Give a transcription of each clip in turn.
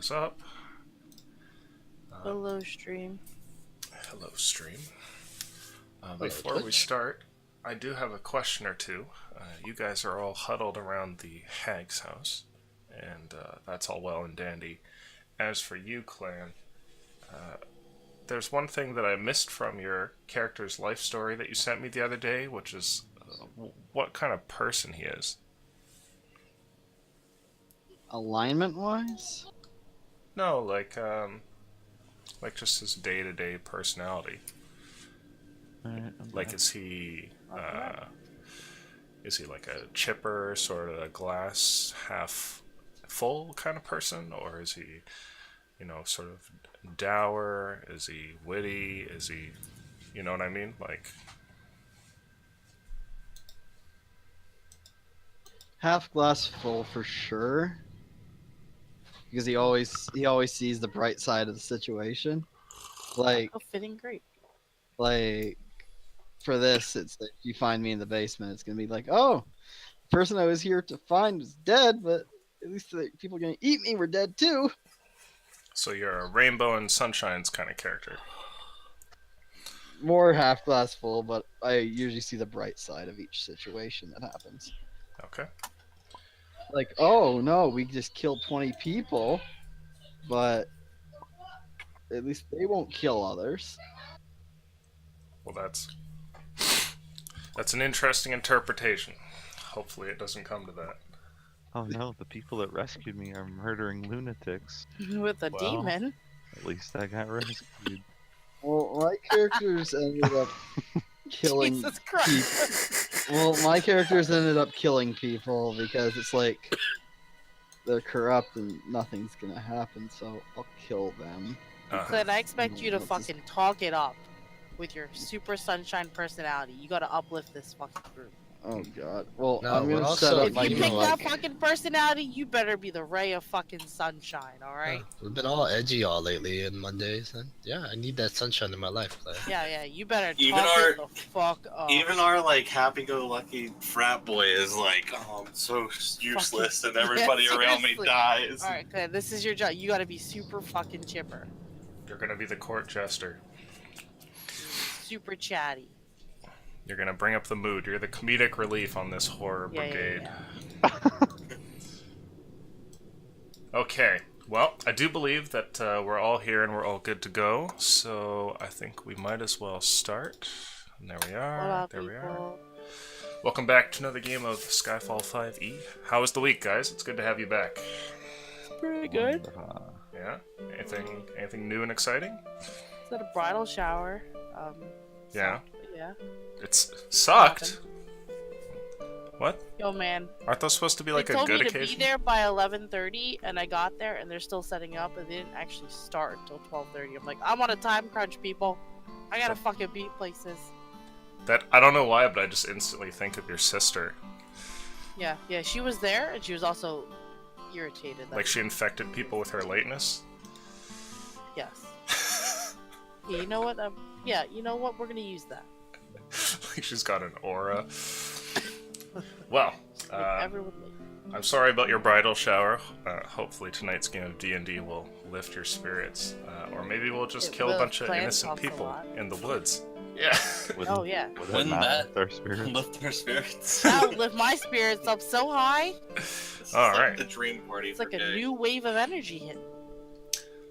things up. Hello, stream. Hello, stream. Hello, Before we Twitch. start, I do have a question or two. You guys are all huddled around the hag's house, and that's all well and dandy. As for you, Clan, there's one thing that I missed from your character's life story that you sent me the other day, which is what kind of person he is. Alignment-wise? No, like just his day-to-day personality. Like, is he like a chipper, sort of a glass half full kind of person, or is he, sort of dour? Is he witty? Is he, you know what I mean? Like, Half glass full for sure. Because he always sees the bright side of the situation. Like Fitting great. For this, it's like you find me in the basement, it's gonna be like, oh, the person I was here to find is dead, but at least the people gonna eat me were dead too. so you're a rainbow and sunshines kind of character. More half glass full, but I usually see the bright side of each situation that happens. Okay. Like, oh no, we just killed 20 people, but at least they won't kill others. Well, that's an interesting interpretation. Hopefully it doesn't come to that. Oh no, the people that rescued me are murdering lunatics. With a Well. demon. At least I got rescued. Well, my characters ended up killing Jesus Christ. Well, my characters ended up killing people because it's like they're corrupt and nothing's gonna happen, so I'll kill them. Clint, I expect you to What's this- fucking talk it up with your super sunshine personality. You gotta uplift this fucking group. Oh god. Well, No, I'm we're gonna also- set up If my you you pick know, that like- fucking personality, you better be the ray of fucking sunshine, alright? We've been all edgy all lately on Mondays, and yeah, I need that sunshine in my life, Claire. Yeah, you better Even talk our- it the fuck up. Even our like happy-go-lucky frat boy is like, oh, I'm so useless, and everybody Yeah, around me seriously. dies. Alright, Clint, this is your job. You gotta be super fucking chipper. You're gonna be the court jester. Super chatty. You're gonna bring up the mood. You're the comedic relief on this horror Yeah, brigade. yeah. Okay, well, I do believe that we're all here and we're all good to go, so I think we might as well start. And there we are. What up, there we are. people? Welcome back to another game of Skyfall 5e. How was the week, guys? It's good to have you back. Pretty good. Yeah? Anything new and exciting? Is that a bridal shower? Yeah. Yeah. It's sucked. What? Yo, man. Aren't those supposed to be like they a told good me to occasion? be there by 11:30, and I got there, and they're still setting up, and they didn't actually start until 12:30. I'm like, I'm on a time crunch, people. I gotta fucking be places. That I don't know why, but I just instantly think of your sister. Yeah, she was there, and she was also irritated. Like she infected people with her lateness. Yes. Yeah, you know what? Yeah, you know what? We're gonna use that. Like she's got an aura. Well, Everyone. I'm sorry about your bridal shower. Hopefully tonight's game of D&D will lift your spirits. Or maybe we'll just It kill a will. bunch of Clan innocent talks a people lot. in the woods. Yeah. Oh yeah. Would Wouldn't not that lift our spirits? Lift their spirits. That would lift my spirits up so high. This is All like right. the dream party It's for like a gay. new wave of energy hitting.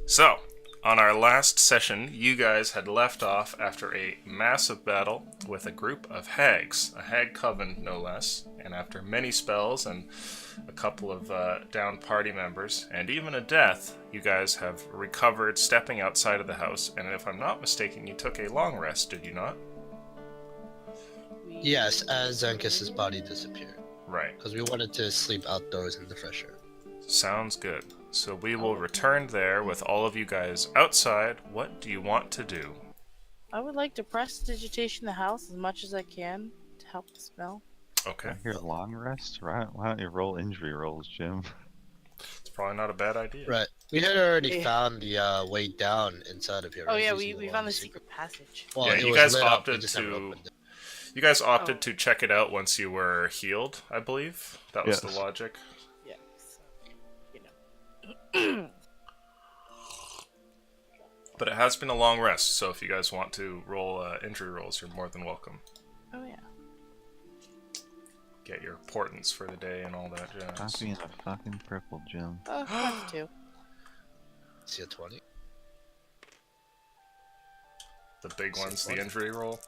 So, on our last session, you guys had left off after a massive battle with a group of hags, a hag coven no less, and after many spells and a couple of downed party members, and even a death, you guys have recovered stepping outside of the house, and if I'm not mistaken, you took a long rest, did you not? Yes, as Zankis' body disappeared, Right. because we wanted to sleep outdoors in the fresh air. Sounds good. So we will return there with all of you guys outside. What do you want to do? I would like to prestidigitation the house as much as I can to help the smell. Okay. I hear long rest. Why don't you roll injury rolls, Jim? It's probably not a bad idea. Right. We had already Yeah. found the way down inside of here. Oh right, yeah, using we one found the secret- secret passage. Well, Yeah, it you was guys lit up, we opted just haven't to- opened it. You guys opted Oh. to check it out once you were healed, I believe. That was Yes. the logic. Yeah. So, you know. But it has been a long rest, so if you guys want to roll injury rolls, you're more than welcome. Oh yeah. Get your portents for the day and all that jazz. Stop being a fucking cripple, Jim. Oh, that's 2. See a 20? The big one's the injury roll.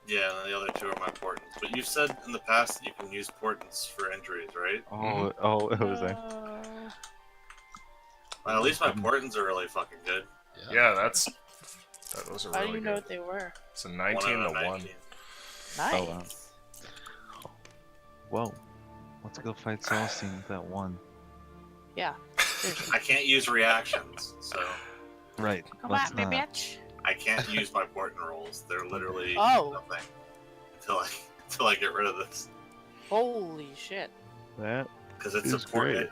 Yeah, and the other 2 are my portents. But you said in the past that you can use portents for injuries, right? Oh, it was a... Well, at least my portents are really fucking good. Yeah, those are How really do you good. know what they were? It's a 1 19 out of to 1. 19. Nice. Oh, wow. Whoa. Let's go fight Celestine with that 1. Yeah. Seriously. I can't use reactions, so Right. Come let's at me, not. bitch. I can't use my portent rolls. They're literally Oh. nothing until I get rid of this. Holy shit. That Because it's is a port. great.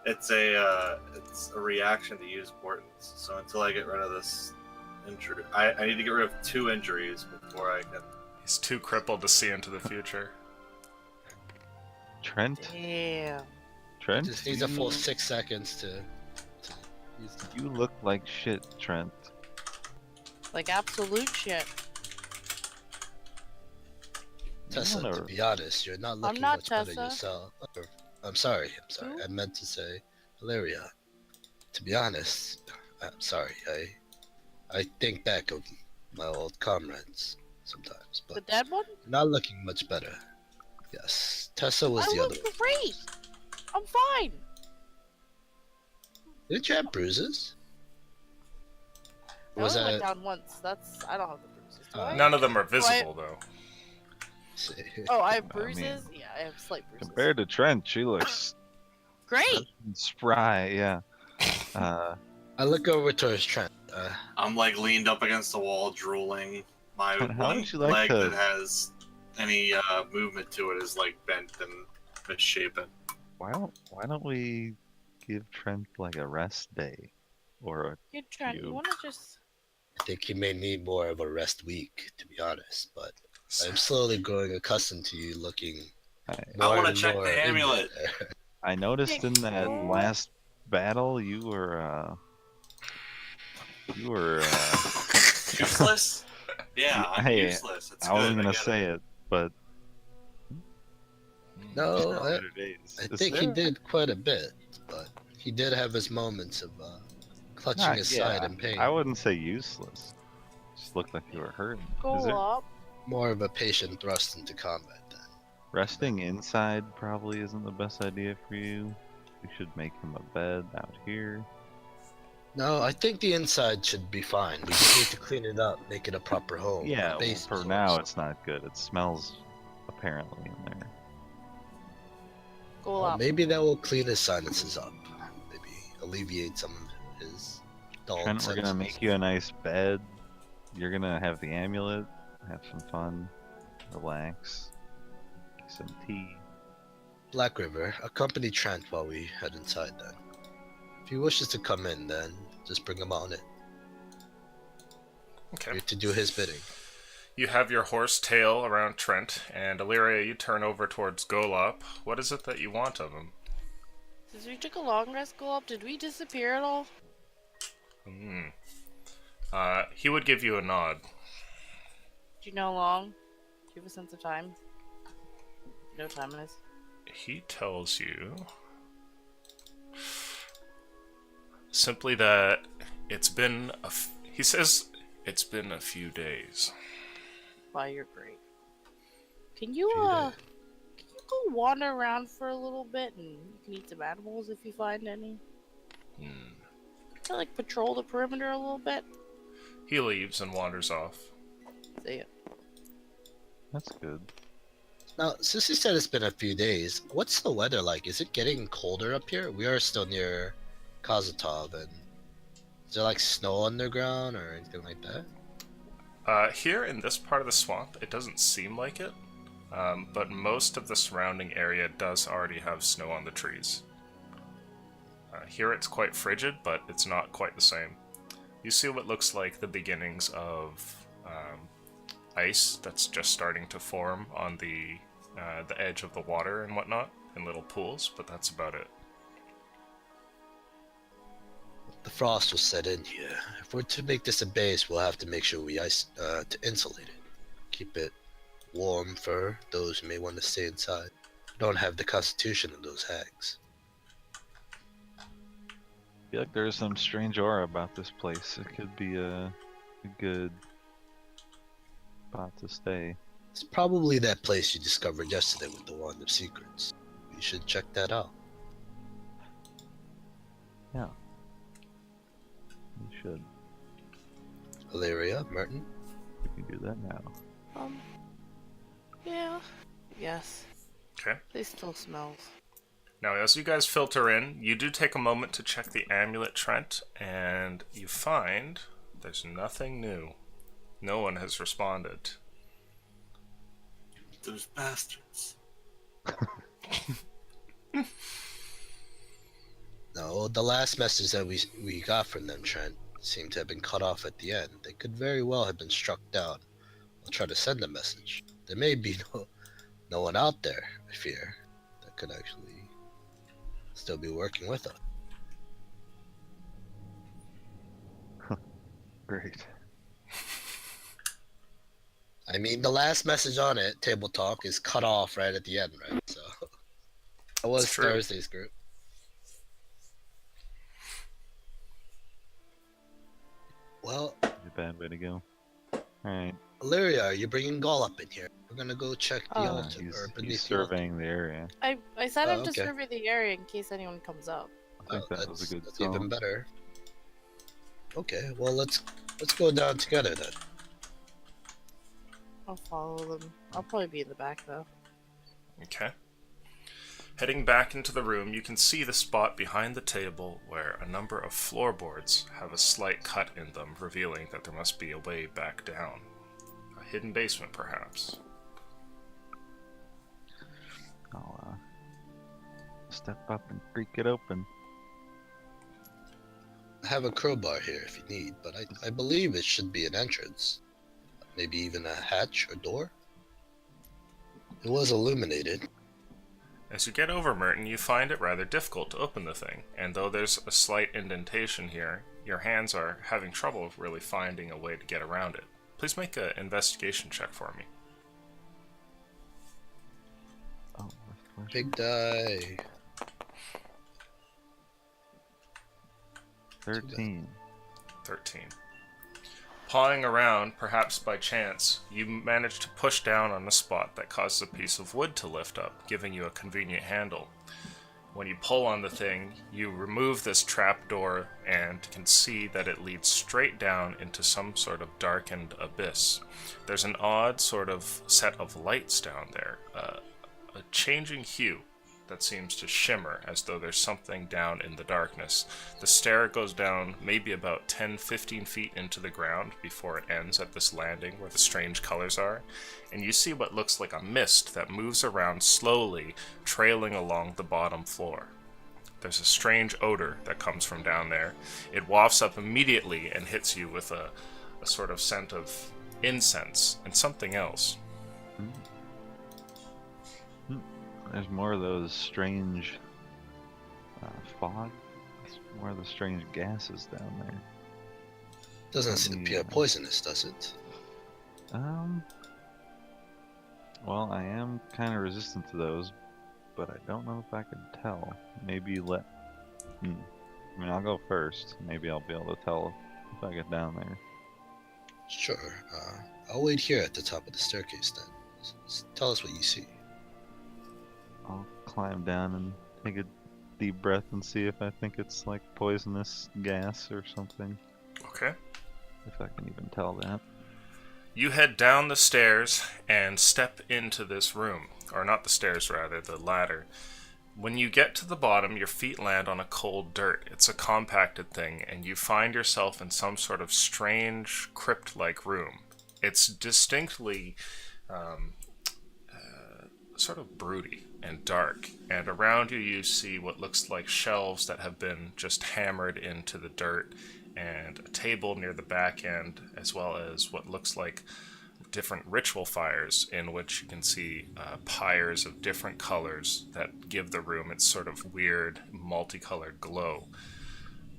It's a reaction to use portents. So until I get rid of this injury, I need to get rid of 2 injuries before I can. He's too crippled to see into the future. Trent? Damn. Trent? Just needs a full 6 seconds to use that. You look like shit, Trent. Like absolute shit. Tessa, wanna- to be honest, you're not looking not much better Tessa. yourself. I'm sorry. Who? I meant to say Valeria. To be honest, I'm sorry. I think back of my old comrades sometimes, The but dead one? not looking much better. Yes, Tessa was I the other look one. great. I'm fine. Didn't you have bruises? I Was only went that? down once. I don't have the bruises. Do Uh, I? None of them are visible, though. Oh, I have I bruises? mean, Yeah, I have slight bruises. Compared to Trent, she looks Great! spry, yeah. I look over towards Trent. I'm like leaned up against the wall, drooling. My How one would you like leg to- that has any movement to it is like bent and misshapen. Why don't we give Trent like a rest day? Or Good Trent, you You. wanna just... I think he may need more of a rest week, to be honest. But I'm slowly growing accustomed to you looking I more wanna and check more the injured amulet. there. I noticed in that Oh. last battle you were Useless? Yeah, I'm Hey, useless. It's I wasn't good, gonna get say it, but No, better days. I Is think he there- did quite a bit, but he did have his moments of clutching Not- his side yeah, in pain. I wouldn't say useless. Just looked like you were hurting. Go Is there up. More of a patient thrust into combat then. resting inside probably isn't the best idea for you? We should make him a bed out here. No, I think the inside should be fine. We just need to clean it up, make it a proper home. Yeah, The well, base for is now also- it's not good. It smells apparently in there. Go Well, up. maybe that will clean his sinuses up. Maybe alleviate some of his dull Trent, we're gonna senses. make you a nice bed. You're gonna have the amulet, have some fun, relax, get some tea. Black River, accompany Trent while we head inside then. If he wishes to come in, then just bring him on in. Okay. We're to do his bidding. You have your horse tail around Trent, and Illyria, you turn over towards Golop. What is it that you want of him? Since we took a long rest, go up, did we disappear at all? He would give you a nod. Do you know how long? Do you have a sense of time? You know what time it is? He tells you simply that it's been he says it's been a few days. Wow, you're great. Can you, Few can days. you go wander around for a little bit and you can eat some animals if you find any? Hmm. Can I, like, patrol the perimeter a little bit? He leaves and wanders off. See ya. That's good. Now, since you said it's been a few days, what's the weather like? Is it getting colder up here? We are still near Kazatov, and is there like snow underground or anything like that? Here in this part of the swamp, it doesn't seem like it, but most of the surrounding area does already have snow on the trees. Here it's quite frigid, but it's not quite the same. You see what looks like the beginnings of ice that's just starting to form on the edge of the water and whatnot, in little pools, but that's about it. The frost will set in here. If we're to make this a base, we'll have to make sure we to insulate it. Keep it warm for those who may want to stay inside. We don't have the constitution of those hags. I feel like there's some strange aura about this place. It could be a good spot to stay. It's probably that place you discovered yesterday with the Wand of Secrets. You should check that out. Yeah. We should. Valeria, Merton? We can do that now. Yeah. Yes. Okay. They still smells. Now, as you guys filter in, you do take a moment to check the amulet, Trent, and you find there's nothing new. No one has responded. Those bastards. No, the last message that we got from them, Trent, seemed to have been cut off at the end. They could very well have been struck down. I'll try to send a message. There may be no one out there, I fear, that could actually still be working with us. Great. I mean, the last message on it, Table Talk, is cut off right at the end, right? So, that was It's true. Thursday's group. Well, A bad way to go. Alright. Illyria, are you bringing Gaul up in here? We're gonna go check the Oh. altar. Or He's beneath the altar. surveying the area. I sent him Oh, to okay. survey the area in case anyone comes up. I think that was a good that's call. even better. Okay, well let's go down together then. I'll follow them. I'll probably be in the back though. Okay. Heading back into the room, you can see the spot behind the table where a number of floorboards have a slight cut in them, revealing that there must be a way back down. A hidden basement, perhaps. I'll step up and creak it open. I have a crowbar here if you need, but I believe it should be an entrance. Maybe even a hatch or door? It was illuminated. As you get over Merton, you find it rather difficult to open the thing, and though there's a slight indentation here, your hands are having trouble really finding a way to get around it. Please make an investigation check for me. Oh, with pleasure. Big die. 13. 13. Pawing around, perhaps by chance, you manage to push down on a spot that causes a piece of wood to lift up, giving you a convenient handle. When you pull on the thing, you remove this trap door and can see that it leads straight down into some sort of darkened abyss. There's an odd sort of set of lights down there, a changing hue that seems to shimmer as though there's something down in the darkness. The stair goes down maybe about 10-15 feet into the ground before it ends at this landing where the strange colors are, and you see what looks like a mist that moves around slowly, trailing along the bottom floor. There's a strange odor that comes from down there. It wafts up immediately and hits you with a sort of scent of incense and something else. There's more of those strange fog. There's more of the strange gases down there. Doesn't seem to be poisonous, does it? Well, I am kind of resistant to those, but I don't know if I could tell. Maybe I mean, I'll go first. Maybe I'll be able to tell if I get down there. Sure. I'll wait here at the top of the staircase then. Tell us what you see. I'll climb down and take a deep breath and see if I think it's like poisonous gas or something. Okay. If I can even tell that. You head down the stairs and step into this room. Or not the stairs, rather, the ladder. When you get to the bottom, your feet land on a cold dirt. It's a compacted thing, and you find yourself in some sort of strange, crypt-like room. It's distinctly sort of broody and dark, and around you you see what looks like shelves that have been just hammered into the dirt, and a table near the back end, as well as what looks like different ritual fires in which you can see pyres of different colors that give the room its sort of weird multicolored glow.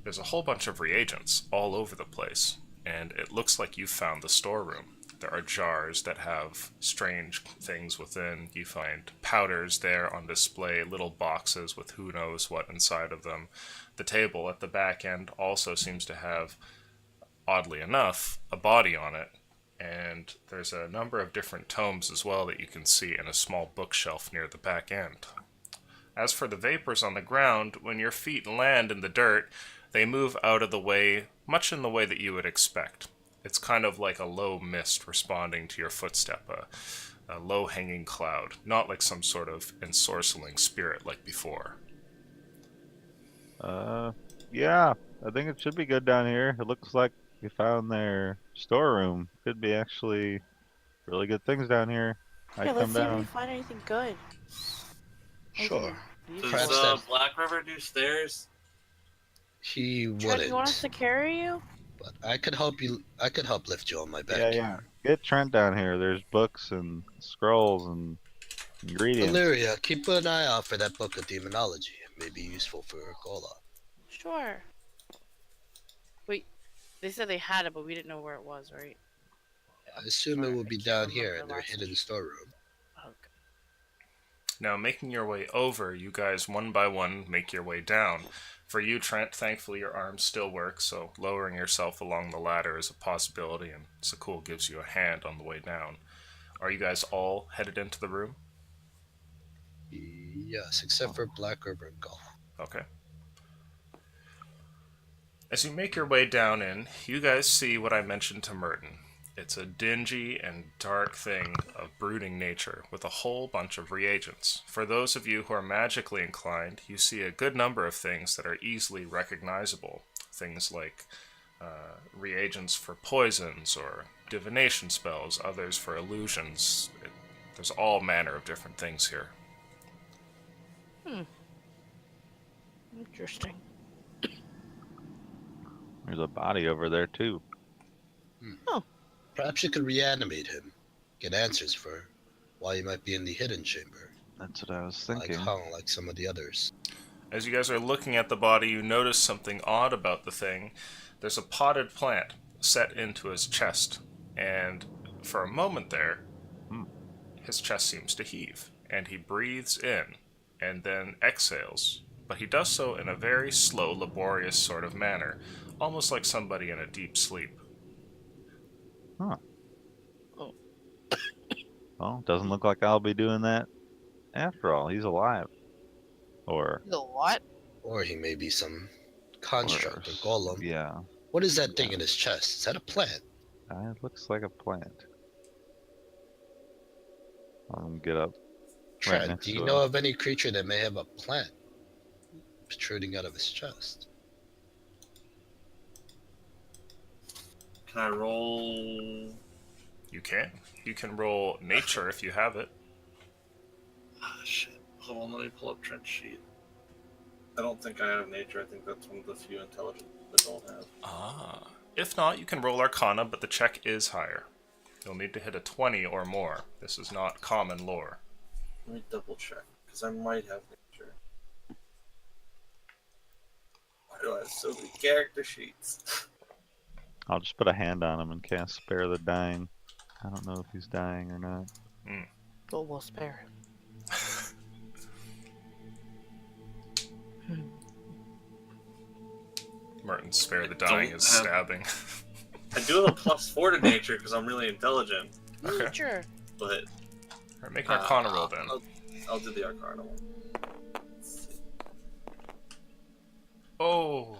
there's a whole bunch of reagents all over the place, and it looks like you found the storeroom. There are jars that have strange things within. You find powders there on display, little boxes with who knows what inside of them. The table at the back end also seems to have, oddly enough, a body on it. And there's a number of different tomes as well that you can see in a small bookshelf near the back end. As for the vapors on the ground, when your feet land in the dirt, they move out of the way, much in the way that you would expect. It's kind of like a low mist responding to your footstep, a low-hanging cloud, not like some sort of ensorceling spirit like before. Yeah, I think it should be good down here. It looks like we found their storeroom. Could be actually really good things down here. I'd Yeah, let's come see if we down. find anything good. Sure. Does Perhaps that- Black River do stairs? He Trent, wouldn't. you want us to carry you? But I could help you. I could help lift you on my back. Yeah. Get Trent down here. There's books and scrolls and ingredients. Illyria, keep an eye out for that book of demonology. It may be useful for Gola. Sure. Wait, they said they had it, but we didn't know where it was, right? I assume it will be I can't down here remember in their last hidden storeroom. Okay. Now, making your way over, you guys one by one make your way down. For you, Trent, thankfully your arms still work, so lowering yourself along the ladder is a possibility, and Sakul gives you a hand on the way down. Are you guys all headed into the room? Yes, except for Black River and Gola. Okay. As you make your way down in, you guys see what I mentioned to Merton. It's a dingy and dark thing of brooding nature with a whole bunch of reagents. For those of you who are magically inclined, you see a good number of things that are easily recognizable. Things like reagents for poisons or divination spells, others for illusions. There's all manner of different things here. Interesting. There's a body over there too. Perhaps you could reanimate him. Get answers for why he might be in the hidden chamber. That's what I was thinking. Like some of the others. As you guys are looking at the body, you notice something odd about the thing. There's a potted plant set into his chest, and for a moment there, his chest seems to heave, and he breathes in, and then exhales, but he does so in a very slow, laborious sort of manner, almost like somebody in a deep sleep. Huh. Oh. Well, doesn't look like I'll be doing that after all. He's alive. Or The what? Or he may be some construct or golem. Yeah. What is that thing in his chest? Is that a plant? It looks like a plant. I'll get up. Trent, next do to you it. know of any creature that may have a plant protruding out of his chest? Can I roll? You can. You can roll nature if you have it. Ah, shit. Hold on, let me pull up Trent's sheet. I don't think I have nature. I think that's one of the few intelligence that don't have. Ah. If not, you can roll Arcana, but the check is higher. You'll need to hit a 20 or more. This is not common lore. Let me double check, because I might have nature. Why do I have so many character sheets? I'll just put a hand on him and cast Spare the Dying. I don't know if he's dying or not. But we'll spare him. Merton, spare the dying is stabbing. I do have a +4 to nature because I'm really intelligent, Okay. Nature. but Alright, make an Arcana roll then. I'll do the Arcana one. Let's see. Oh.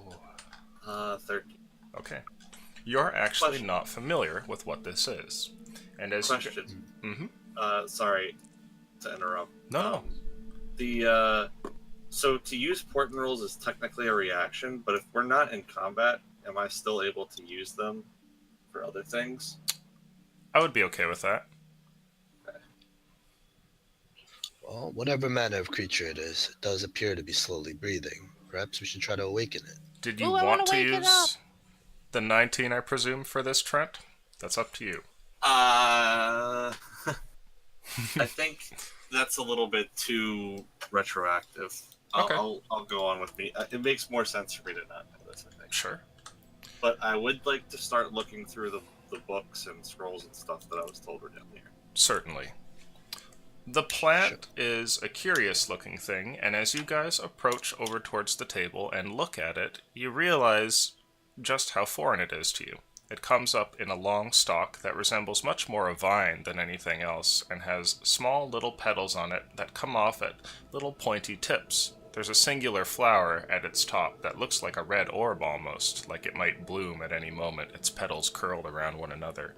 13. Okay. You're actually Question. not familiar with what this is. And as Question. Mm-hmm. Sorry to interrupt. No. So to use portent rules is technically a reaction, but if we're not in combat, am I still able to use them for other things? I would be okay with that. Well, whatever manner of creature it is, it does appear to be slowly breathing. Perhaps we should try to awaken it. Did you Ooh, I want wanna to wake it use the 19, I presume, for this, Trent? That's up to you. I think that's a little bit too retroactive. Okay. I'll go on with me. It makes more sense for me to not know this, I think. Sure. But I would like to start looking through the books and scrolls and stuff that I was told were down here. Certainly. The plant is a curious looking thing, and as you guys approach over towards the table and look at it, you realize just how foreign it is to you. It comes up in a long stalk that resembles much more a vine than anything else, and has small little petals on it that come off at little pointy tips. There's a singular flower at its top that looks like a red orb almost, like it might bloom at any moment, its petals curled around one another.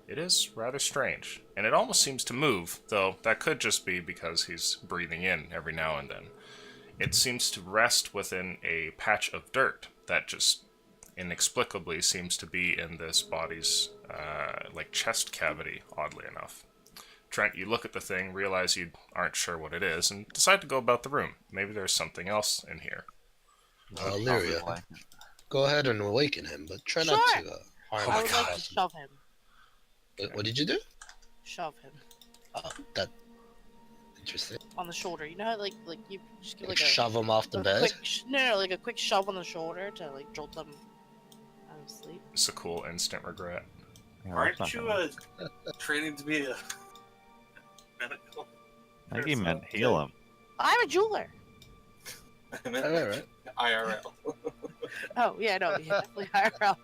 It is rather strange, and it almost seems to move, though that could just be because he's breathing in every now and then. It seems to rest within a patch of dirt that just inexplicably seems to be in this body's chest cavity, oddly enough. Trent, you look at the thing, realize you aren't sure what it is, and decide to go about the room. Maybe there's something else in here. Lyria, Like, go ahead and awaken him, but try not Sure. to harm Oh I my would him. like to shove him. What did you do? Shove him Oh, that interesting. on the shoulder. You know how like you just give Like like a shove him off the bed. quick no, like a quick shove on the shoulder to like jolt them out of sleep. It's a cool instant regret. yeah, Aren't that's not you gonna- training to be a medical? I think he meant heal him. I'm a jeweler. I meant Alright. IRL. Oh yeah, no, yeah, definitely IRL.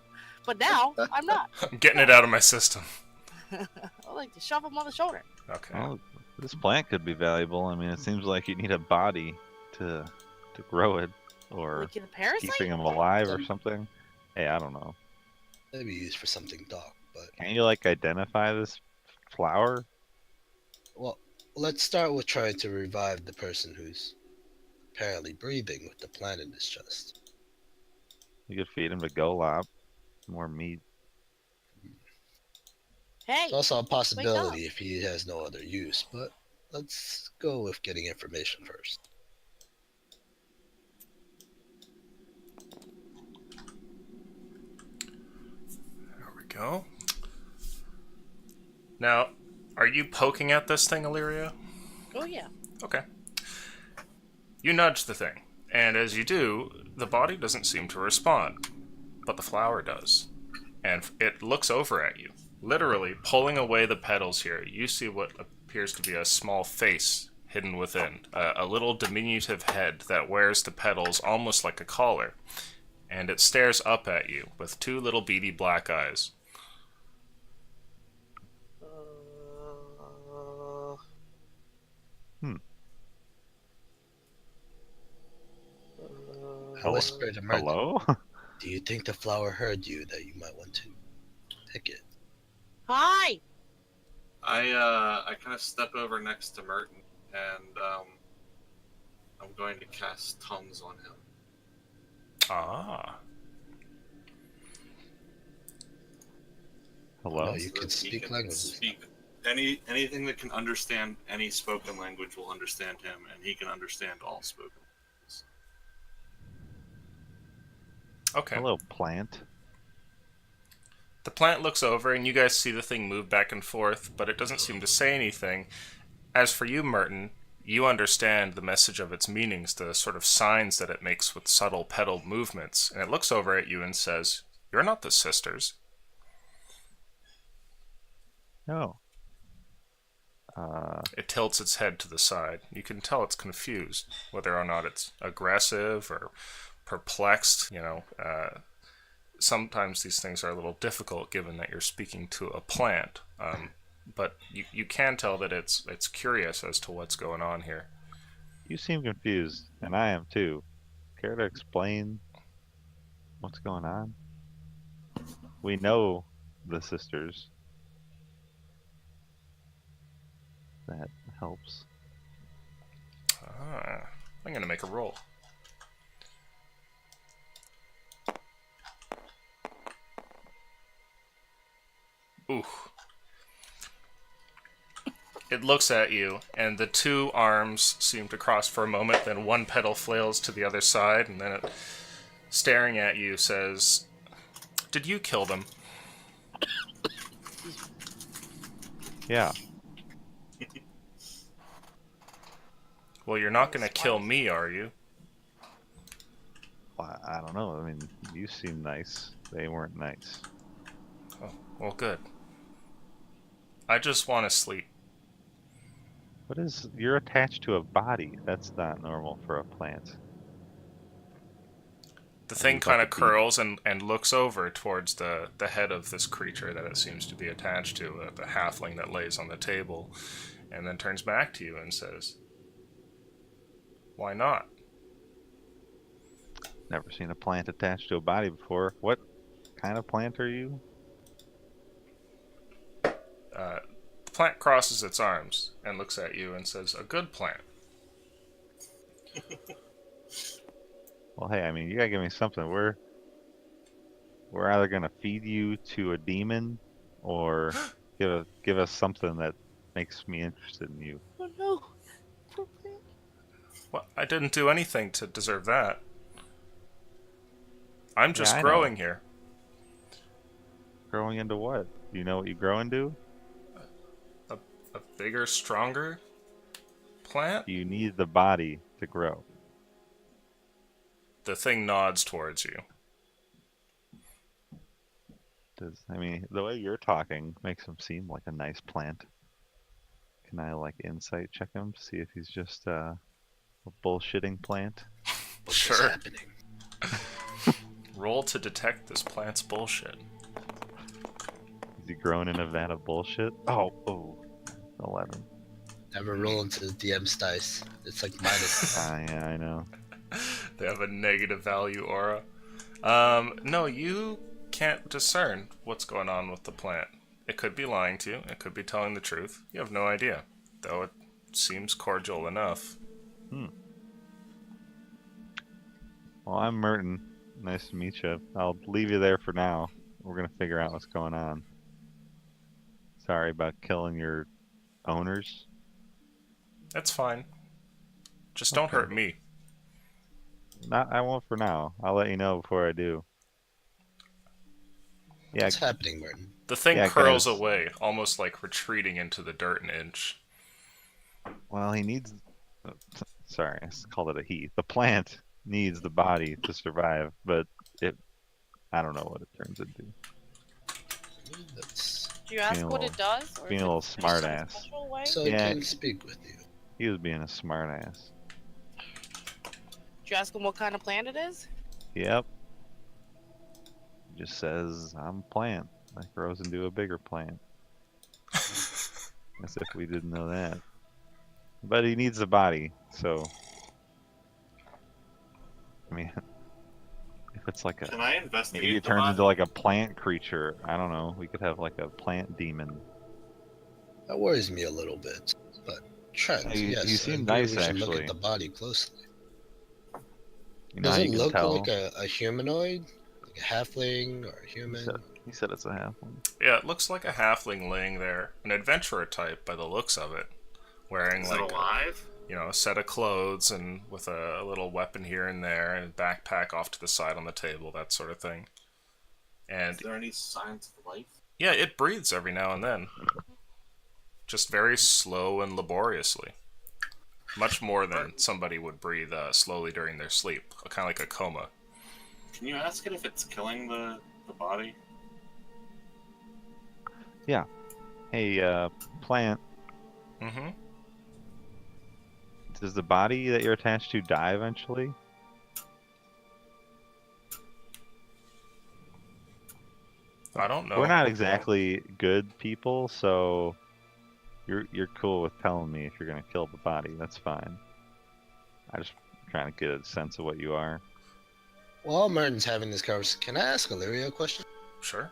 But now I'm not. I'm getting it out of my system. I like to shove him on the shoulder. Okay. Well, this plant could be valuable. I mean, it seems like you need a body to grow it, or Like in a parasite. keeping him alive or something. Hey, I don't know. Maybe used for something dark, but Can you like identify this flower? well, let's start with trying to revive the person who's apparently breathing with the plant in his chest. You could feed him to Golop. More meat. Hey, It's also a possibility if he has no other use, but let's go with getting information first. There we go. Now, are you poking at this thing, Illyria? oh yeah. Okay. You nudge the thing, and as you do, the body doesn't seem to respond, but the flower does. And it looks over at you, literally pulling away the petals here. You see what appears to be a small face hidden within, a little diminutive head that wears the petals almost like a collar, and it stares up at you with two little beady black eyes. I whispered to Merlin, Hello? do you think the flower heard you that you might want to pick it? Hi. I kind of step over next to Merton and I'm going to cast tongues on him. Ah. Hello? No, you can So he speak can languages. Speak anything that can understand any spoken language will understand him, and he can understand all spoken. Okay. Hello, plant. The plant looks over, and you guys see the thing move back and forth, but it doesn't seem to say anything. As for you, Merton, you understand the message of its meanings, the sort of signs that it makes with subtle petal movements, and it looks over at you and says, "You're not the sisters." No. It tilts its head to the side. You can tell it's confused, whether or not it's aggressive or perplexed. Sometimes these things are a little difficult given that you're speaking to a plant. But you can tell that it's curious as to what's going on here. You seem confused, and I am too. Care to explain what's going on? We know the sisters. That helps. Ah, I'm going to make a roll. Ooh. It looks at you, and the two arms seem to cross for a moment, then one petal flails to the other side, and then it, staring at you, says, "Did you kill them?" Yeah. Well, you're not gonna kill me, are you? Well, I don't know. I mean, you seem nice. They weren't nice. Oh, well, good. I just want to sleep. What is? You're attached to a body. That's not normal for a plant. The Are thing you about kind to of be- curls and looks over towards the head of this creature that it seems to be attached to, the halfling that lays on the table, and then turns back to you and says, "Why not?" Never seen a plant attached to a body before. What kind of plant are you? The plant crosses its arms and looks at you and says, "A good plant." Well, hey, I mean, you gotta give me something. We're either gonna feed you to a demon, or give us something that makes me interested in you. Oh no. Poor plant. Well, I didn't do anything to deserve that. I'm just I know. growing here. Growing into what? Do you know what you grow into? A bigger, stronger plant? You need the body to grow. The thing nods towards you. I mean, the way you're talking makes him seem like a nice plant. Can I like insight check him to see if he's just a bullshitting plant? What's Sure. happening? Roll to detect this plant's bullshit. Is he growing in a vat of bullshit? Oh, 11. Never roll into the DM's dice. It's like minus. Yeah, I know. They have a negative value aura. No, you can't discern what's going on with the plant. It could be lying to you. It could be telling the truth. You have no idea, though it seems cordial enough. Well, I'm Merton. Nice to meet you. I'll leave you there for now. We're gonna figure out what's going on. Sorry about killing your owners. That's fine. Just don't Okay. hurt me. I won't for now. I'll let you know before I do. Yeah, What's happening, Martin? The thing Yeah, curls guys. away, almost like retreating into the dirt an inch. well, he needs. Sorry, I called it a he. The plant needs the body to survive, but I don't know what it turns into. That's... Do you ask Being a what little- it does? Or being is a it little just smart some ass. special way? So Yeah. I can speak with you. He was being a smart ass. Did you ask him what kind of plant it is? Yep. Just says I'm a plant that grows into a bigger plant. As if we didn't know that. But he needs a body, so I mean, if it's like Can I investigate maybe it the turns body? into like a plant creature. I don't know. We could have like a plant demon. That worries me a little bit. But Trent, You yes, I seem agree nice, we should look actually. at the body closely. You know Does how it you can look tell. like a humanoid? Like a halfling or a human? He said it's a halfling. Yeah, it looks like a halfling laying there, an adventurer type by the looks of it, wearing Is like it alive? a set of clothes and with a little weapon here and there, and a backpack off to the side on the table, that sort of thing. And Is there any signs of life? yeah, it breathes every now and then, just very slow and laboriously. Much more than somebody would breathe slowly during their sleep, kind of like a coma. Can you ask it if it's killing the body? Hey, plant. Mm-hmm. Does the body that you're attached to die eventually? I don't know. We're not exactly good people, so you're cool with telling me if you're gonna kill the body. That's fine. I just trying to get a sense of what you are. While Martin's having this conversation, can I ask Illyria a question? Sure.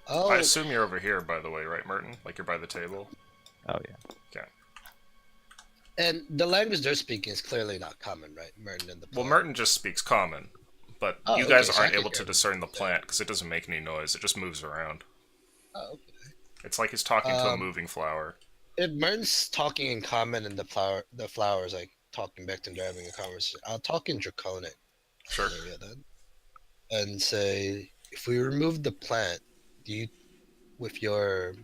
Oh, I assume you're over here, by the way, right, Merton? Like you're by the table? Oh yeah. and the language they're speaking is clearly not common, right? Merton and the Well, plant. Merton just speaks common, but Oh, you guys okay, so I aren't can able to hear him. discern the plant because it doesn't make any noise. It just moves around. Oh, okay. It's like he's talking to a Um, moving flower. If Merton's talking in common and the flowers like talking back to him, they're having a conversation, I'll talk in Draconic. Sure. Illyria then, and say, if we remove the plant, do you, with your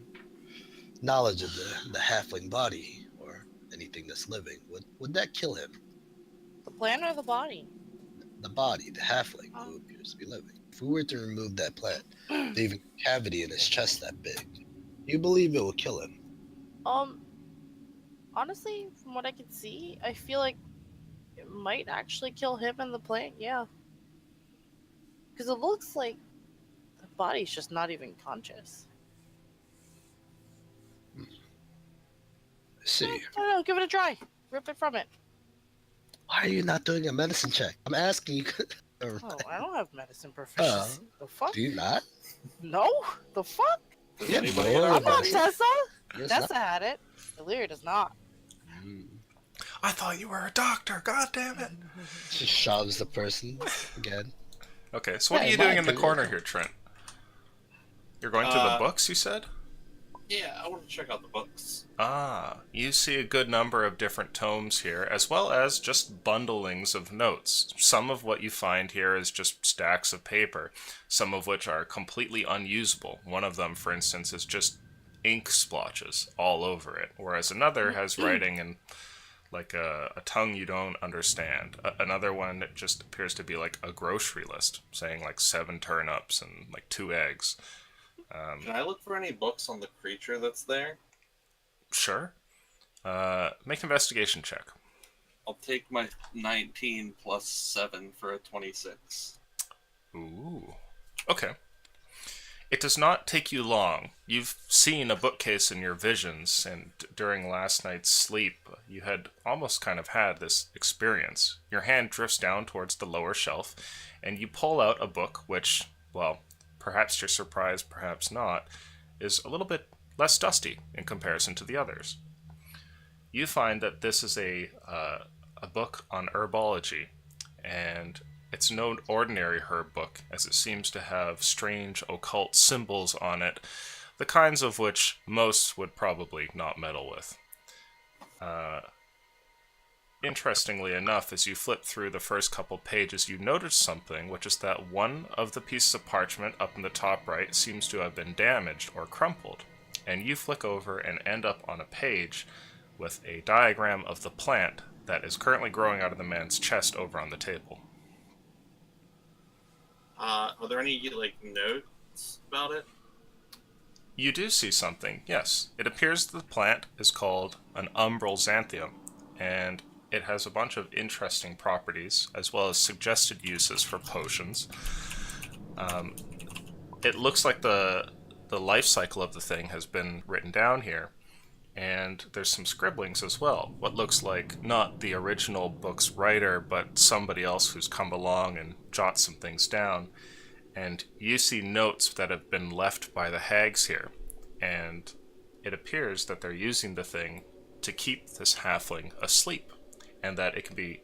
knowledge of the halfling body or anything that's living, would that kill him? The plant or the body? The body, the halfling who appears to be living. If we were to remove that plant, leaving a cavity in his chest that big, you believe it will kill him? Honestly, from what I can see, I feel like it might actually kill him and the plant, yeah. Because it looks like the body's just not even conscious. I see. I don't know, give it a try. Rip it from it. Why are you not doing a medicine check? I'm asking you. Or- Oh, I don't have medicine proficiency. The fuck? do you not? No? The fuck? Does Yeah, anybody more have I'm not any- Tessa. Yes, Tessa not. had it. Illyria does not. I thought you were a doctor. God damn it. She shoves the person again. Okay, so what Yeah, are you in my doing in the opinion, corner it's- here, Trent? You're going through the books, you said? Yeah, I want to check out the books. Ah, you see a good number of different tomes here, as well as just bundlings of notes. Some of what you find here is just stacks of paper, some of which are completely unusable. One of them, for instance, is just ink splotches all over it, whereas another has writing in like a tongue you don't understand. Another one that just appears to be like a grocery list, saying like 7 turnips and like 2 eggs. Can I look for any books on the creature that's there? Sure. Make an investigation check. I'll take my 19 plus 7 for a 26. Ooh. Okay. It does not take you long. You've seen a bookcase in your visions, and during last night's sleep, you had almost kind of had this experience. Your hand drifts down towards the lower shelf, and you pull out a book which, well, perhaps you're surprised, perhaps not, is a little bit less dusty in comparison to the others. You find that this is a book on herbology, and it's no ordinary herb book, as it seems to have strange occult symbols on it, the kinds of which most would probably not meddle with. Interestingly enough, as you flip through the first couple pages, you notice something, which is that one of the pieces of parchment up in the top right seems to have been damaged or crumpled, and you flick over and end up on a page with a diagram of the plant that is currently growing out of the man's chest over on the table. Are there any, like, notes about it? You do see something, yes. It appears the plant is called an umbral xanthium, and it has a bunch of interesting properties, as well as suggested uses for potions. It looks like the life cycle of the thing has been written down here, and there's some scribblings as well. What looks like not the original book's writer, but somebody else who's come along and jot some things down. And you see notes that have been left by the hags here, and it appears that they're using the thing to keep this halfling asleep, and that it can be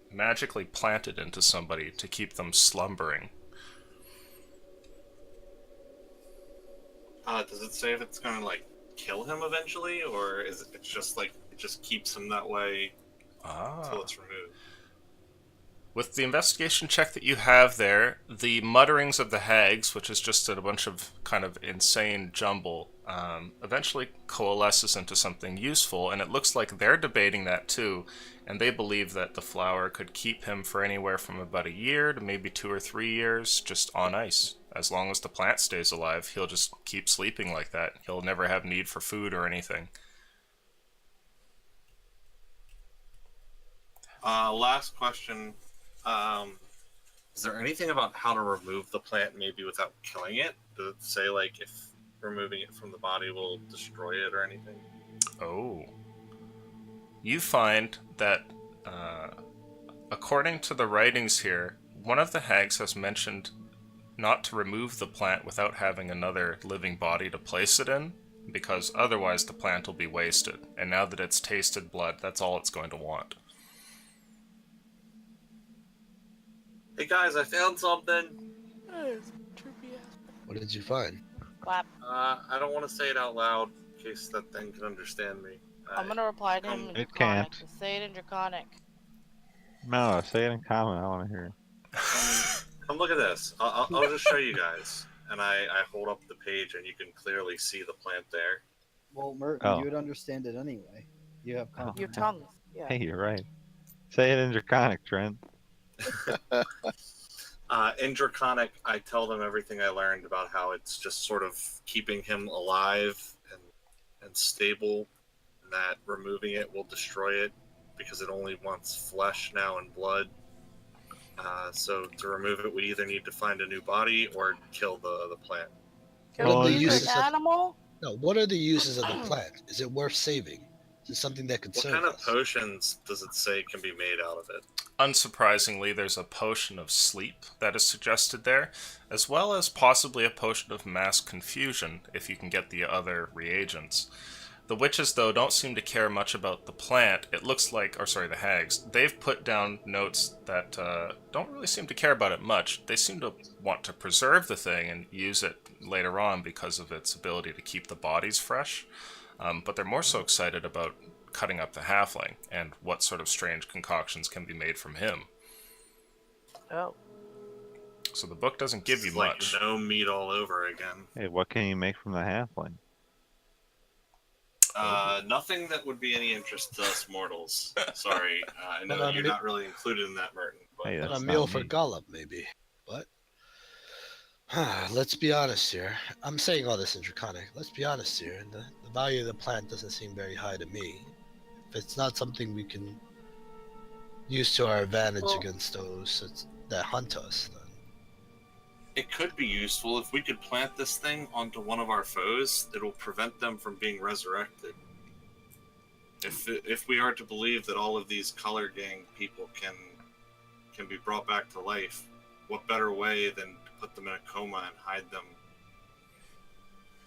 magically planted into somebody to keep them slumbering. Does it say if it's gonna, like, kill him eventually, or is it just, like, it just keeps him that way until it's removed? With the investigation check that you have there, the mutterings of the hags, which is just a bunch of kind of insane jumble, eventually coalesces into something useful, and it looks like they're debating that too, and they believe that the flower could keep him for anywhere from about a year to maybe 2 or 3 years just on ice. As long as the plant stays alive, he'll just keep sleeping like that. He'll never have need for food or anything. Last question. Is there anything about how to remove the plant maybe without killing it? Does it say, like, if removing it from the body will destroy it or anything? Oh. You find that, according to the writings here, one of the hags has mentioned not to remove the plant without having another living body to place it in, because otherwise the plant will be wasted. And now that it's tasted blood, that's all it's going to want. Hey guys, I found something! What did you find? Clap. I don't want to say it out loud in case that thing can understand me. I'm gonna reply to him in It Draconic. can't. Say it in Draconic. No, say it in common. I want to hear. Come look at this. I'll just show you guys. And I hold up the page and you can clearly see the plant there. Well, Merton, Oh. you would understand it anyway. You have Oh, Your confidence. tongues. Yeah. Hey, you're right. Say it in Draconic, Trent. In Draconic, I tell them everything I learned about how it's just sort of keeping him alive and stable, and that removing it will destroy it because it only wants flesh now and blood. So to remove it, we either need to find a new body or kill the plant. Can Well, What are we the it- use uses an of animal? no? What are the uses of the plant? Is it worth saving? Is it something that could What serve kind of us? potions does it say can be made out of it? Unsurprisingly, there's a potion of sleep that is suggested there, as well as possibly a potion of mass confusion if you can get the other reagents. The witches, though, don't seem to care much about the plant. It looks like, or sorry, the hags, they've put down notes that don't really seem to care about it much. They seem to want to preserve the thing and use it later on because of its ability to keep the bodies fresh. But they're more so excited about cutting up the halfling and what sort of strange concoctions can be made from him. Oh. So the book doesn't give you It's like much. no meat all over again. Hey, what can you make from the halfling? Nothing that would be any interest to us mortals. Sorry, I know But you're not really included in that, Merton. But Hey, But that's a not meal for me. Gollum, maybe. But let's be honest here. I'm saying all this in Draconic. Let's be honest here. And the value of the plant doesn't seem very high to me. If it's not something we can use to our advantage Well- against those that hunt us, then it could be useful if we could plant this thing onto one of our foes. It'll prevent them from being resurrected. If we are to believe that all of these color gang people can be brought back to life, what better way than to put them in a coma and hide them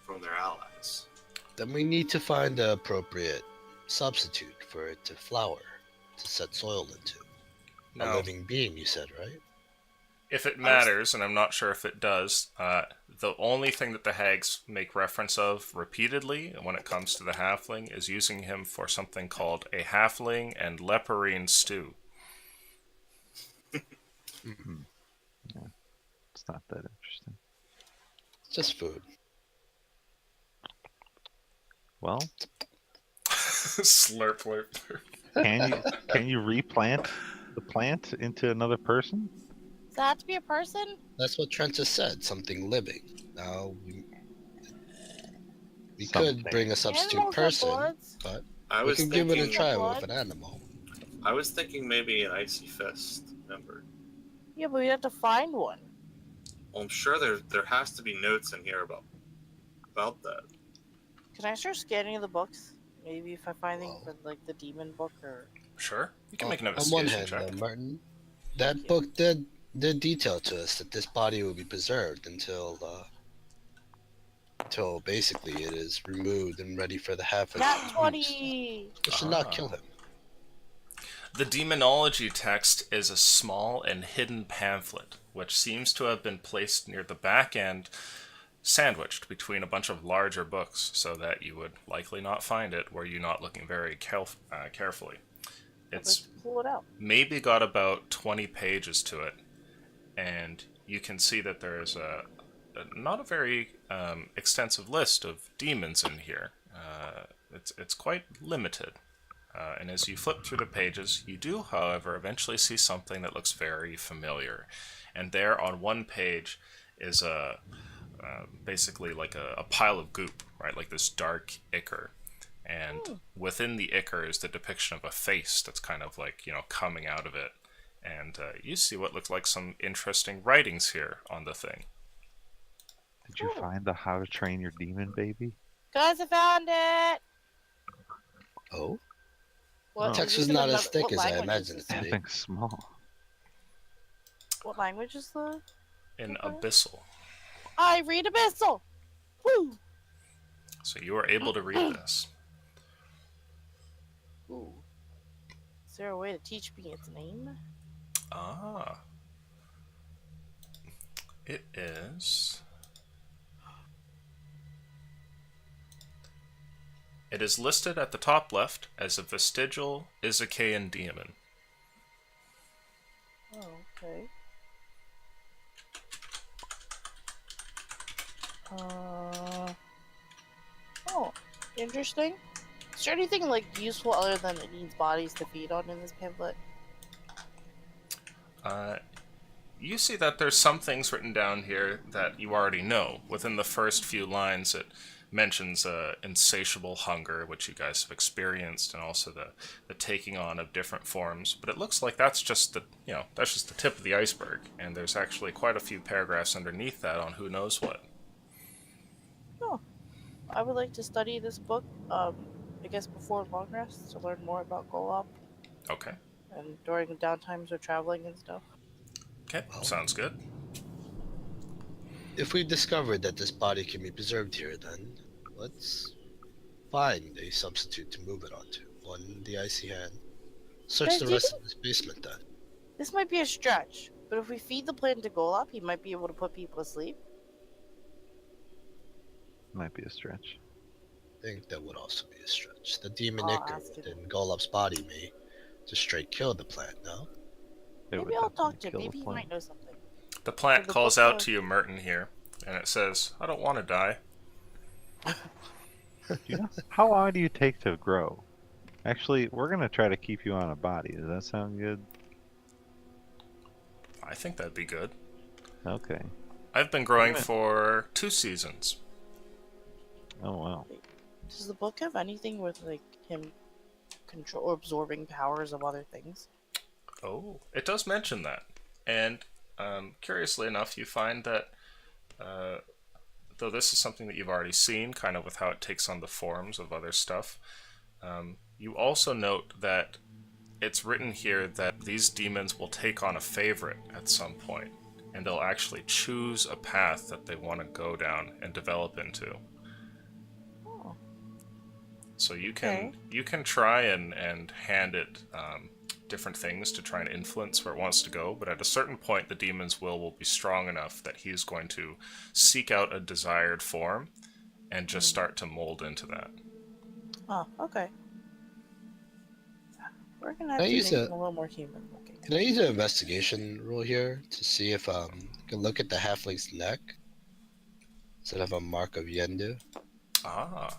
from their allies? then we need to find the appropriate substitute for it to flower, to set soil into. A Now, living being, you said, right? if it matters, and I'm not sure if it does, the only thing that the hags make reference of repeatedly when it comes to the halfling is using him for something called a halfling and leporine stew. It's not that interesting. It's just food. Well, Slurp, slurp. can you replant the plant into another person? Does that have to be a person? That's what Trent just said. Something living. Now we Something. could bring a substitute Animals have person, bloods. but I we was can give it a thinking. try Blood. with an animal. I was thinking maybe an icy fist. Remember? Yeah, but we have to find one. Well, I'm sure there has to be notes in here about that. Can I start scanning the books? Maybe if I find things Well. from like the demon book or. Sure, you can make an On one investigation hand, check. Martin, that book did detail to us that this body will be preserved until basically it is removed and ready for the half. Nat 20! We should not kill him. The demonology text is a small and hidden pamphlet, which seems to have been placed near the back end, sandwiched between a bunch of larger books, so that you would likely not find it were you not looking very carefully. It's Let's pull it out. maybe got about 20 pages to it, and you can see that there's not a very extensive list of demons in here. It's quite limited. And as you flip through the pages, you do, however, eventually see something that looks very familiar. And there on one page is basically like a pile of goop, right? Like this dark ichor. And within the ichor is the depiction of a face that's kind of like, coming out of it. And you see what looks like some interesting writings here on the thing. Did you find the How to Train Your Demon baby? Guys, I found it! Oh, What, the is text this was in not another- as thick what as I language imagined is it to be. Something small. What language is the? In Okay. Abyssal. I read Abyssal! Woo! So you are able to read this. Ooh. Is there a way to teach me its name? Ah. It is. It is listed at the top left as a vestigial Izakean demon. Oh, okay. Oh, interesting. Is there anything like useful other than it needs bodies to feed on in this pamphlet? You see that there's some things written down here that you already know. Within the first few lines, it mentions insatiable hunger, which you guys have experienced, and also the taking on of different forms. But it looks like that's just the tip of the iceberg, and there's actually quite a few paragraphs underneath that on who knows what. Oh, I would like to study this book. I guess before long rests to learn more about Golop Okay. and during downtimes or traveling and stuff. Okay, Well, sounds good. if we've discovered that this body can be preserved here, then let's find a substitute to move it onto. One, the icy hand. Search Guys, the do you rest think of this basement then. this might be a stretch? But if we feed the plant to Golop, he might be able to put people to sleep. Might be a stretch. I think that would also be a stretch. The demon I'll ichor ask him. within Golub's body may just straight kill the plant, no? It would Maybe I'll talk definitely to him. kill the Maybe he plant. might know something. The plant the calls book out was- to you, Merton, here, and it says, "I don't want to die." Do you know how long do you take to grow? Actually, we're gonna try to keep you on a body. Does that sound good? I think that'd be good. Okay. I've been growing Wait a minute. for 2 seasons. Oh wow. Does the book have anything with like him control or absorbing powers of other things? Oh, it does mention that. And curiously enough, you find that though this is something that you've already seen, kind of with how it takes on the forms of other stuff, you also note that it's written here that these demons will take on a favorite at some point, and they'll actually choose a path that they want to go down and develop into. Oh, So you Okay. can try and hand it different things to try and influence where it wants to go, but at a certain point the demon's will be strong enough that he is going to seek out a desired form and just start to mold into that. oh, okay. We're gonna have Can I to use make a- him a little more human looking. Can I use an investigation rule here to see if I can look at the halfling's neck? Does it have a mark of Yendu? Ah.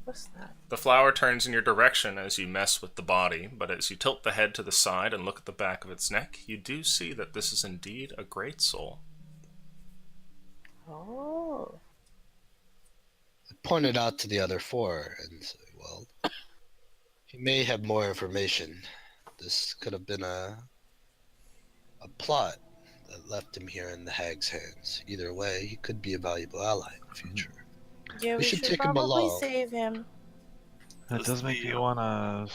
What's that? The flower turns in your direction as you mess with the body, but as you tilt the head to the side and look at the back of its neck, you do see that this is indeed a great soul. Oh, I pointed out to the other four and said, well, he may have more information. This could have been a plot that left him here in the hag's hands. Either way, he could be a valuable ally in the future. yeah. We should should take him probably along. save him. That Does does make the, you wanna.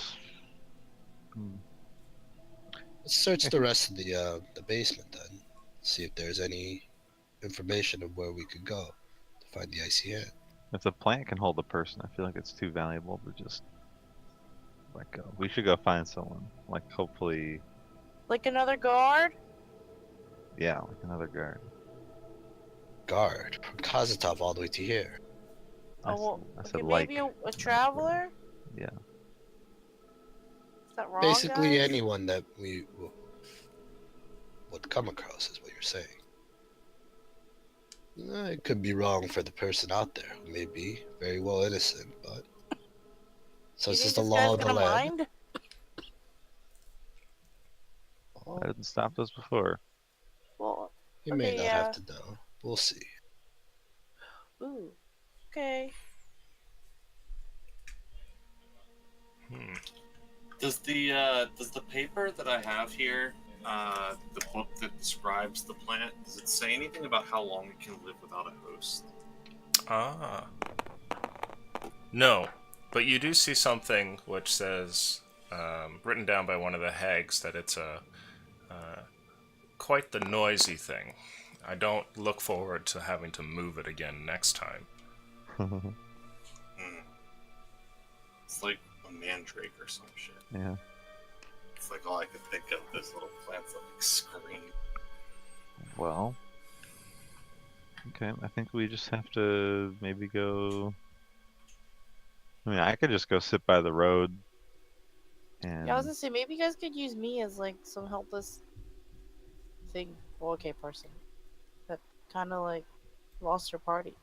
Let's search the rest of the basement then. See if there's any information of where we could go to find the icy hand. If the plant can hold the person, I feel like it's too valuable to just let go. We should go find someone. Like hopefully, Like another guard? yeah, like another guard. Guard from Kazatov all the way to here. I Oh, well, I said okay, like. maybe a traveler? Yeah. Is that wrong, Basically, guys? anyone that we would come across is what you're saying. It could be wrong for the person out there who may be very well innocent, but so You it's think just the this law guy's of the gonna land. mind? Well, That hasn't stopped us before. Well, you may okay, not yeah. have to know. We'll see. ooh, okay. Does the paper that I have here, the book that describes the plant, does it say anything about how long it can live without a host? Ah. No, but you do see something which says, written down by one of the hags, that it's quite the noisy thing. I don't look forward to having to move it again next time. Hmm. It's like a mandrake or some shit. Yeah. It's like all I could think of. Those little plants that like scream. Well. Okay, I think we just have to maybe go. I mean, I could just go sit by the road. And Yeah, I was gonna say maybe you guys could use me as like some helpless thing. Well, okay, person that kind of like lost her party.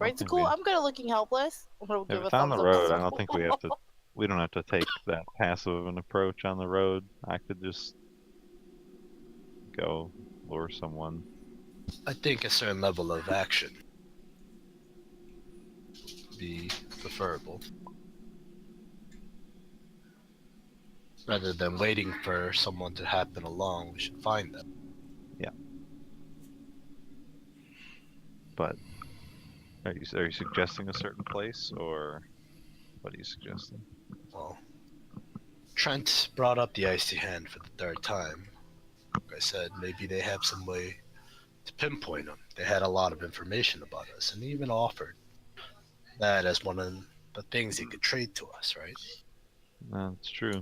Right, think School? I'm good at looking helpless. I'm gonna if give a it's on thumbs the up to road, I don't think we have to. School. We don't have to take that passive of an approach on the road. I could just go lure someone. I think a certain level of action would be preferable. Rather than waiting for someone to happen along, we should find them. But are you suggesting a certain place, or what are you suggesting? Well, Trent brought up the icy hand for the third time. Like I said, maybe they have some way to pinpoint them. They had a lot of information about us, and they even offered that as one of the things he could trade to us, right? That's true.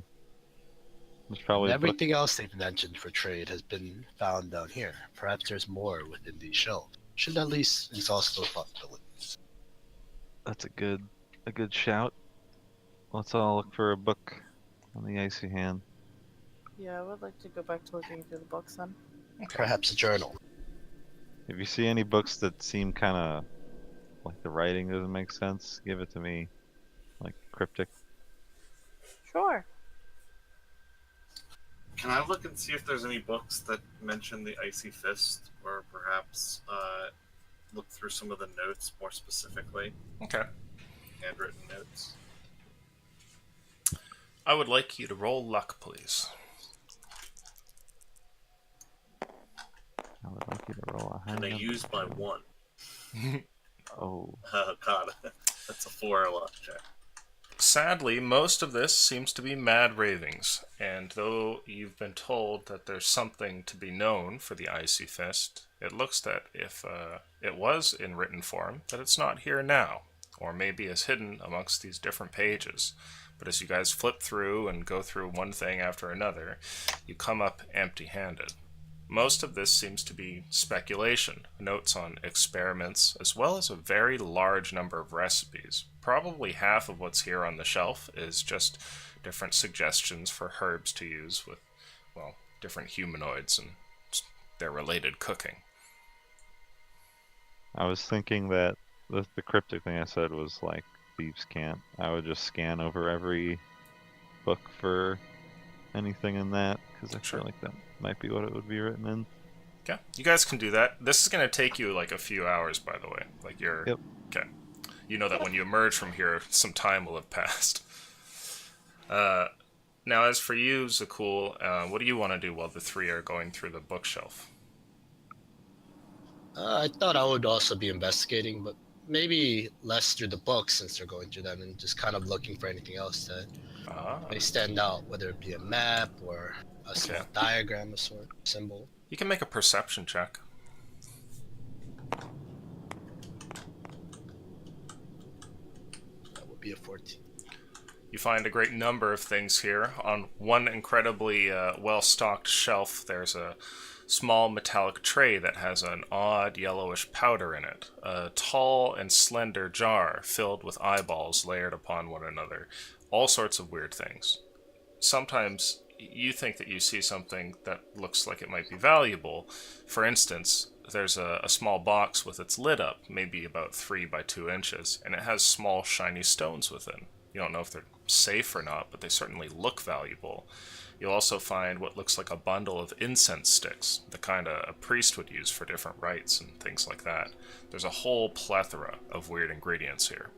There's And probably a book. everything else they've mentioned for trade has been found down here. Perhaps there's more within these shelves. Should at least exhaust those possibilities. That's a good shout. Let's all look for a book on the icy hand. Yeah, I would like to go back to looking through the books then. Perhaps a journal. If you see any books that seem kind of like the writing doesn't make sense, give it to me. Like cryptic. Sure. Can I look and see if there's any books that mention the Icy Fist, or perhaps look through some of the notes more specifically, Okay. handwritten notes? I would like you to roll luck, please. I would like you to roll a high And I number. use my 1. Oh, Oh god, that's a 4 luck check. Sadly, most of this seems to be mad ravings, and though you've been told that there's something to be known for the Icy Fist, it looks that if it was in written form, that it's not here now, or maybe is hidden amongst these different pages. But as you guys flip through and go through one thing after another, you come up empty-handed. Most of this seems to be speculation, notes on experiments, as well as a very large number of recipes. Probably half of what's here on the shelf is just different suggestions for herbs to use with, well, different humanoids and their related cooking. I was thinking that the cryptic thing I said was like thieves can't. I would just scan over every book for anything in that, because I Sure. feel like that might be what it would be written in. Okay, you guys can do that. This is going to take you like a few hours, by the way. Like you're... Yep. Okay. You know that when you emerge from here, some time will have passed. Now, as for you, Zakul, what do you want to do while the three are going through the bookshelf? I thought I would also be investigating, but maybe less through the books since they're going through them and just kind of looking for anything else that may stand out, whether it be a map or a small diagram of sort, symbol. You can make a perception check. That would be a 14. You find a great number of things here. On one incredibly well-stocked shelf, there's a small metallic tray that has an odd yellowish powder in it. A tall and slender jar filled with eyeballs layered upon one another. All sorts of weird things. Sometimes you think that you see something that looks like it might be valuable. For instance, there's a small box with its lid up, maybe about 3 by 2 inches, and it has small shiny stones within. You don't know if they're safe or not, but they certainly look valuable. You'll also find what looks like a bundle of incense sticks, the kind a priest would use for different rites and things like that. There's a whole plethora of weird ingredients here.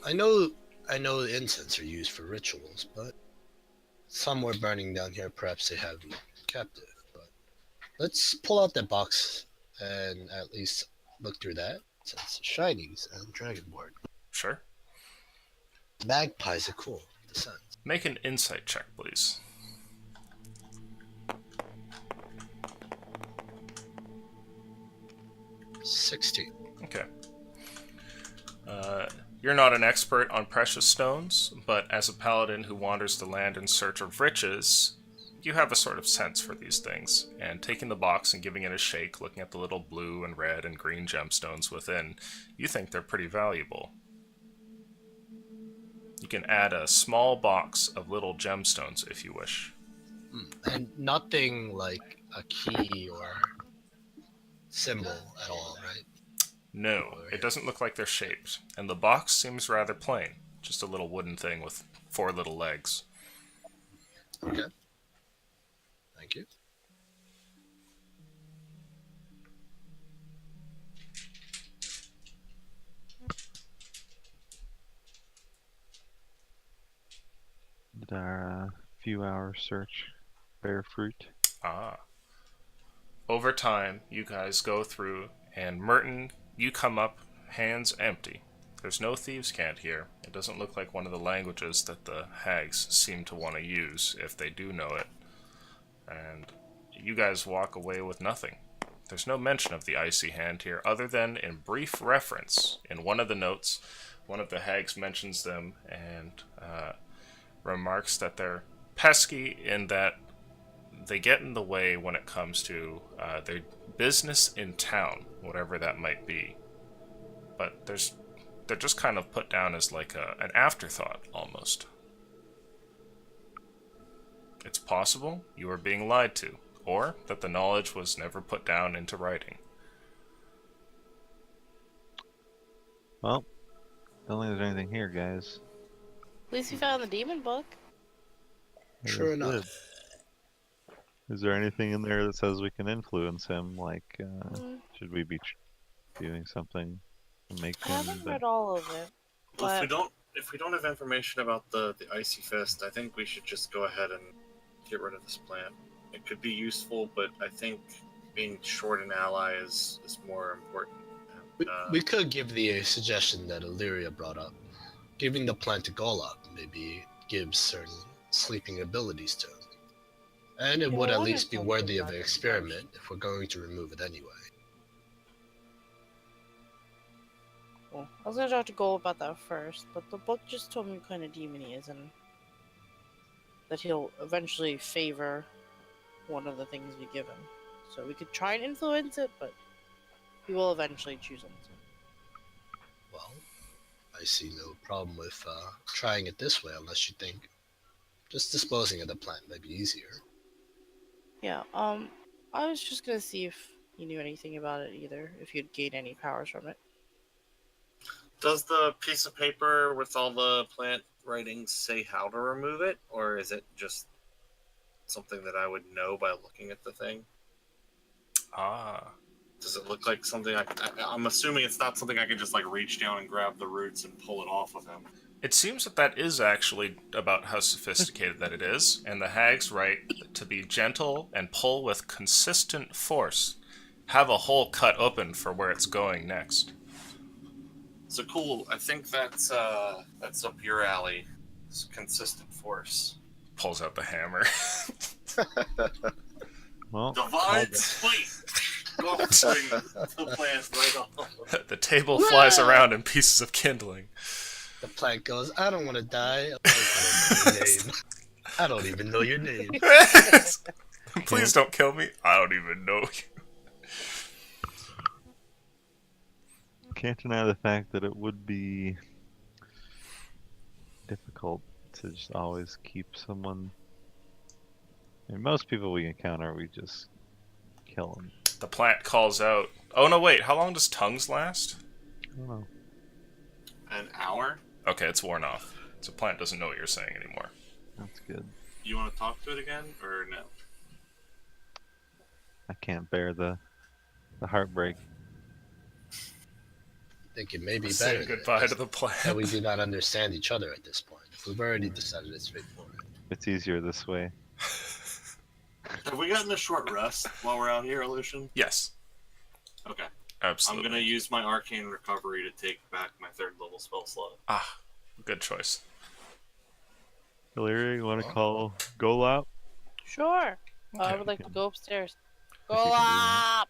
I know the incense are used for rituals, but some were burning down here. Perhaps they have them captive. But let's pull out that box and at least look through that. Since shinies and dragonborn. Sure. Magpies are cool. The sun. Make an insight check, please. $16. Okay. You're not an expert on precious stones, but as a paladin who wanders the land in search of riches, you have a sort of sense for these things. And taking the box and giving it a shake, looking at the little blue and red and green gemstones within, you think they're pretty valuable. You can add a small box of little gemstones if you wish. And nothing like a key or symbol at all, right? No, it doesn't look like they're shaped, and the box seems rather plain. Just a little wooden thing with 4 little legs. Okay. Thank you. Did our few-hour search bear fruit? Ah. Over time, you guys go through, and Merton, you come up hands empty. There's no thieves' cant here. It doesn't look like one of the languages that the hags seem to want to use, if they do know it. And you guys walk away with nothing. There's no mention of the icy hand here, other than in brief reference. In one of the notes, one of the hags mentions them and remarks that they're pesky in that they get in the way when it comes to their business in town, whatever that might be. But they're just kind of put down as like an afterthought, almost. It's possible you are being lied to, or that the knowledge was never put down into writing. Well, don't think there's anything here, guys. At least we found the demon book. That Sure is enough. good. Is there anything in there that says we can influence him? Like, should we be doing something to make I him? haven't read all of it. Well, But if we don't have information about the icy fist, I think we should just go ahead and get rid of this plant. It could be useful, but I think being short an ally is more important. We could give the suggestion that Illyria brought up. Giving the plant to Golub maybe gives certain sleeping abilities to him. And it Yeah, would I at wanted least be something worthy of that an could experiment if we're going to remove it anyway. cool. I was gonna talk to Goal about that first, but the book just told me what kind of demon he is and that he'll eventually favor one of the things we give him. So we could try and influence it, but he will eventually choose him. Well, I see no problem with trying it this way unless you think just disposing of the plant might be easier. Yeah, I was just gonna see if you knew anything about it either, if you'd gain any powers from it. Does the piece of paper with all the plant writings say how to remove it, or is it just something that I would know by looking at the thing? Ah. Does it look like something I'm assuming it's not something I can just like reach down and grab the roots and pull it off of him. It seems that is actually about how sophisticated that it is, and the hags write to be gentle and pull with consistent force. Have a hole cut open for where it's going next. So cool. I think that's up your alley. It's consistent force. Pulls out the hammer. Well, Divine spite. Go swing the plant right off. The table flies around in pieces of kindling. The plant goes, I don't want to die. I don't even know your name. Please don't kill me. I don't even know you. can't deny the fact that it would be difficult to just always keep someone. I mean, most people we encounter, we just kill them. The plant calls out, oh no wait, how long does tongues last? I don't know. An hour? Okay, it's worn off. So plant doesn't know what you're saying anymore. That's good. You want to talk to it again, or no? I can't bear the heartbreak. I think it may be Say better goodbye to the that plant. we do not understand each other at this point. If we've already decided it's straightforward. It's easier this way. Have we gotten a short rest while we're out here, Aleutian? Yes, Okay. absolutely. I'm going to use my arcane recovery to take back my 3rd level spell slot. Ah, good choice. Illyria, you want to call Golop? Sure. I Okay. would like to go upstairs. I Go think it'd be up!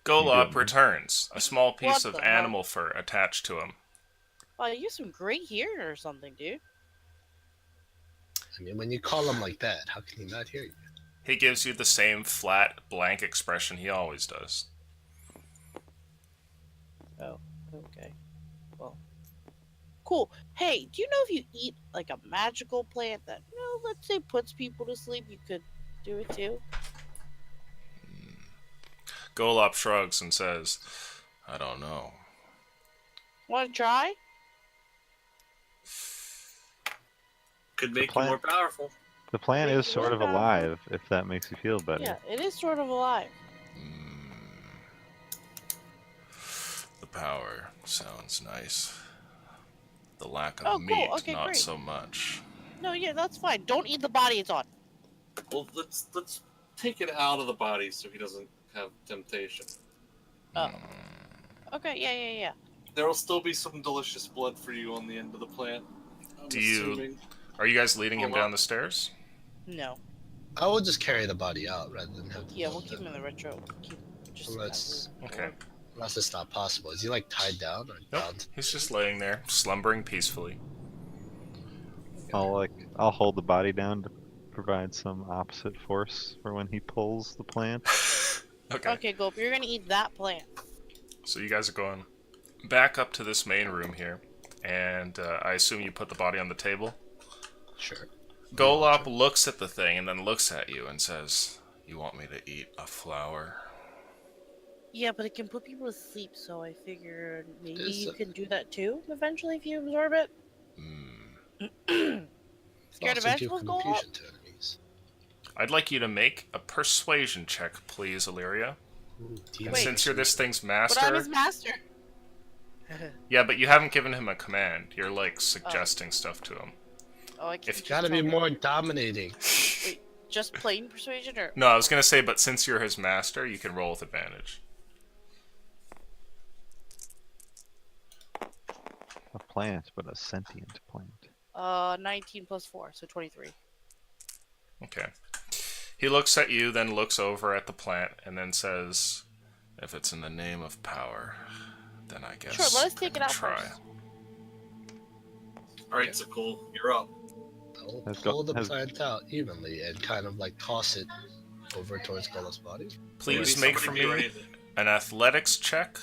Golop good. returns, a small piece What of the hell? animal fur attached to him. Oh, you have some great hearing or something, dude. I mean, when you call him like that, how can he not hear you? He gives you the same flat, blank expression he always does. Oh, okay. Well, cool. Hey, do you know if you eat like a magical plant that, you know, let's say puts people to sleep, you could do it too? Golop shrugs and says, I don't know. Want to try? Could make you plant- more powerful. The plant Wait, is sort of what about- alive, if that makes you feel better. Yeah, it is sort of alive. The power sounds nice. The lack of Oh, meat, cool. Okay, not great. so much. No, yeah, that's fine. Don't eat the body it's on. Well, let's take it out of the body so he doesn't have temptation. Oh. Okay, yeah. There will still be some delicious blood for you on the end of the plant. I'm Do you- assuming. Are you guys leading him Hold on. down the stairs? No. I would just carry the body out rather than have to. Yeah, we'll load keep it. him in the retro. Keep just Let's- Okay. Unless it's not possible. Is he like tied down or Nope. bound? He's just laying there, slumbering peacefully. I'll hold the body down to provide some opposite force for when he pulls the plant. Okay. Okay, Gulp, you're gonna eat that plant. So you guys are going back up to this main room here, and I assume you put the body on the table. Sure. Golop looks at the thing and then looks at you and says, "You want me to eat a flower?" Yeah, but it can put people to sleep, so I figured maybe Is you it- can do that too eventually if you absorb it. Hmm. Scared of Also give vegetables, Golop? confusion to enemies. I'd like you to make a persuasion check, please, Illyria. Ooh, And Wait. since you're this thing's But I'm his master, master. yeah, but you haven't given him a command. You're like suggesting stuff to him. Oh, I can't. If- just Gotta be tell me. more dominating. Wait, just plain persuasion or? No, I was gonna say, but since you're his master, you can roll with advantage. A plant, but a sentient plant. 19 plus 4, so 23. Okay. He looks at you, then looks over at the plant, and then says, "If it's in the name of power, then I guess Sure, let us I take it can out try." first. All right, so cool. You're up. I'll Has go- pull the has- plant out evenly and kind of like toss it over towards Golop's body. Please Maybe make for somebody be me ready to- an athletics check.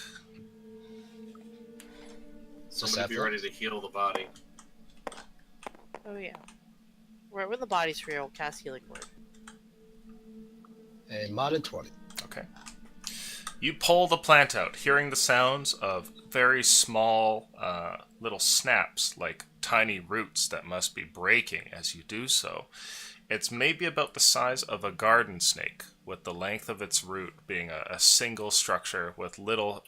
Somebody be athletics? ready to heal the body. Oh yeah. Right when the body's free, I'll cast healing word. A modded 20. Okay. You pull the plant out, hearing the sounds of very small little snaps, like tiny roots that must be breaking as you do so. It's maybe about the size of a garden snake, with the length of its root being a single structure with little,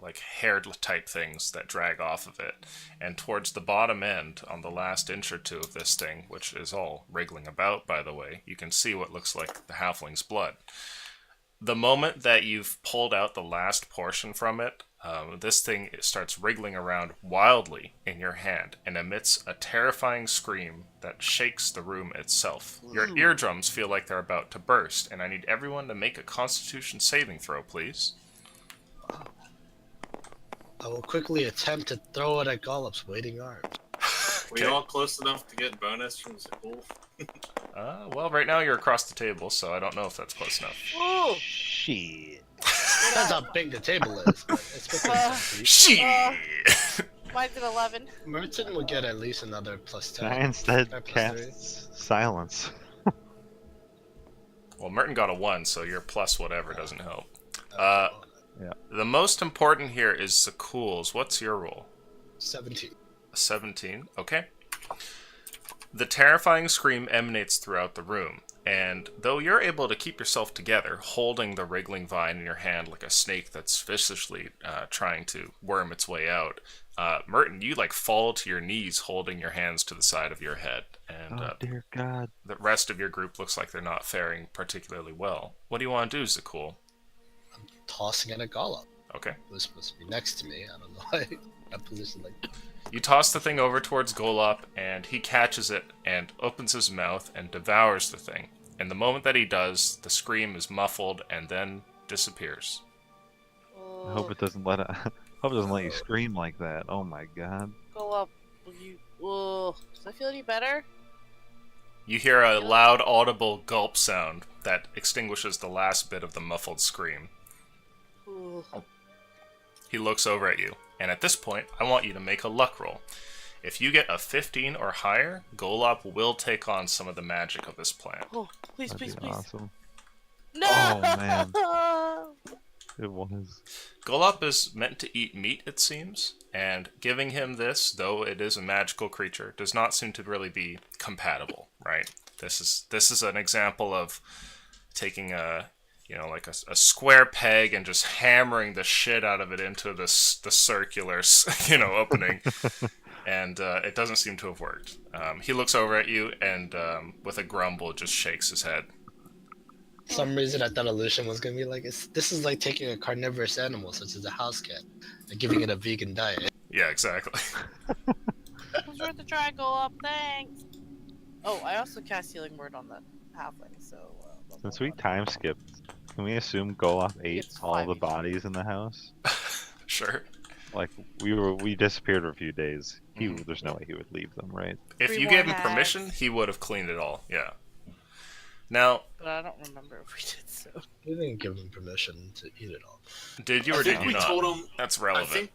like haired type things that drag off of it. And towards the bottom end, on the last inch or two of this thing, which is all wriggling about, by the way, you can see what looks like the halfling's blood. The moment that you've pulled out the last portion from it, this thing starts wriggling around wildly in your hand and emits a terrifying scream that shakes the room itself. Your eardrums feel like they're about to burst, and I need everyone to make a Constitution saving throw, please. I will quickly attempt to throw it at Golop's waiting arms. Were you all close enough to get bonus from Zakul? Well, right now you're across the table, so I don't know if that's close enough. Oh! Shit. Depends how big the table is. But it's within 10 feet. Shit! Mine's an 11. Merton will get at least another plus 10. I instead Plus casts silence. Well, Merton got a 1, so your plus whatever doesn't help. three. The most important here is Zakul's. What's your roll? 17. 17. Okay. The terrifying scream emanates throughout the room, and though you're able to keep yourself together, holding the wriggling vine in your hand like a snake that's viciously trying to worm its way out, Merton, you like fall to your knees holding your hands to the side of your head, and Oh dear God. the rest of your group looks like they're not faring particularly well. What do you want to do, Zakul? Tossing it at Golop. Okay. It was supposed to be next to me. I don't know why I got positioned like that. You toss the thing over towards Golop, and he catches it and opens his mouth and devours the thing. And the moment that he does, the scream is muffled and then disappears. I hope it doesn't let you scream like that. Oh my God. Go up. Will you? Does that feel any better? You hear a loud, audible gulp sound that extinguishes the last bit of the muffled scream. Ooh. He looks over at you, and at this point, I want you to make a luck roll. If you get a 15 or higher, Golop will take on some of the magic of this plant. Oh, please, That'd please, be please. awesome. No! Oh, man. It was. Golop is meant to eat meat, it seems, And giving him this, though it is a magical creature, does not seem to really be compatible, right? This is an example of taking like a square peg and just hammering the shit out of it into the circular, opening. And it doesn't seem to have worked. He looks over at you and with a grumble just shakes his head. For some reason I thought Illusion was gonna be like, this is like taking a carnivorous animal such as a house cat and giving it a vegan diet. Yeah, exactly. It was worth a try. Go up. Thanks. Oh, I also cast Healing Word on the halfling. So. Since we time skipped, can we assume Golov ate It's all 5 the each. bodies in the house? Sure. Like we disappeared for a few days. Mhm. There's no way he would leave them, right? If 3 you more gave him hags. permission, he would have cleaned it all. Yeah. Now, But I don't remember if we did so. We didn't give him permission to eat it all. did you I or think did you we not? told him. That's I relevant. think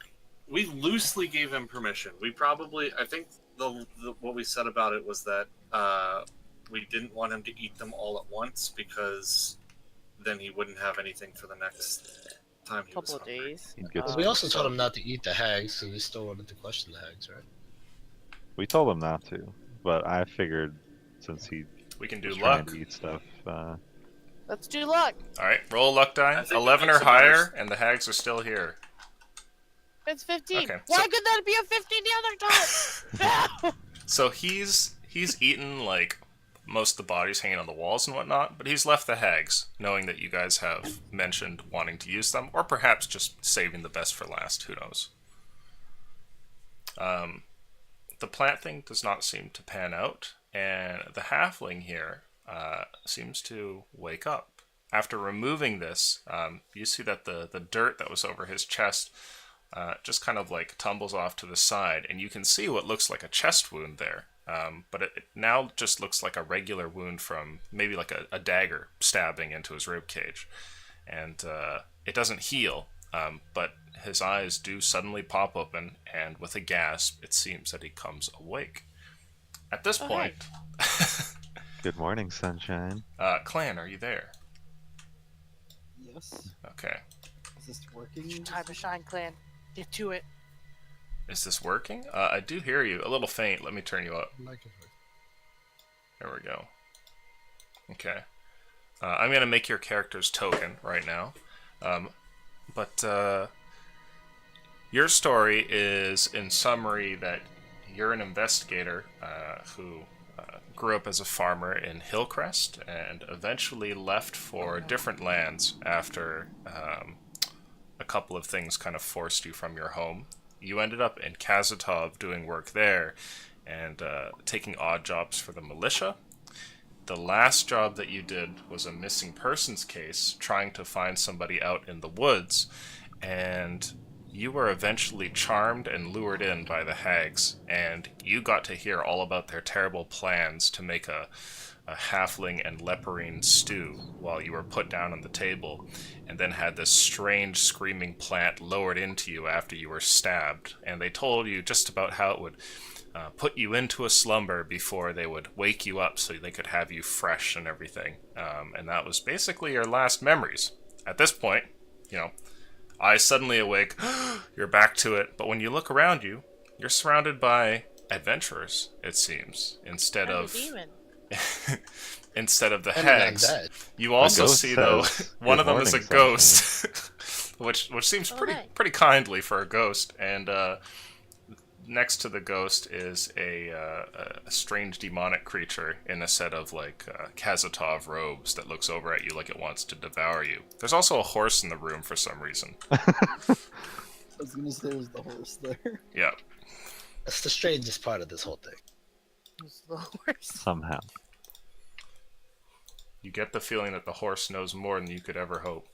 we loosely gave him permission. I think what we said about it was that we didn't want him to eat them all at once because then he wouldn't have anything for the next time he was Couple of hungry. days. He'd get But we also told him not to eat the hags, so we still wanted to question the hags, right? We told him not to, but I figured since he We can do was trying luck. to eat stuff, Let's do luck. All right, roll a luck I die. think it 11 or makes a better higher, and the hags are still here. It's 15. Okay, Why so- could that be a 15 the other time? So he's eaten like most of the bodies hanging on the walls and whatnot, but he's left the hags, knowing that you guys have mentioned wanting to use them, or perhaps just saving the best for last. Who knows? The plant thing does not seem to pan out, and the halfling here seems to wake up. After removing this, you see that the dirt that was over his chest just kind of like tumbles off to the side, and you can see what looks like a chest wound there. But it now just looks like a regular wound from maybe like a dagger stabbing into his rib cage. And it doesn't heal, but his eyes do suddenly pop open, and with a gasp, it seems that he comes awake. At this Oh, point, good morning, sunshine. Clan, are you there? Yes. Okay. Is this working? Time to shine, clan. Get to it. Is this working? I do hear you. A little faint. Let me turn you up. There we go. Okay. I'm going to make your character's token right now. But your story is, in summary, that you're an investigator who grew up as a farmer in Hillcrest and eventually left for different lands after a couple of things kind of forced you from your home. You ended up in Kazatov doing work there and taking odd jobs for the militia. The last job that you did was a missing persons case, trying to find somebody out in the woods, and you were eventually charmed and lured in by the hags, and you got to hear all about their terrible plans to make a halfling and leporine stew while you were put down on the table, and then had this strange screaming plant lowered into you after you were stabbed, and they told you just about how it would put you into a slumber before they would wake you up so they could have you fresh and everything. And that was basically your last memories. At this point, eyes suddenly awake, you're back to it, but when you look around you, you're surrounded by adventurers, it seems, instead I'm a of demon. instead of the And hags. undead. You also ghost see though says, one of "Good them is a morning, ghost, which seems Oh, pretty hey. pretty kindly for a ghost, and next to the ghost is a strange demonic creature in a set of like Kazatov robes that looks over at you like it wants to devour you. There's also a horse in the room for some reason. I was gonna say there's the horse there. Yeah. That's the strangest part of this whole thing. It's the worst. Somehow. You get the feeling that the horse knows more than you could ever hope.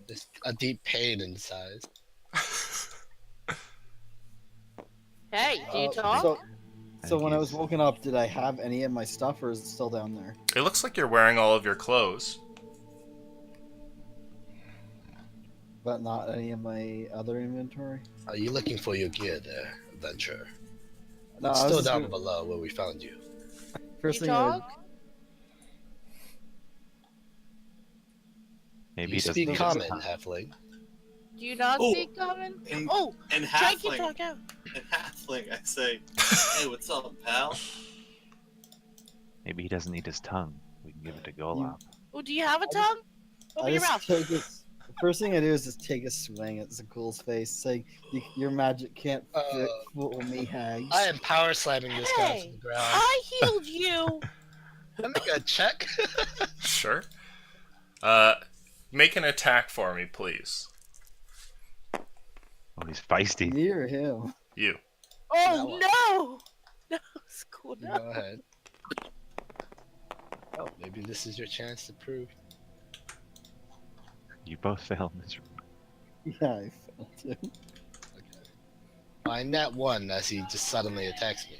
There's a deep pain inside. Hey, do you talk? So when I was He's- woken up, did I have any of my stuff, or is it still down there? It looks like you're wearing all of your clothes. But not any of my other inventory? Are you looking for your gear there, adventurer? No, It's I was still just down gonna- below where we found you. First You thing I talk? Maybe You he doesn't speak need his common, time. halfling. Do you not Oh, speak common? in- Oh, In try and halfling, talk out. I say, "Hey, what's up, pal?" Maybe he doesn't need his tongue. We can give it to Golop. Oh, do you have a tongue? Open I your just mouth. take a, the first thing I do is just take a swing at Zakul's face, saying, "Your magic can't fool me, hags." I am power slamming this guy to Hey, the ground. I healed you. Let me get a check. Sure. Make an attack for me, please. Oh, he's feisty. Me or him? You. Oh no! No, it's cool. Go No. ahead. Oh, maybe this is your chance to prove. You both failed miserably. Yeah, I felt it. Okay. Find that one as he just suddenly attacks me.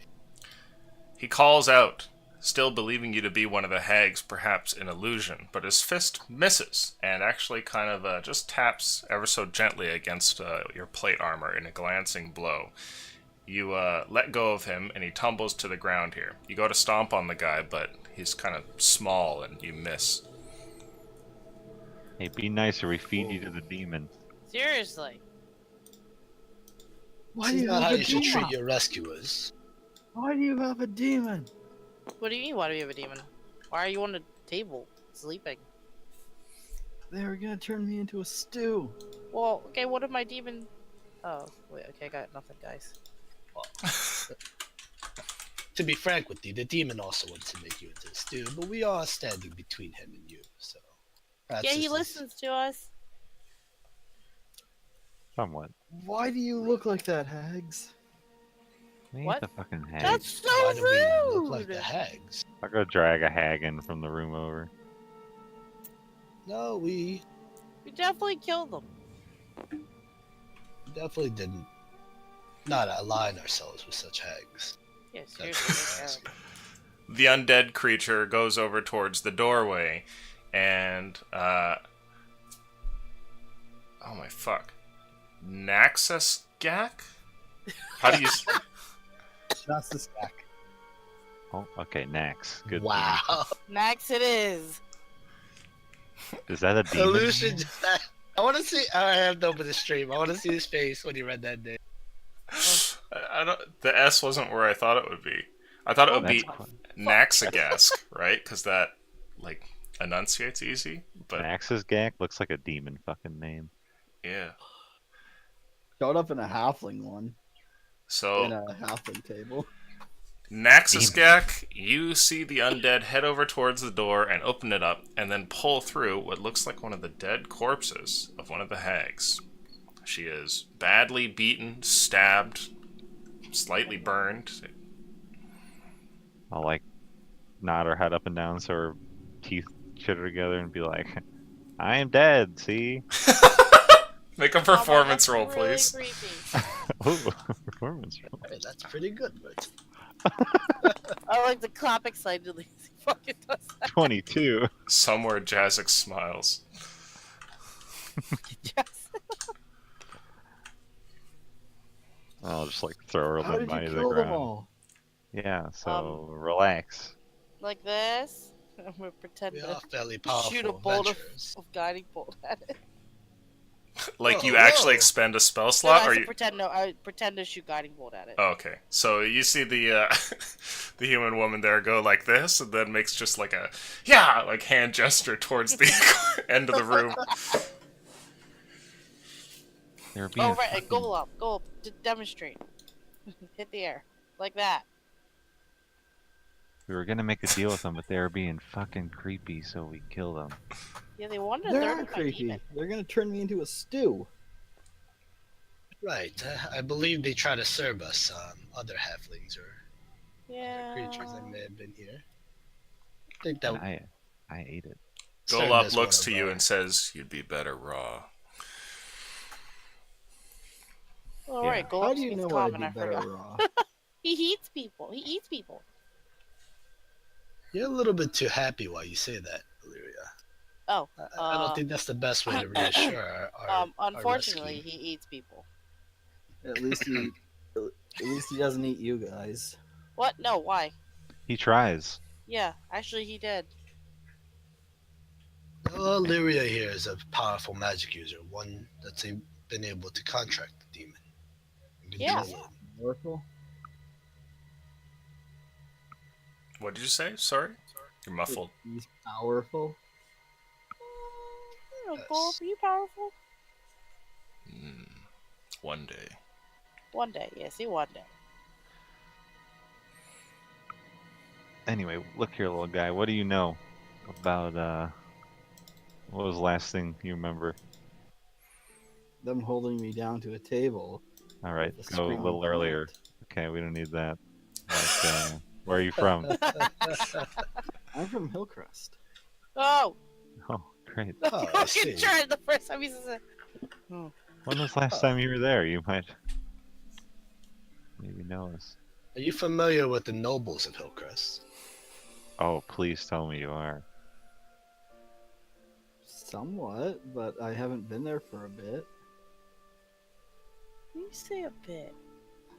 He calls out, still believing you to be one of the hags, perhaps an illusion, but his fist misses and actually kind of just taps ever so gently against your plate armor in a glancing blow. You let go of him, and he tumbles to the ground here. You go to stomp on the guy, but he's kind of small, and you miss. Hey, be nice or we feed you to the demon. Seriously. Why This do is you not have how a you should demon? treat your rescuers. Why do you have a demon? What do you mean? Why do we have a demon? Why are you on the table sleeping? They were gonna turn me into a stew. Well, okay. What if my demon? Oh, wait. Okay, I got nothing, guys. To be frank with you, the demon also wants to make you into a stew, but we are standing between him and you, so... perhaps Yeah, this he is- listens to us. Somewhat. Why do you look like that, hags? We ain't What? the fucking hag. That's so Why do we rude. look like the hags? I'll go drag a hag in from the room over. No, we We definitely killed them. definitely didn't not align ourselves with such hags. Yeah, That's seriously. what I'm they're asking. The undead creature goes over towards the doorway, and, oh my fuck. Naxus Gak? How do you... That's the stack. Oh, okay, Nax. Good. Wow. Max, it is. Is that a demon? Illusion. I want to see. I have to open the stream. I want to see his face when he read that name. I don't... The S wasn't where I thought it would be. I thought it would be That's cool. Naxagask, right? Because that, like, enunciates easy, but Nax's Gak looks like a demon fucking name. yeah. Showed up in a halfling one. In So, a halfling table. Naxusgak, you see the undead head over towards the door and open it up, and then pull through what looks like one of the dead corpses of one of the hags. She is badly beaten, stabbed, slightly burned. I'll like nod her head up and down so her teeth chitter together and be like, I am dead, see? Make a Oh my, performance that's roll, really please. creepy. Ooh, performance roll. Hey, that's pretty good, but I like to clap excitedly. He fucking does that. 22. Somewhere Jazzix smiles. Yes. I'll just like throw her a How little did money you to the kill them ground. all? Yeah, so relax. Like this. I'm gonna pretend we to are fairly powerful shoot a bolt adventurers. of guiding bolt at it. Like, you Oh, actually whoa. expend a spell No, slot, I or said you... pretend. No, I pretend to shoot guiding bolt at it. Oh, okay. So you see the the human woman there go like this, and then makes just like a like hand gesture towards the end of the room. They're being Oh right, and fucking- go up, demonstrate. Hit the air like that. We were gonna make a deal with them, but they were being fucking creepy, so we killed them. Yeah, they wanted to They're learn my creepy. demon. They're gonna turn me into a stew. Right. I believe they try to serve us other halflings or Yeah. creatures that may have been here. I think that And I ate it. served Golop as looks one to of you our- and says, "You'd be better raw." All Yeah. right, go How up do you speaks know what common. I'd I be better forgot. raw? He eats people. He eats people. You're a little bit too happy while you say that, Illyria. Oh, I don't think that's the best way to reassure our unfortunately, rescue. he eats people. At least he doesn't eat you guys. What? No, why? He tries. Yeah, actually, he did. Well, Illyria here is a powerful magic user, one that's been able to contract the demon and Yeah. control it. Powerful. What did you say? Sorry? You're muffled. He's powerful. Gold, are you powerful? One day. One day, yes, one day. Anyway, look here, little guy. What do you know about what was the last thing you remember? Them holding me down to a table. All right, with a go a screaming little earlier. giant. Okay, we don't need that. Like, where are you from? I'm from Hillcrest. Oh! Oh, great. Oh, I see. Fucking tried the first time he said oh. When was the last time you were there? You might maybe know us. Are you familiar with the nobles of Hillcrest? Oh, please tell me you are. Somewhat, but I haven't been there for a bit. You say a bit.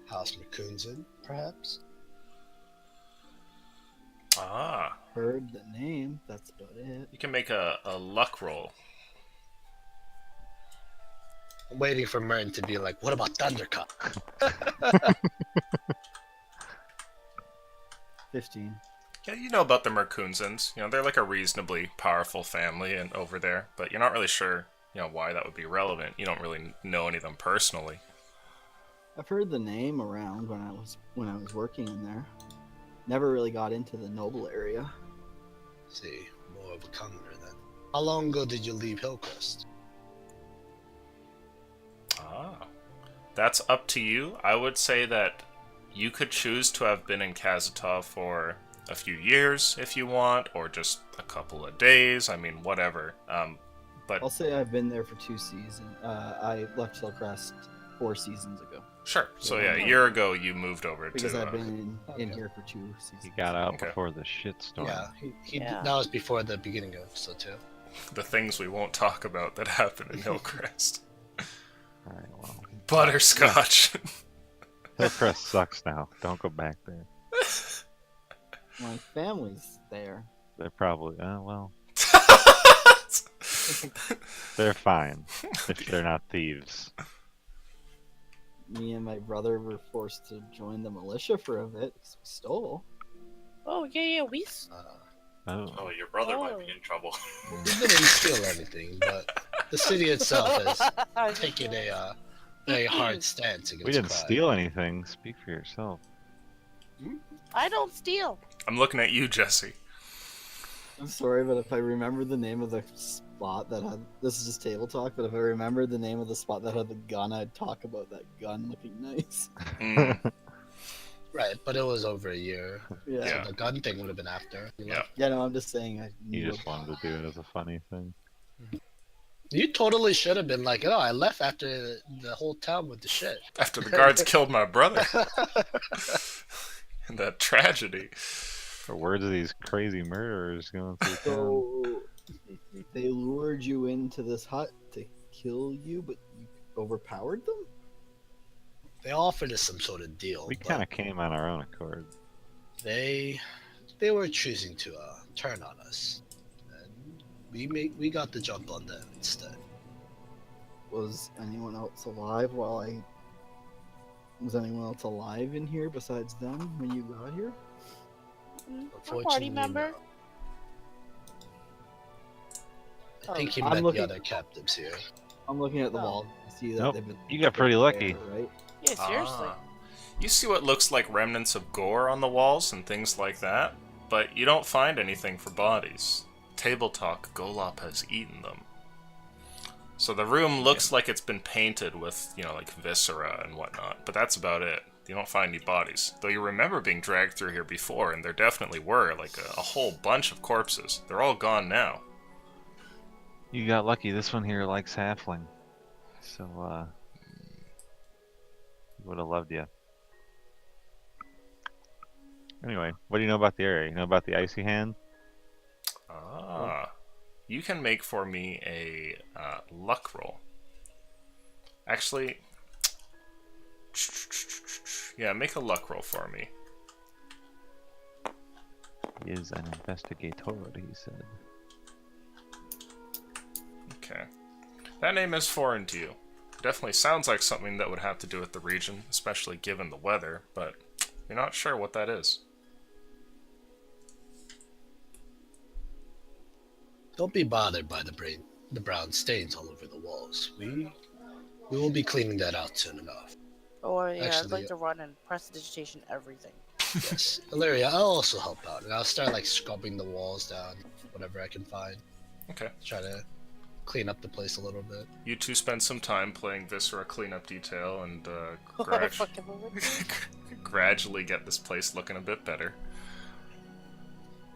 House McCoonson, perhaps? Ah. Heard the name, that's about it. You can make a luck roll. I'm waiting for Merton to be like, what about Thundercut? 15. Yeah, you know about the Mercoonsons. You know, they're like a reasonably powerful family and over there, but you're not really sure, you know, why that would be relevant. You don't really know any of them personally. I've heard the name around when I was working in there. Never really got into the noble area. See, more of a commoner then. How long ago did you leave Hillcrest? Ah. That's up to you. I would say that you could choose to have been in Kazatov for a few years if you want, or just a couple of days. I mean, whatever. But I'll say I've been there for 2 seasons. I left Hillcrest 4 seasons ago. sure. So yeah, a year ago you moved over Because to. I've been in okay. here for 2 seasons. He got out Okay. before the shitstorm. Yeah, Yeah. that was before the beginning of episode 2. The things we won't talk about that happened in Hillcrest. All right, well, Butterscotch. Hillcrest sucks now. Don't go back there. My family's there. They're probably well, they're fine if they're not thieves. Me and my brother were forced to join the militia for a bit because we stole. Oh, yeah, we... Oh, Oh, your brother might be in trouble. We didn't steal anything, but the city itself has taken a very hard stance against we didn't crime. steal anything. Speak for yourself. I don't steal. I'm looking at you, Jesse. I'm sorry, but if I remember the name of the spot that had... This is just table talk, but if I remembered the name of the spot that had the gun, I'd talk about that gun looking nice. Mm, Right, but it was over a year. Yeah. Yeah. So the gun thing would have been after. Yeah. Yeah, no, I'm just saying I You knew just about wanted to do it as a funny thing. You totally should have been like, oh, I left after the whole town went to shit. after the guards killed my brother. And that tragedy. The words of these crazy murderers going through town. So they lured you into this hut to kill you, but you overpowered them? They offered us some sort of deal. We but kind of came on our own accord. They were choosing to turn on us. And we got the jump on them instead. Was anyone else alive Was anyone else alive in here besides them when you got here? A party member? no. I think he I'm met the looking- other captives here. I'm looking at the Oh. wall. I see that Nope, they've been you got pretty lucky. there, right? Yeah, seriously. Ah. You see what looks like remnants of gore on the walls and things like that, but you don't find anything for bodies. Table talk, Golop has eaten them. So the room looks like it's been painted with, you know, like viscera and whatnot, but that's about it. You don't find any bodies. Though you remember being dragged through here before, and there definitely were, like, a whole bunch of corpses. They're all gone now. You got lucky. This one here likes halfling. So, he would have loved you. Anyway, what do you know about the area? You know about the icy hand? Ah. You can make for me a luck roll. Actually, yeah, make a luck roll for me. He is an investigator, he said. Okay. That name is foreign to you. Definitely sounds like something that would have to do with the region, especially given the weather, but you're not sure what that is. Don't be bothered by the brown stains all over the walls. We will be cleaning that out soon enough. Or yeah, I'd Actually, like to run and prestidigitation everything. Yes, Illyria, I'll also help out, and I'll start like scrubbing the walls down, whatever I can find. Okay. Try to clean up the place a little bit. You two spend some time playing Viscera cleanup detail and Fucking woman. gradually get this place looking a bit better.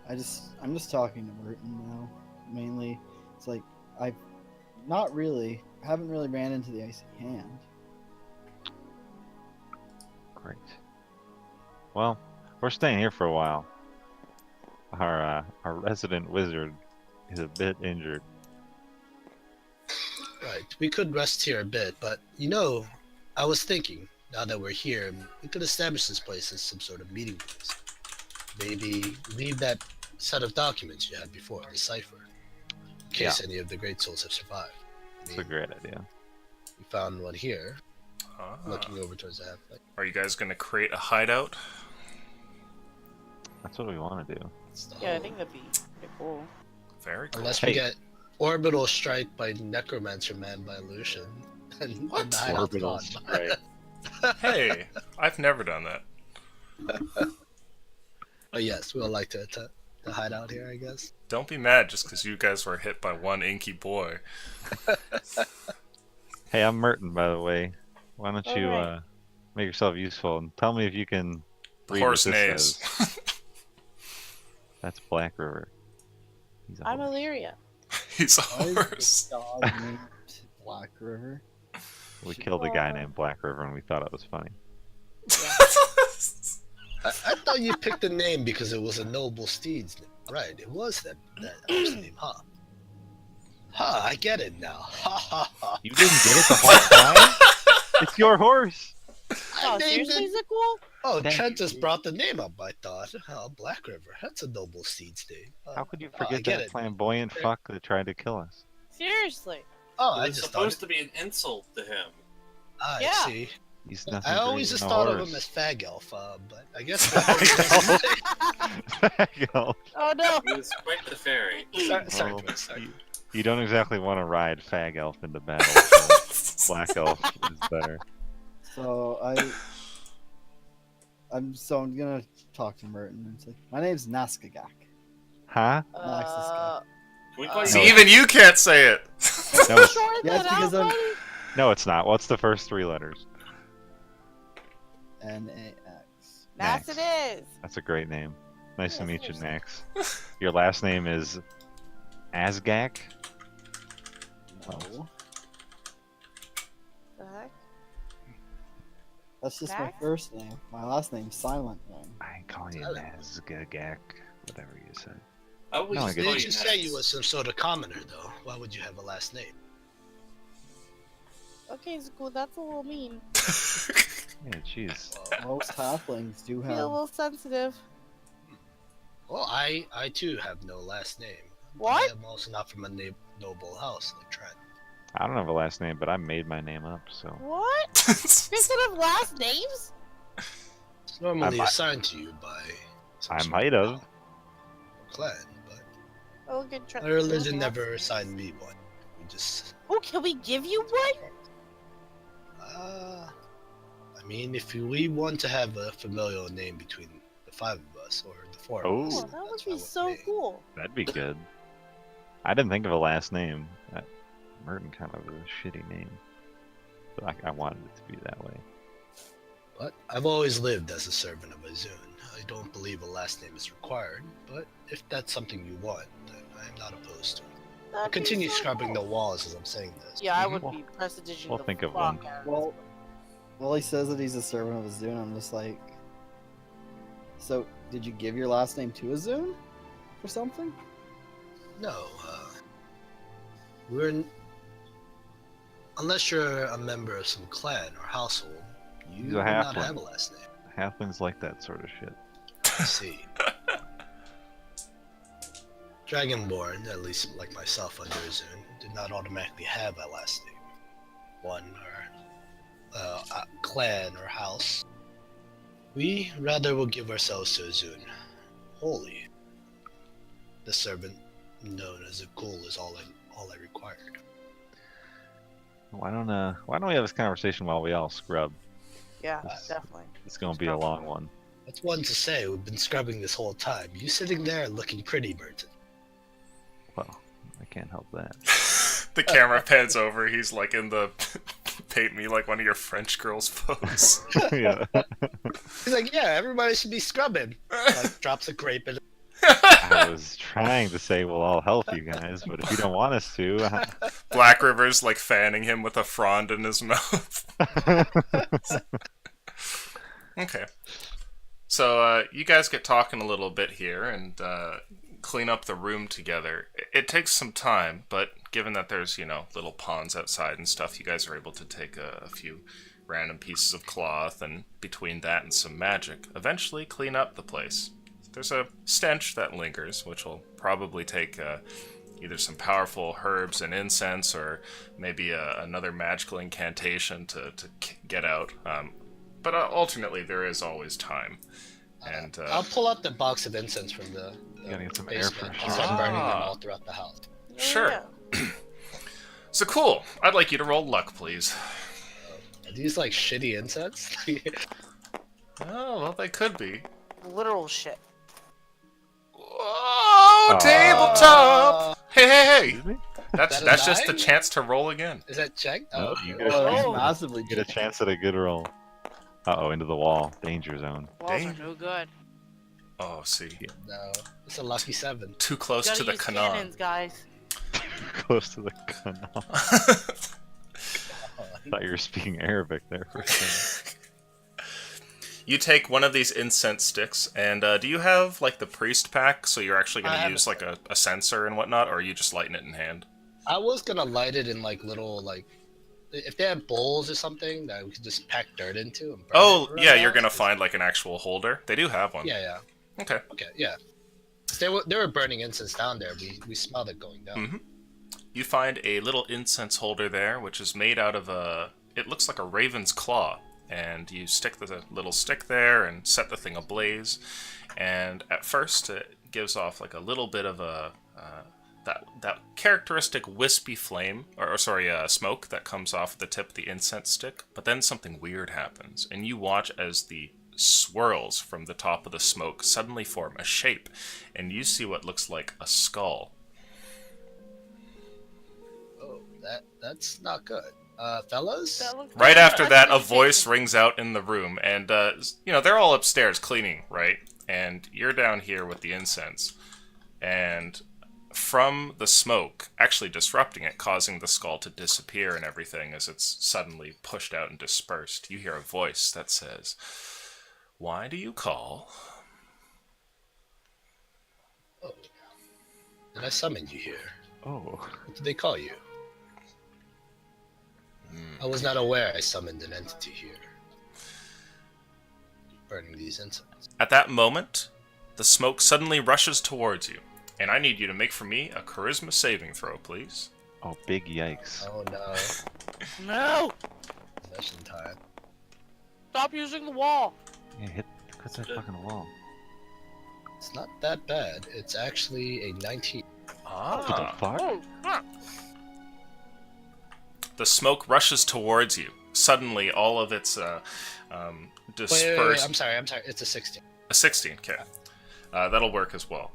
I'm just talking to Merton now. Mainly, it's like haven't really ran into the icy hand. Great. Well, we're staying here for a while. Our resident wizard is a bit injured. Right, we could rest here a bit, but I was thinking, now that we're here, we could establish this place as some sort of meeting place. Maybe leave that set of documents you had before, the cipher, in case any of the Great Souls have survived. It's a great idea. We found one here, Ah. looking over towards the halfway. Are you guys going to create a hideout? That's what we want to do. Yeah, I think that'd be pretty cool. Very cool. Unless we get orbital strike by Necromancer Man by Lucian. And What? the hideout's Orbital gone. strike. Hey, I've never done that. But yes, we'll like to hide out here, I guess. Don't be mad just because you guys were hit by one inky boy. Hey, I'm Merton, by the way. Why don't you Alright. make yourself useful and tell me if you can The read what horse this neighs. says. That's Black River. He's a I'm horse. Illyria. He's a Why is horse. the dog named Black River? We killed a guy named Black River and we thought it was funny. I thought you picked the name because it was a noble steed's name. Right, it was that horse name, huh? Huh, I get it now. Ha ha ha. You didn't get it the whole time? It's your horse! Oh, named seriously, it- is it cool? Oh, Thank Trent you. just brought the name up, I thought. Oh, Black River. That's a noble steed's name. How could you I forget get that it. flamboyant fuck that tried to kill us? Seriously. Oh, It I was just supposed thought. to be an insult to him. I Yeah. see. He's nothing I always greater just than a thought of horse. him as Fag Elf, but I guess. Elf. Oh no. He was quite the fairy. sorry, Well, Chris, sorry. you don't exactly want to ride Fag Elf into battle, so Black Elf is better. So I'm gonna talk to Merton and say, my name's Naskagak. Huh? Uh, Can we call you? See, even you can't say it. No, it's- short Yeah, that it's because out, I'm- buddy. No, it's not. What's the first three letters? Nax. That's it is. That's a great name. Nice to Yes, meet you, seriously. Max. Your last name is Asgak? No, The heck? that's just Nax? my first name. My last name's Silent One. I ain't calling you Asgak, whatever you said. I always No, I just get call Didn't you you say Ness. you was some sort of commoner, though? Why would you have a last name? Okay, it's cool. That's a little mean. Yeah, jeez. Most halflings do Feel a have. little sensitive. Well, I too have no last name. What? I'm also not from a noble house like Trent. I don't have a last name, but I made my name up, so. What? Speaking of last names? It's normally I- assigned to you by. some I sort might of have. clan, but Oh, good try. my religion never assigned me one. We just. Oh, can we give you one? I mean, if we want to have a familial name between the five of us or the four of us, Oh, Ooh. that that's would fine be with so me. cool. That'd be good. I didn't think of a last name. That Merton kind of was a shitty name. But I wanted it to be that way. But I've always lived as a servant of Azun. I don't believe a last name is required, but if that's something you want, then I am not opposed to it. I That'd be continue so scrubbing cool. the walls as I'm saying this. Yeah, I Mhm. would We'll- be prestidigitating we'll the think of fuck one. out of Well, well, he says that he's a servant of Azun. I'm just like, so did you give your last name to Azun for something? No, we're unless you're a member of some clan or household, you He's do a not halfling. have a last name. Halflings like that sort of shit. I see. Dragonborn, at least like myself under Azun, did not automatically have a last name. One or clan or house, we rather will give ourselves to Azun. Holy. The servant known as a ghoul is all I required. Why don't we have this conversation while we all scrub? Yeah, This- definitely. It's gonna be a long one. That's one to say. We've been scrubbing this whole time. You sitting there looking pretty, Burton. Well, I can't help that. The camera pans over. He's like in the paint me like one of your French girls pose. Yeah. He's like, yeah, everybody should be scrubbing. Like, drops a grape in. I was trying to say we'll all help you guys, but if you don't want us to, Black River's like fanning him with a frond in his mouth. Okay. So you guys get talking a little bit here and clean up the room together. It takes some time, but given that there's, little ponds outside and stuff, you guys are able to take a few random pieces of cloth and between that and some magic, eventually clean up the place. There's a stench that lingers, which will probably take either some powerful herbs and incense or maybe another magical incantation to get out. But alternately, there is always time. And I'll pull out the box of incense from the gotta get some air basement freshener. and start burning them all throughout the house. Sure. Yeah. So cool. I'd like you to roll luck, please. Are these like shitty incense? Oh, well, they could be. Literal shit. Oh, tabletop! Hey! Excuse me? That's That a just a nine? chance to roll again. Is that checked? No, okay. you get a Oh, chance. that's massively You get a chance at a good roll. Uh-oh, into the wall. Danger zone. Walls Dang. are no good. Oh, see. No, it's a lucky 7. Too close Gotta to the use canal. cannons, guys. Close to the canal. Thought you were speaking Arabic there for a second. You take one of these incense sticks, and do you have, like, the priest pack, so you're actually going I to have use, it. like, a censer and whatnot, or are you just lighting it in hand? I was gonna light it in like little like, if they have bowls or something that we could just pack dirt into and burn Oh, it around yeah, the you're going to house. find, like, an actual holder. They do have one. Yeah, Okay. yeah. They were burning incense down there. We smelled it going down. Mhm. You find a little incense holder there, which is made out of it looks like a raven's claw. And you stick the little stick there and set the thing ablaze. And at first, it gives off like a little bit of a that characteristic wispy flame, or smoke that comes off the tip of the incense stick. But then something weird happens, and you watch as the swirls from the top of the smoke suddenly form a shape, and you see what looks like a skull. Oh, that's not good. Fellas? That looks Right good. after that, a That's voice rings out in the room, and they're all upstairs cleaning, right? And you're down here with the incense, and from the smoke, actually disrupting it, causing the skull to disappear and everything as it's suddenly pushed out and dispersed, you hear a voice that says, "Why do you call?" Oh. And I summoned you here. Oh. What did they call you? I was not aware I summoned an entity here. Burning these incense. At that moment, the smoke suddenly rushes towards you, and I need you to make for me a charisma saving throw, please. Oh, big yikes. Oh no. No! Session time. Stop using the wall! Yeah, hit that fucking wall. It's not that bad. It's actually a 19. What the fuck? Oh, crap. The smoke rushes towards you. Suddenly, all of its dispersed. Wait, I'm sorry. It's a 16. A 16, okay. That'll work as well.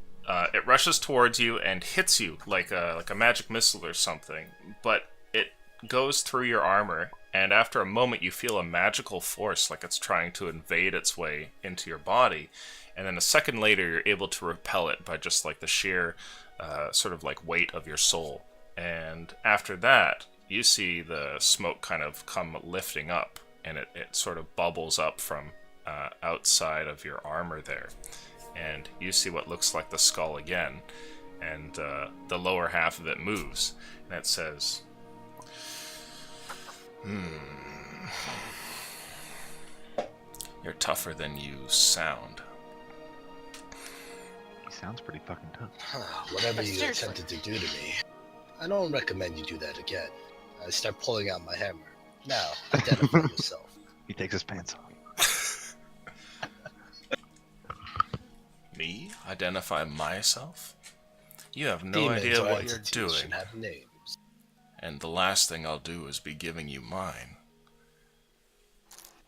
It rushes towards you and hits you like a magic missile or something, but it goes through your armor, and after a moment you feel a magical force like it's trying to invade its way into your body, and then a second later you're able to repel it by just like the sheer sort of like weight of your soul. And after that, you see the smoke kind of come lifting up, and it sort of bubbles up from outside of your armor there. And you see what looks like the skull again, and the lower half of it moves, and it says, "You're tougher than you sound." He sounds pretty fucking tough. Whatever you Seriously. attempted to do to me, I don't recommend you do that again. I start pulling out my hammer. Now, identify yourself. He takes his pants off. Me? Identify myself? You have no Demons idea or what you're entities doing. should have names. And the last thing I'll do is be giving you mine.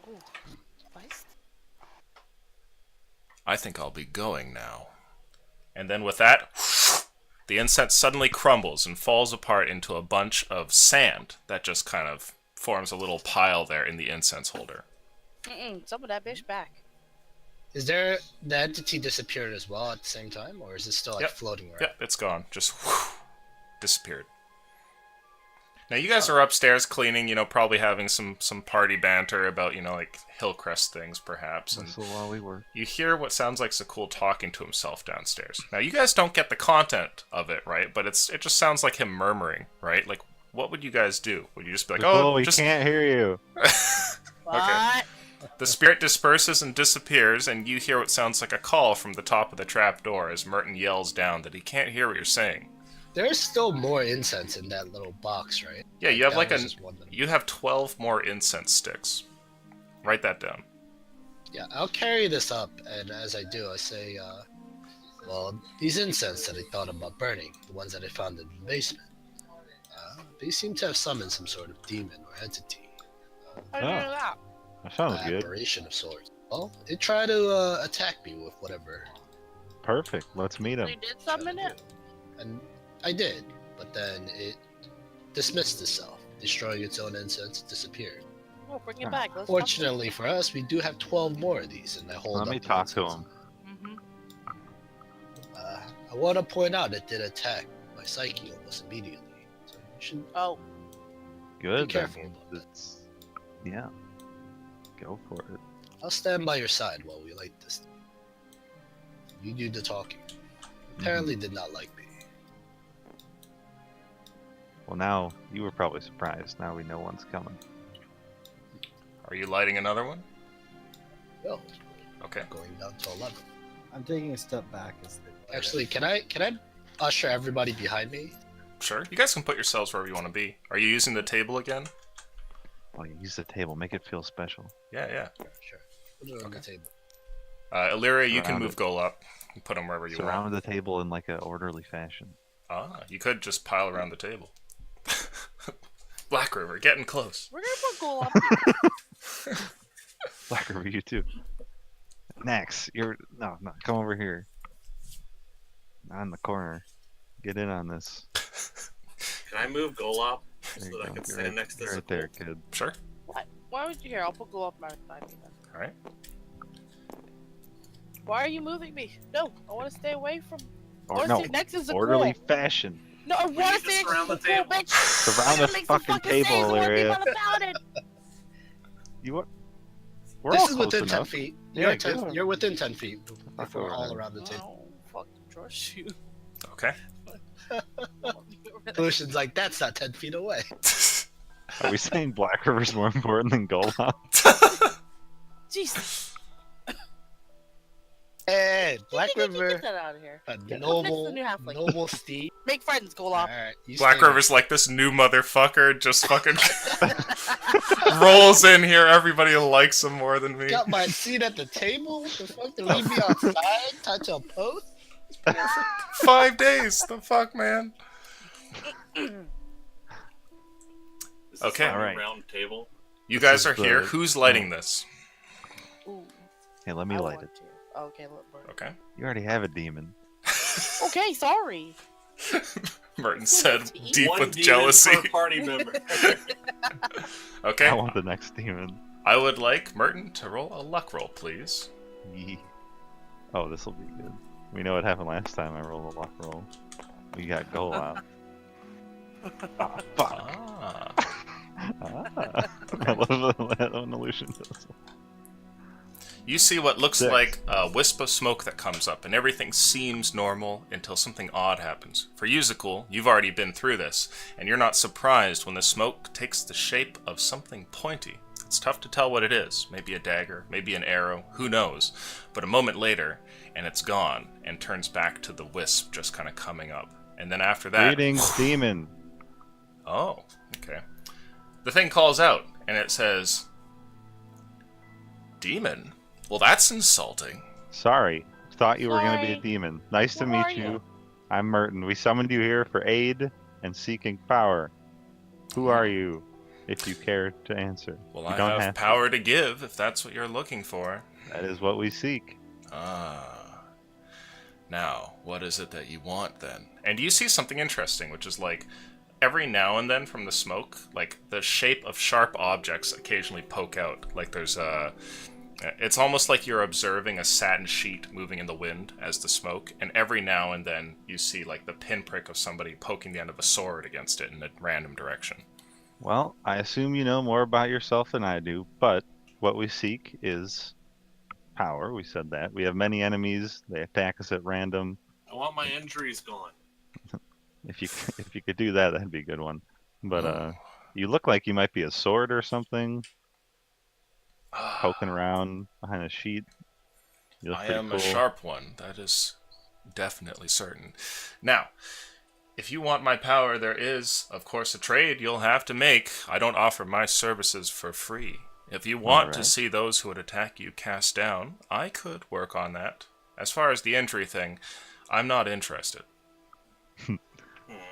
Ooh, spiced. I think I'll be going now. And then with that, the incense suddenly crumbles and falls apart into a bunch of sand that just kind of forms a little pile there in the incense holder. Some of that bitch back. Is there the entity disappeared as well at the same time, or is it still like Yep. floating around? Yep, it's gone. Just disappeared. Now you guys are upstairs cleaning, probably having some party banter about, like Hillcrest things perhaps. And Whistle while we work. you hear what sounds like Sakul talking to himself downstairs. Now you guys don't get the content of it, right? But it just sounds like him murmuring, right? Like, what would you guys do? Would you just be like, Nicole, we just can't hear you. What? The spirit disperses and disappears, and you hear what sounds like a call from the top of the trapdoor as Merton yells down that he can't hear what you're saying. There's still more incense in that little box, right? Yeah, you have That like was just one that- you have 12 more incense sticks. Write that down. Yeah, I'll carry this up, and as I do, I say, well, these incense that I thought about burning, the ones that I found in the basement, they seem to have summoned some sort of demon or entity. How do you know that? That sounds good. Aberration of sorts. Well, it tried to attack me with whatever. Perfect. Let's meet him. You did summon it? And I did, but then it dismissed itself, destroying its own incense, disappeared. Oh, bring it back. Let's Fortunately for us, we do have 12 more of these, and I hold Let up me the talk to incense. him. I want to point out it did attack my psyche almost immediately. So you should Oh, Good. Be careful that means about that. it's... Yeah. Go for it. I'll stand by your side while we light this. You do the talking. Apparently did not like me. Well, now you were probably surprised. Now we know one's coming. Are you lighting another one? Well, Okay. going down to 11. I'm taking a step back as they Actually, can I usher everybody behind me? Sure. You guys can put yourselves wherever you want to be. Are you using the table again? Oh, you use the table. Make it feel special. Yeah, yeah. Sure. Put it on the table. Illyria, you can Surround move it. Goal up. And put him wherever you want. Surround the table in like an orderly fashion. Ah, you could just pile around the table. Black River, getting close. we're gonna put goal up. Black River, you too. Next, no, come over here. Not in the corner. Get in on this. Can I move Golop There so you that I go. can You're stand next to right Sakul? there, kid. Sure. Why would you here? I'll put goal up beside me then. Alright. Why are you moving me? No, I want to stay away from. I Or, want to no, stay next to the orderly goal. fashion. No, I want need to to stay next surround to the the goal, table. bitch. Surround That the makes fucking sense. table, I wanna be Illyria. about about it. You what? We're This all is close within 10 enough. feet. Yeah, You're within 10 feet Fuck if we're over all there. around the table. Oh, fuck, trust you. Okay. Lucian's like, that's not 10 feet away. Are we saying Black River's more important than Golop? Jesus. Hey, Black Get River, that out of here. a Next to noble, the new halfling. noble steed. Make friends, goal up. Alright, you Black stay River's like, this new motherfucker just fucking rolls in here. Everybody likes him more than me. Got my seat at the table. What the fuck? To leave me outside? Touch a post? 5 days. The fuck, man. Is this Okay. like a Alright. round table? You This guys is are here. the- Who's lighting this? Ooh, Hey, let me I light want it. to. Okay, let burn. Okay. You already have a demon. Okay, sorry. Merton said, deep One with demon jealousy. per party member. Okay. I want the next demon. I would like Merton to roll a luck roll, please. Yee. Oh, this will be good. We know what happened last time I rolled a luck roll. We got Golop. Oh, fuck. Ah. Ah. I love that when illusion does. You see what looks 6. like a wisp of smoke that comes up, and everything seems normal until something odd happens. For you, Zakul, you've already been through this, and you're not surprised when the smoke takes the shape of something pointy. It's tough to tell what it is. Maybe a dagger, maybe an arrow, who knows? But a moment later, and it's gone, and turns back to the wisp just kind of coming up. And then after that... Greetings, demon. Oh, okay. The thing calls out, and it says, "Demon? Well, that's insulting." Sorry. Thought you were going to be a Sorry. demon. Nice to What meet are you. you? I'm Merton. We summoned you here for aid and seeking power. Who are you, if you care to answer? Well, You I don't have power to give, if that's what you're looking for. That is what we seek. Ah. Now, what is it that you want, then? And you see something interesting, which is like, every now and then from the smoke, like, the shape of sharp objects occasionally poke out. Like there's a... It's almost like you're observing a satin sheet moving in the wind as the smoke, and every now and then you see like the pinprick of somebody poking the end of a sword against it in a random direction. Well, I assume you know more about yourself than I do, but what we seek is power. We said that. We have many enemies. They attack us at random. I want my injuries gone. If you could do that, that'd be a good one. But Oh. you look like you might be a sword or something, poking around behind a sheet. You look I pretty am cool. a sharp one, that is definitely certain. Now, if you want my power, there is, of course, a trade you'll have to make. I don't offer my services for free. If you want to Alright. see those who would attack you cast down, I could work on that. As far as the injury thing, I'm not interested.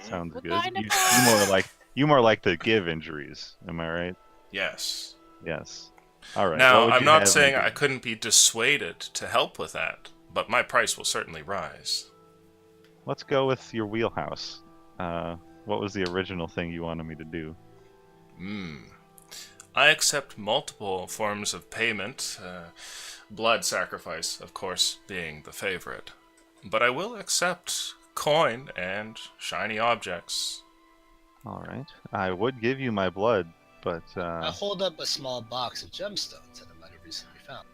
Sounds Good good. night, You more like to give injuries. Am I right? Yes. Yes. All right. Now, what would I'm you not have me saying do? I couldn't be dissuaded to help with that, but my price will certainly rise. Let's go with your wheelhouse. What was the original thing you wanted me to do? I accept multiple forms of payment, blood sacrifice, of course, being the favorite. But I will accept coin and shiny objects. All right. I would give you my blood, but I hold up a small box of gemstones that I might have recently found.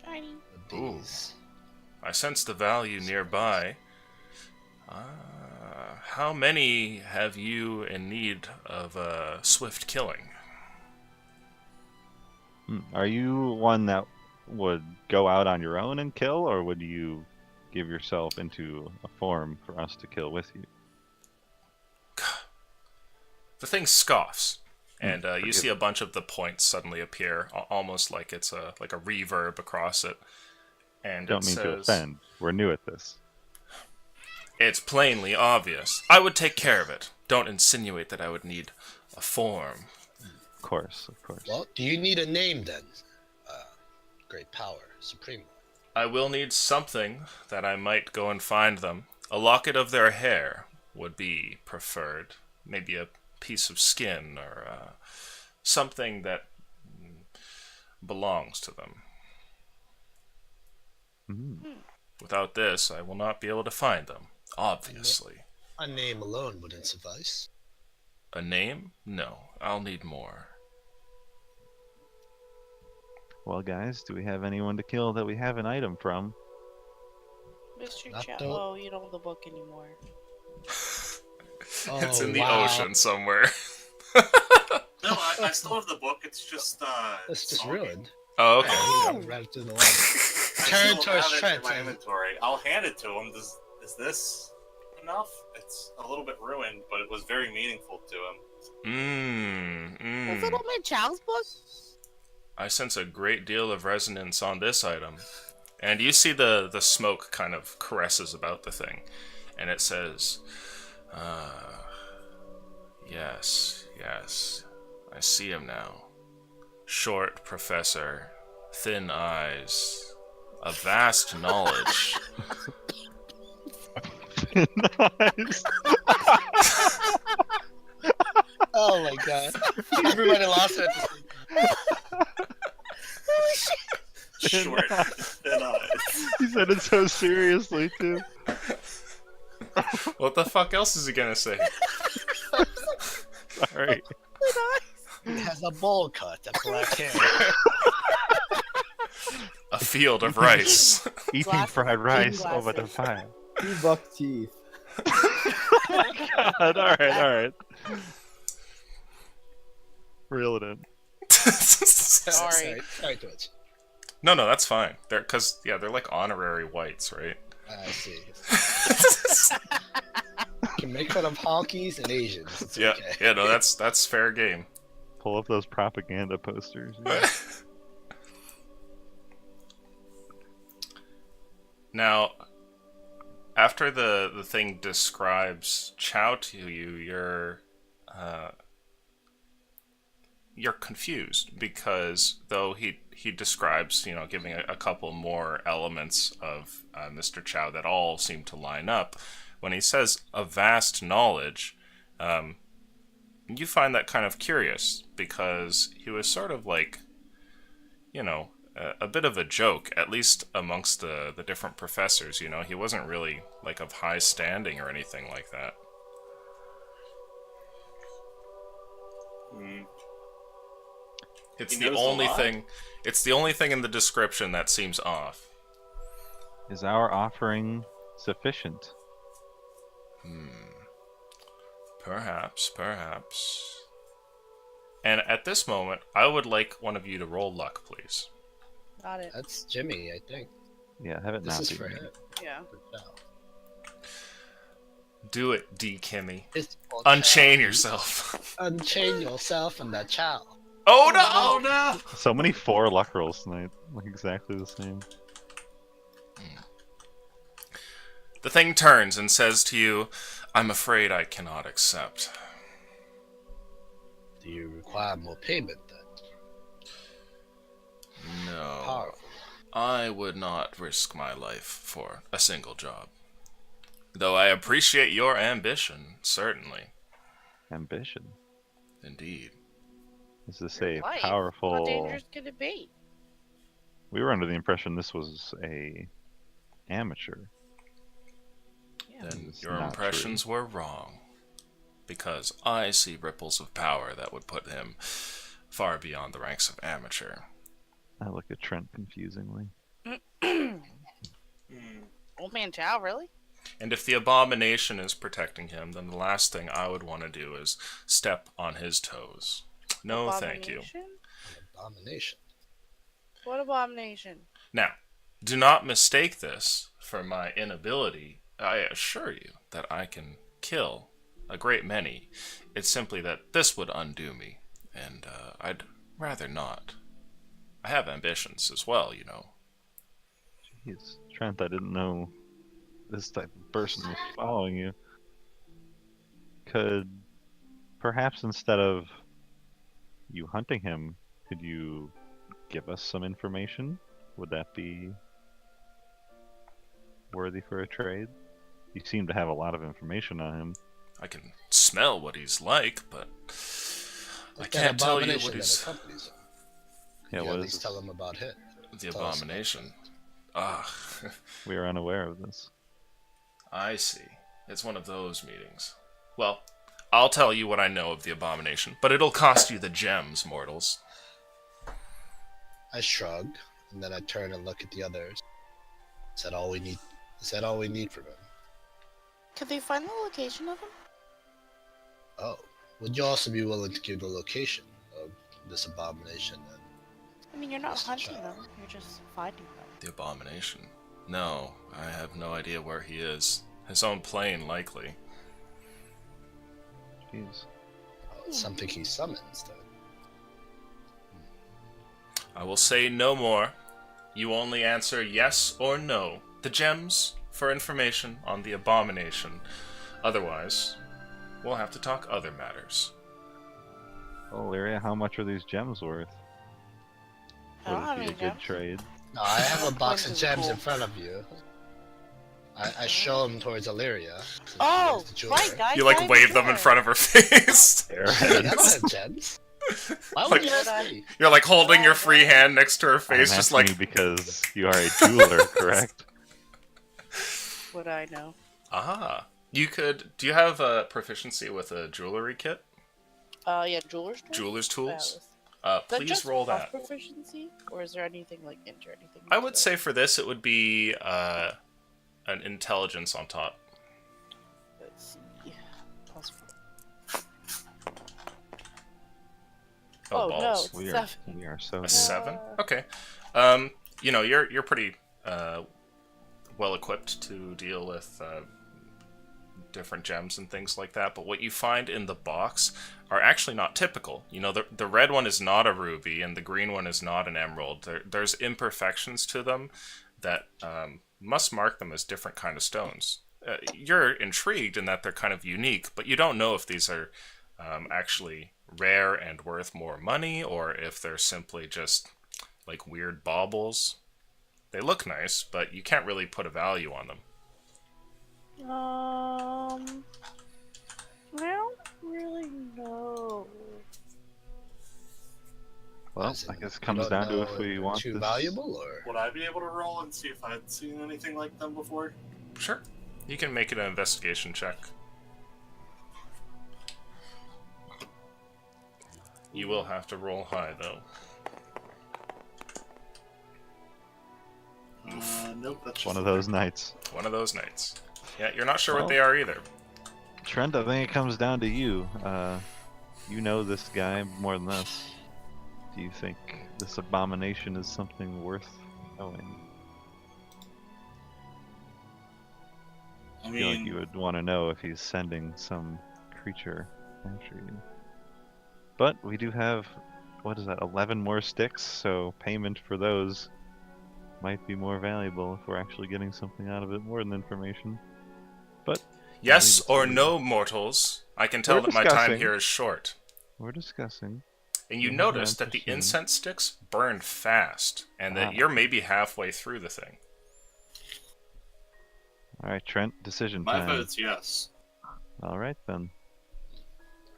Shiny. With Ooh. these. I sense the value nearby. How many have you in need of swift killing? are you one that would go out on your own and kill, or would you give yourself into a form for us to kill with you? The thing scoffs, and you forgive see a bunch of the points suddenly appear, almost like it's a reverb across it. And Don't it mean to says, offend. We're new at this. "It's plainly obvious. I would take care of it. Don't insinuate that I would need a form." Of course, of course. Well, do you need a name then? Great power, supreme one. I will need something that I might go and find them. A locket of their hair would be preferred. Maybe a piece of skin or something that belongs to them. Without this, I will not be able to find them, obviously. A name alone wouldn't suffice. A name? No, I'll need more. Well, guys, do we have anyone to kill that we have an item from? Mr. Not Chat. the- Oh, you don't have the book anymore. It's in the wow. ocean somewhere. No, I still have the book. It's just It's just soggy. ruined. Oh, okay. Oh! Right through the water. I Turn still towards have it Trent. in my inventory. I'll hand it to him. Is this enough? It's a little bit ruined, but it was very meaningful to him. Is it on my child's book? I sense a great deal of resonance on this item. And you see the smoke kind of caresses about the thing. And it says, yes, I see him now. Short professor, thin eyes, a vast knowledge. Nice. Oh my god. Everybody lost it. Short, thin eyes. He said it so seriously, too. What the fuck else is he gonna say? Sorry. He has a bowl cut and black hair. A field of rice. Eating Glasses, fried rice glasses. over the fire. 2 buck teeth. God, alright. Reel it in. Sorry. Sorry, Twitch. No, that's fine. They're they're like honorary whites, right? I see. Can make fun of honkies and Asians. It's okay. Yeah, no, that's fair game. Pull up those propaganda posters. Yeah. Now, after the thing describes Chow to you, you're confused because though he describes, giving a couple more elements of Mr. Chow that all seem to line up, when he says a vast knowledge, you find that kind of curious because he was sort of like, a bit of a joke, at least amongst the different professors. He wasn't really like of high standing or anything like that. It's He the knows a only lot. thing. It's the only thing in the description that seems off. Is our offering sufficient? Perhaps. And at this moment, I would like one of you to roll luck, please. Got it. That's Jimmy, I think. Yeah, have it This not is be for me. him. Yeah. For Chow. Do it, D. Kimmy. It's for Unchain Chow. yourself. Unchain yourself from the Chow. Oh no! Oh no! So many 4 luck rolls tonight, like exactly the same. The thing turns and says to you, "I'm afraid I cannot accept." Do you require more payment then? No. Powerful. I would not risk my life for a single job. Though I appreciate your ambition, certainly. Ambition. Indeed. Is this a Life? powerful? How dangerous could it be? We were under the impression this was a amateur. Yeah. Then It's your not impressions were wrong. Because I see ripples of power that would put him far beyond the ranks of amateur. I look at Trent confusingly. Old man Chow, really? And if the abomination is protecting him, then the last thing I would want to do is step on his toes. No, thank you. Abomination? Abomination. What abomination? Now, do not mistake this for my inability. I assure you that I can kill a great many. It's simply that this would undo me, and I'd rather not. I have ambitions as well, Jeez, Trent, I didn't know this type of person was following you. Could perhaps instead of you hunting him, could you give us some information? Would that be worthy for a trade? You seem to have a lot of information on him. I can smell what he's like, but I Like that can't tell you abomination what that he's... accompanies him. Yeah, You what at is least this? tell him about it. The Tell us. abomination. Ah, We are unaware of this. I see. It's one of those meetings. Well, I'll tell you what I know of the abomination, but it'll cost you the gems, mortals. I shrug, and then I turn and look at the others. Is that all we need? Is that all we need from him? Could they find the location of him? Oh, would you also be willing to give the location of this abomination? And I mean, you're not Mr. hunting Chow. them. You're just finding them. The abomination? No, I have no idea where he is. His own plane, likely. Jeez. It's something he summons, then. I will say no more. You only answer yes or no. The gems for information on the abomination. Otherwise, we'll have to talk other matters. Oh, Lyria, how much are these gems worth? I don't Would have it be a any good gems. trade? No, I have a box of Points is gems in cool. front of you. I show them towards Illyria. since she Oh, loves the jeweler. right, guys. You like wave them in front of her face. Hey, I don't have gems. Why would Like- you ask me? You're like holding your free hand next to her face, I'm just asking like, you because you are a jeweler, correct? What I know. ah. You could. Do you have a proficiency with a jewelry kit? Yeah, jeweler's tools? Jeweler's Yeah, tools? is that Please just roll buff that. proficiency, or is there anything like enter anything? I into would it? say for this, it would be an intelligence on top. Let's see. Plus Oh, Oh, no, balls. it's We are, 7. we are so A good. 7? Okay. You're pretty well equipped to deal with different gems and things like that, but what you find in the box are actually not typical. You know, the red one is not a ruby, and the green one is not an emerald. There's imperfections to them that must mark them as different kind of stones. You're intrigued in that they're kind of unique, but you don't know if these are actually rare and worth more money, or if they're simply just like weird baubles. They look nice, but you can't really put a value on them. I don't really know. Well, As in, I guess it you comes don't down to know if we they're want too this. valuable, or Would I be able to roll and see if I'd seen anything like them before? Sure. You can make it an investigation check. You will have to roll high, though. Nope, that's just One of those nights. One of those nights. Yeah, you're not sure Well. what they are either. Trent, I think it comes down to you. You know this guy more than us. Do you think this abomination is something worth knowing? I I feel like mean, you would want to know if he's sending some creature after you. But we do have, what is that, 11 more sticks, so payment for those might be more valuable if we're actually getting something out of it more than information. But Yes leave it to or you. no, mortals. I can tell We're that my time discussing. here is short. We're discussing. And you You have notice an that the interesting- incense sticks burn fast, and that Ah. you're maybe halfway through the thing. Alright, Trent, decision my time. vote's yes. Alright then.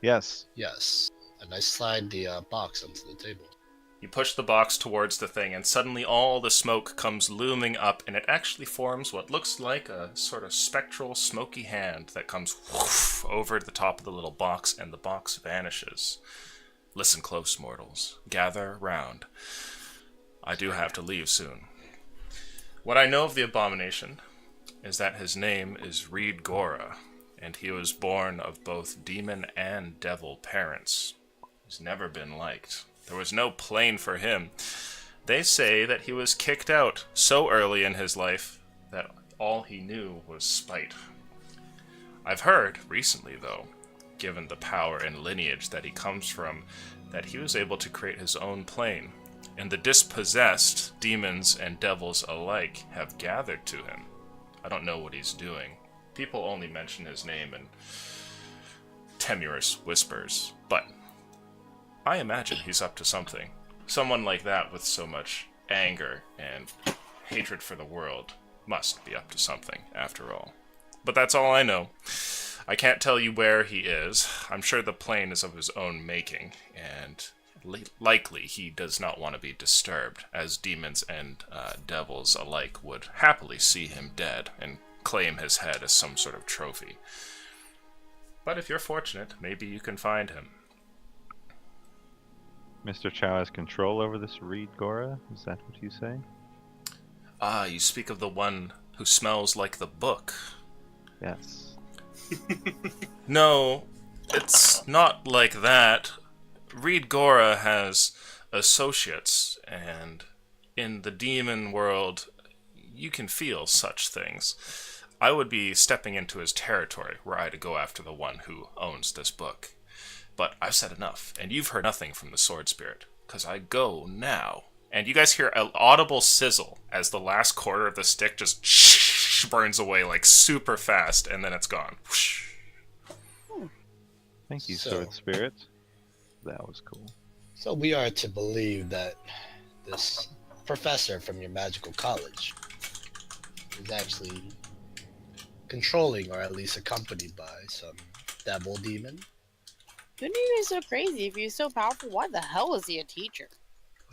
Yes. yes. And I slide the box onto the table. You push the box towards the thing, and suddenly all the smoke comes looming up, and it actually forms what looks like a sort of spectral, smoky hand that comes whoosh over the top of the little box, and the box vanishes. Listen close, mortals. Gather round. I do have to leave soon. What I know of the abomination is that his name is Reed Gora, and he was born of both demon and devil parents. He's never been liked. There was no plane for him. They say that he was kicked out so early in his life that all he knew was spite. I've heard, recently though, given the power and lineage that he comes from, that he was able to create his own plane, and the dispossessed, demons and devils alike, have gathered to him. I don't know what he's doing. People only mention his name in tenuous whispers, but I imagine he's up to something. Someone like that with so much anger and hatred for the world must be up to something, after all. But that's all I know. I can't tell you where he is. I'm sure the plane is of his own making, and likely he does not want to be disturbed, as demons and devils alike would happily see him dead and claim his head as some sort of trophy. But if you're fortunate, maybe you can find him. Mr. Chow has control over this Reed Gora? Is that what you say? Ah, you speak of the one who smells like the book. Yes. No, it's not like that. Reed Gora has associates, and in the demon world, you can feel such things. I would be stepping into his territory were I to go after the one who owns this book. But I've said enough, and you've heard nothing from the sword spirit, because I go now. And you guys hear an audible sizzle as the last quarter of the stick just burns away like super fast, and then it's gone. Thank you, So- Sword Spirit. That was cool. So we are to believe that this professor from your magical college is actually controlling, or at least accompanied by, some devil demon. Who knew he was so crazy? If he was so powerful, why the hell was he a teacher?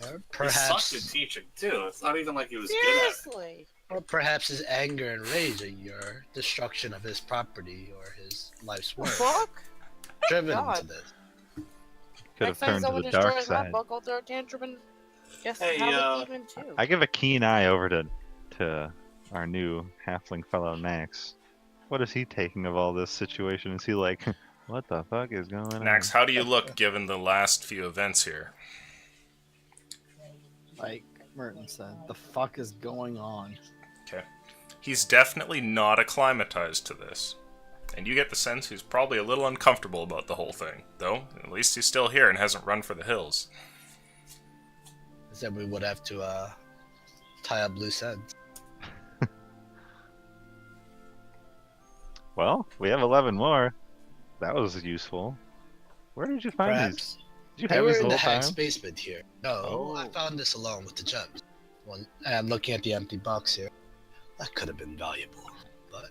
Or He sucked perhaps, at teaching too. It's not even like he was good at it. Seriously. or perhaps his anger and rage at your destruction of his property or his life's work Book? driven him God. to this. Could have Next time turned to someone the dark destroys my side. book, I'll throw a tantrum and guess Hey, how the demon too. I give a keen eye over to our new halfling fellow Nax. What is he taking of all this situation? Is he like, what the fuck is going on? Nax, how do you look given the last few events here? Like Merton said, the fuck is going on? Okay. He's definitely not acclimatized to this. and you get the sense he's probably a little uncomfortable about the whole thing. Though, at least he's still here and hasn't run for the hills. Then we would have to tie up loose ends. Well, we have 11 more. That was useful. Where did you find these? Perhaps Did you they have were these the in the whole hag's time? basement here. No, I Oh. found this along with the gems. I'm looking at the empty box here. That could have been valuable, but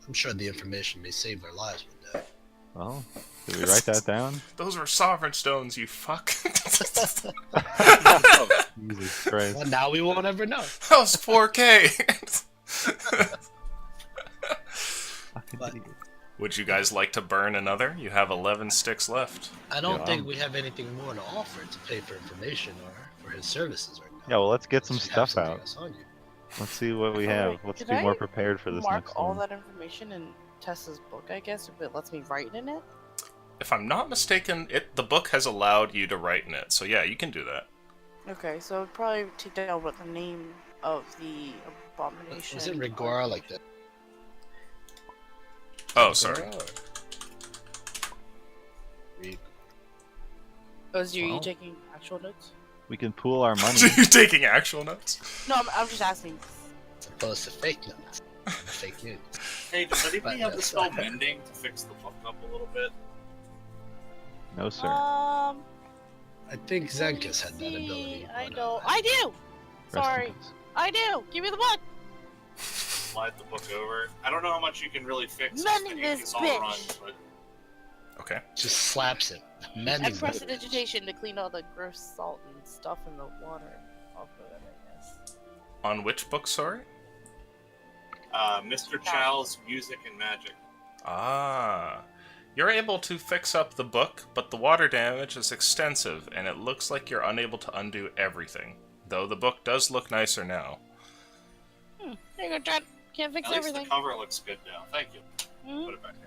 I'm sure the information may save our lives one day. Well, did we write that down? Those were sovereign stones, you fuck. Jesus Christ. Well, now we won't ever know. That was 4K. Fucking But- idiot. Would you guys like to burn another? You have 11 sticks left. I don't Yeah. think we have anything more to offer to pay for information or for his services right now. Yeah, well, let's get some Unless you have stuff something out. else on you. Let's see what we Oh, have. wait, Let's did be more I prepared for this Mark next all one. that information in Tessa's book, I guess, if it lets me write in it. If I'm not mistaken, the book has allowed you to write in it. So yeah, you can do that. Okay, so I'd probably take down what the name of the abomination. Was it Rigora like that? Oh, sorry. Was you Well. taking actual notes? We can pool our money. Are you taking actual notes? No, I'm just asking. As opposed to fake notes. Fake news. Hey, does anybody have the That's spell fine. mending to fix the book up a little bit? No, sir. I think Zenkus had that see, ability. I but, know. I do. Rest in Sorry, peace. I do. Give me the book. Slide the book over. I don't know how much you can really fix. Mending I think this it's all bitch. run, but Okay. Just slaps it. Mending And prestidigitation to clean all the gross salt and stuff in the water off of it, I guess. On which book, sorry? Mr. Chow's Music and Magic. Ah. You're able to fix up the book, but the water damage is extensive, and it looks like you're unable to undo everything. Though the book does look nicer now. There you go, Chad. Can't fix At least everything. the cover looks good now. Thank you. Mhm. Put it back in.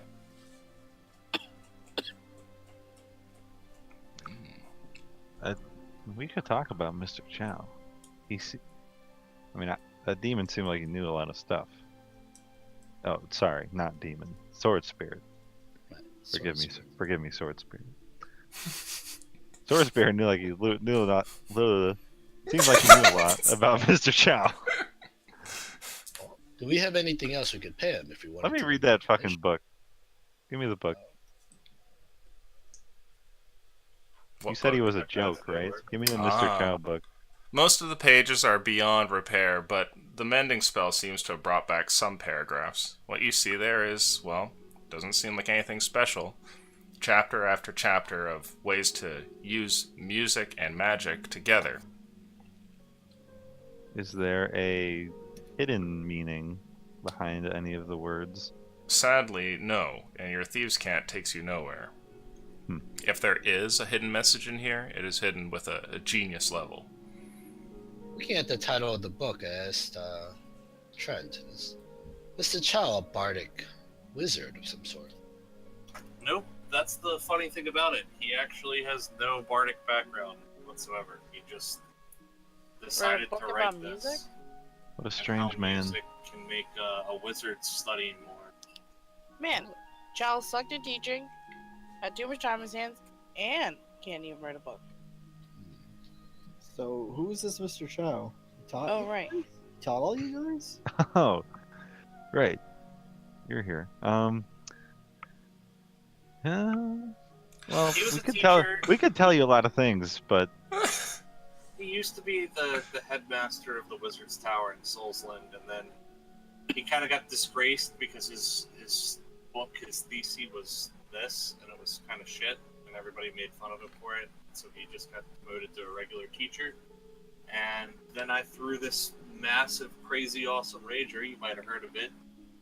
We could talk about Mr. Chow. That demon seemed like he knew a lot of stuff. Oh, sorry, not demon. Sword spirit. Forgive me, sword spirit. Sword spirit knew like he knew a lot. Seems like he knew a lot about Mr. Chow. Do we have anything else we could pay him if we want? Let me read that fucking book. Give me the book. You What said he book? was a Okay, joke, that'll right? work. Give me the Ah. Mr. Chow book. Most of the pages are beyond repair, but the mending spell seems to have brought back some paragraphs. What you see there is, well, doesn't seem like anything special. Chapter after chapter of ways to use music and magic together. Is there a hidden meaning behind any of the words? Sadly, no, and your thieves' cant takes you nowhere. If there is a hidden message in here, it is hidden with a genius level. Looking at the title of the book, I asked Trent, is Mr. Chow a bardic wizard of some sort? Nope. That's the funny thing about it. He actually has no bardic background whatsoever. He just decided book to about write music? this. What a and strange how man. Music can make a wizard study more. Man, Charles sucked at teaching, had too much time in his hands, and can't even write a book. So who is this Mr. Chow? He taught Oh, you? right. He taught all you guys? Oh, right. You're here. Well, He was we a could teacher. tell you a lot of things, but He used to be the headmaster of the Wizard's Tower in Soulsland, and then he kind of got disgraced because his book, his thesis was this, and it was kind of shit, and everybody made fun of him for it. So he just got promoted to a regular teacher. And then I threw this massive, crazy, awesome rager. You might have heard of it.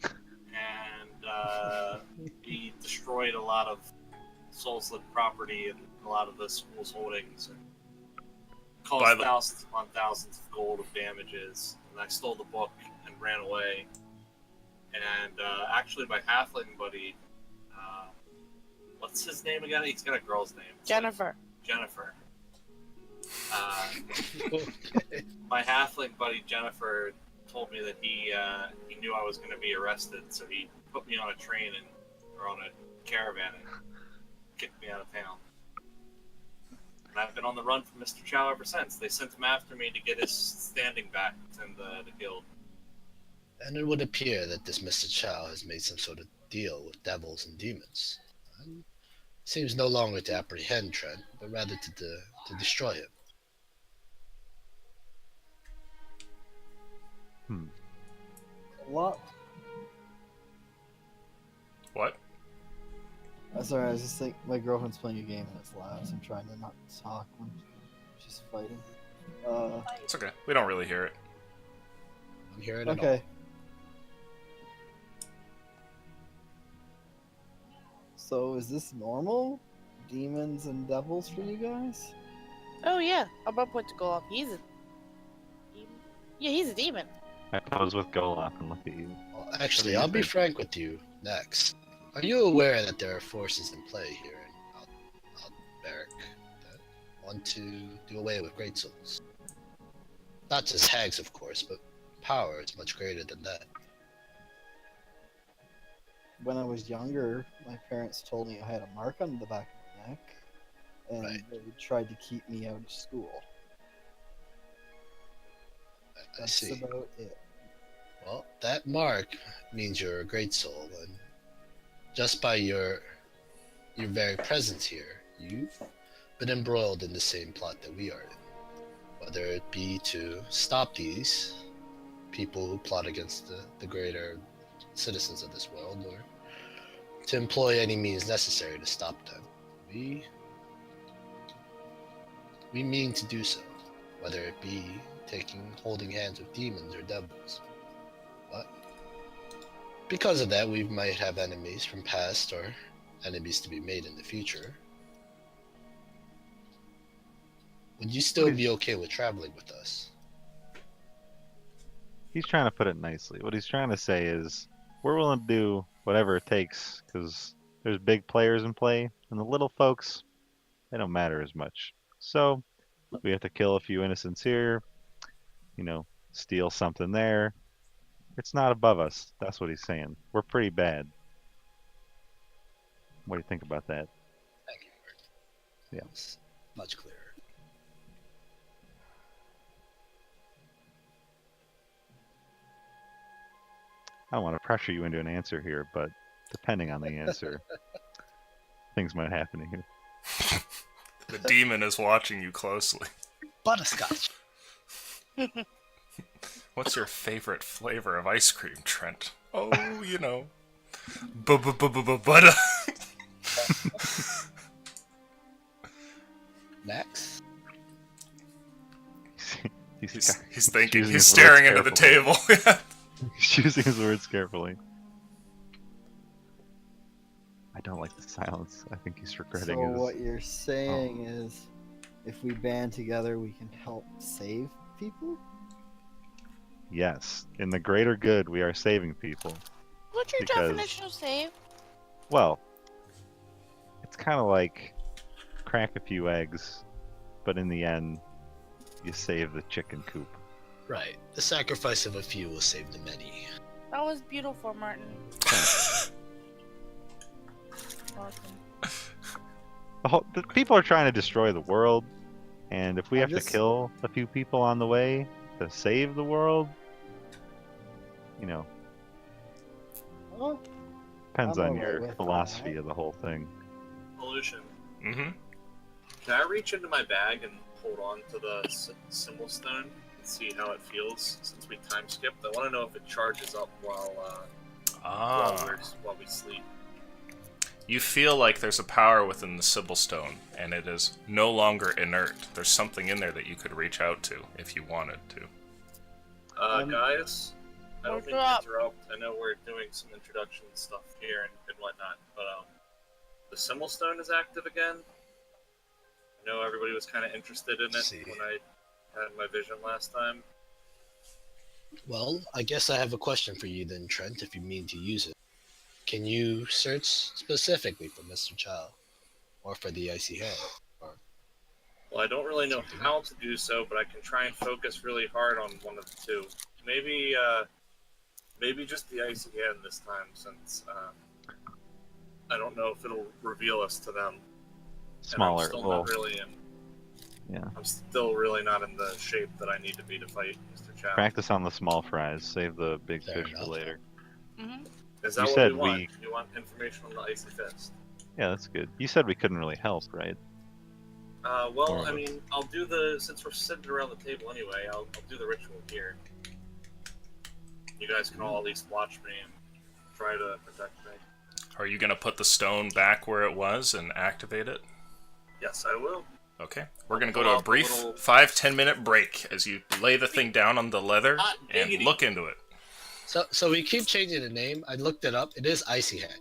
And he destroyed a lot of Soulsland property and a lot of the school's holdings, and By caused the- thousands upon thousands of gold of damages. And I stole the book and ran away. And actually, my halfling buddy, what's his name again? He's got a girl's name. It's like Jennifer. Jennifer. My halfling buddy Jennifer told me that he knew I was going to be arrested, so he put me on a train or on a caravan and kicked me out of town. And I've been on the run from Mr. Chow ever since. They sent him after me to get his standing back in the guild. And it would appear that this Mr. Chow has made some sort of deal with devils and demons. And seems no longer to apprehend Trent, but rather to destroy him. A lot. What? Sorry, I was just thinking my girlfriend's playing a game and it's loud, so I'm trying to not talk when she's fighting. It's okay. We don't really hear it. I'm hearing it all. Okay. So is this normal? Demons and devils for you guys? Oh yeah, I'm about to go off. He's a demon. Yeah, he's a demon. I was with Golok and look at you. Well, actually, I'll be frank with you next. Are you aware that there are forces in play here in Alberic that want to do away with great souls? Not just hags, of course, but power is much greater than that. When I was younger, my parents told me I had a mark on the back of my neck, and Right. they tried to keep me out of school. I That's see. about it. Well, that mark means you're a great soul, and just by your very presence here, you've been embroiled in the same plot that we are in. Whether it be to stop these people who plot against the greater citizens of this world, or to employ any means necessary to stop them. We mean to do so, whether it be holding hands with demons or devils. But because of that, we might have enemies from past or enemies to be made in the future. Would you still be okay with traveling with us? He's trying to put it nicely. What he's trying to say is, we're willing to do whatever it takes, because there's big players in play, and the little folks, they don't matter as much. So, we have to kill a few innocents here, steal something there. It's not above us. That's what he's saying. We're pretty bad. What do you think about that? Thank you. Yeah. It's much clearer. I don't want to pressure you into an answer here, but depending on the answer, things might happen to you. The demon is watching you closely. Butterscotch. What's your favorite flavor of ice cream, Trent? Oh, butter. Max? He's thinking. choosing He's his staring words into the carefully. table. He's choosing his words carefully. I don't like the silence. I think he's regretting So his... what you're saying is, if we band together, we can help save people? Yes, in the greater good, we are saving people. What's your Because- definition of save? Well, it's kind of like crack a few eggs, but in the end, you save the chicken coop. Right. The sacrifice of a few will save the many. That was beautiful, Martin. Welcome. The people are trying to destroy the world, and if we I'm have just- to kill a few people on the way to save the world, Well, depends I'm on alright your with philosophy that. of the whole thing. Pollution. Mm-hmm. Can I reach into my bag and hold on to the symbol stone and see how it feels since we time skipped? I want to know if it charges up while we sleep. You feel like there's a power within the Sibyl Stone, and it is no longer inert. There's something in there that you could reach out to if you wanted to. Guys, I don't mean to Interrupt. interrupt. I know we're doing some introduction stuff here and whatnot, but the symbol stone is active again. I know everybody was kind of interested in it See. when I had my vision last time. Well, I guess I have a question for you then, Trent, if you mean to use it. Can you search specifically for Mr. Chow? Or for the Icy Hand? Well, I don't really know Something how to do so, but I can try and focus really hard on one of the two. maybe just the icy hand this time, since I don't know if it'll reveal us to them. Smaller. And I'm still Well, not really in. yeah. I'm still really not in the shape that I need to be to fight Mr. Chow. Practice on the small fries. Save the big Fair fish for enough. later. Mm-hmm. Is that You what said we want? we- You want information on the icy fist? Yeah, that's good. You said we couldn't really help, right? Well, Or- I mean, I'll do since we're sitting around the table anyway, I'll do the ritual here. You guys can all at least watch me and try to protect me. Are you gonna put the stone back where it was and activate it? Yes, I will. Okay. We're gonna go Pull to a out the brief little- 5-10 minute break as you lay the thing down on the leather Hot and diggity. look into it. So we keep changing the name. I looked it up. It is Icy Head.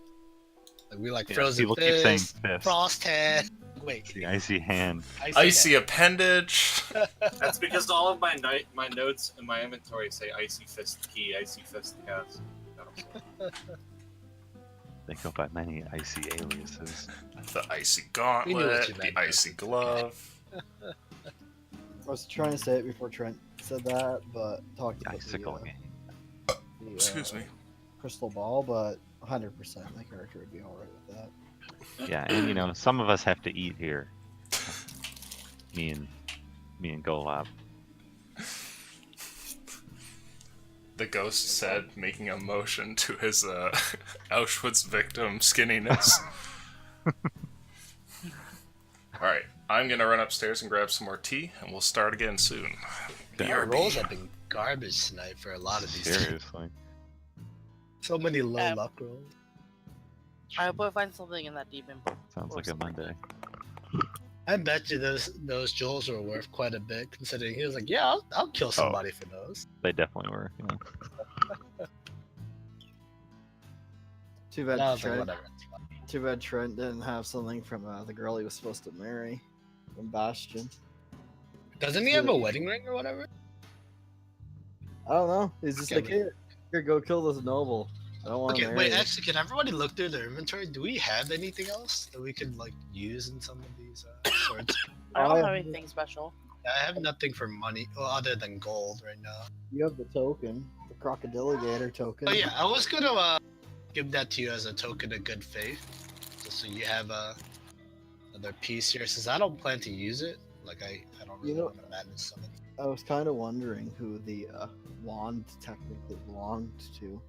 Like we like Yeah, frozen people keep saying fist, fist. frost head. Wait, The icy hand. Icy head. appendage. That's because all of my notes in my inventory say icy fist key, icy fist cast. They go by many icy aliases. The icy We knew what gauntlet. you The meant. icy glove. I was trying to say it bbefore Trent said that, but talked The about icicle game. the, Excuse me. crystal ball, but 100% my character would be alright with that. Yeah, and you know, some of us have to eat here. Me and Golab. The ghost said, making a motion to his Auschwitz victim skinniness. Alright, I'm gonna run upstairs and grab some more tea, and we'll start again soon. Our BRB. rolls have been garbage tonight for a lot of these. Seriously. So many low Um, luck rolls. I hope I find something in that demon book. Sounds or like a something. Monday. I bet you those jewels were worth quite a bit, considering he was like, "Yeah, I'll kill somebody for those." They definitely were. You know. Too And I bad was like, Trent. whatever. Too bad Trent didn't have something from the girl he was supposed to marry, from Bastion. Doesn't he have a wedding ring or whatever? I don't know. He's just Okay, like, here, go kill this noble. I don't want to Okay, marry. wait. you." Actually, can everybody look through their inventory? Do we have anything else that we could like use in some of these swords? I don't Oh, have yeah. anything special. I have nothing for money, well, other than gold right now. You have the token, the crocodiligator token. Oh yeah, I was gonna give that to you as a token of good faith, just so you have another piece here. Since I don't plan to use it, like I don't really You know- want to manage something. I was kind of wondering who the wand technically belonged to.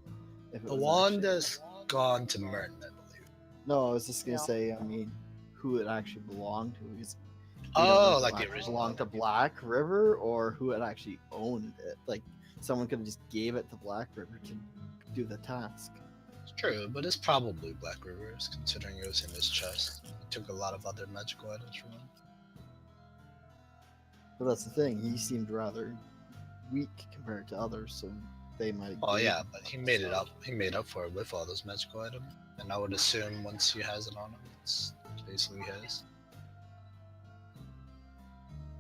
If it The was wand actually- is gone to Merton, I believe. No, I was just gonna Yeah. say. I mean, who it actually belonged to? Because we Oh, don't know if like it the actually original belonged to one. Black River, or who had actually owned it. Like someone could have just gave it to Black River to do the task. It's true, but it's probably Black River's, considering it was in his chest. He took a lot of other magical items from him. But that's the thing. He seemed rather weak compared to others, so they might. Oh gave yeah, him but he some made it stuff. up. He made up for it with all those magical items, and I would assume once he has it on him, it's basically his.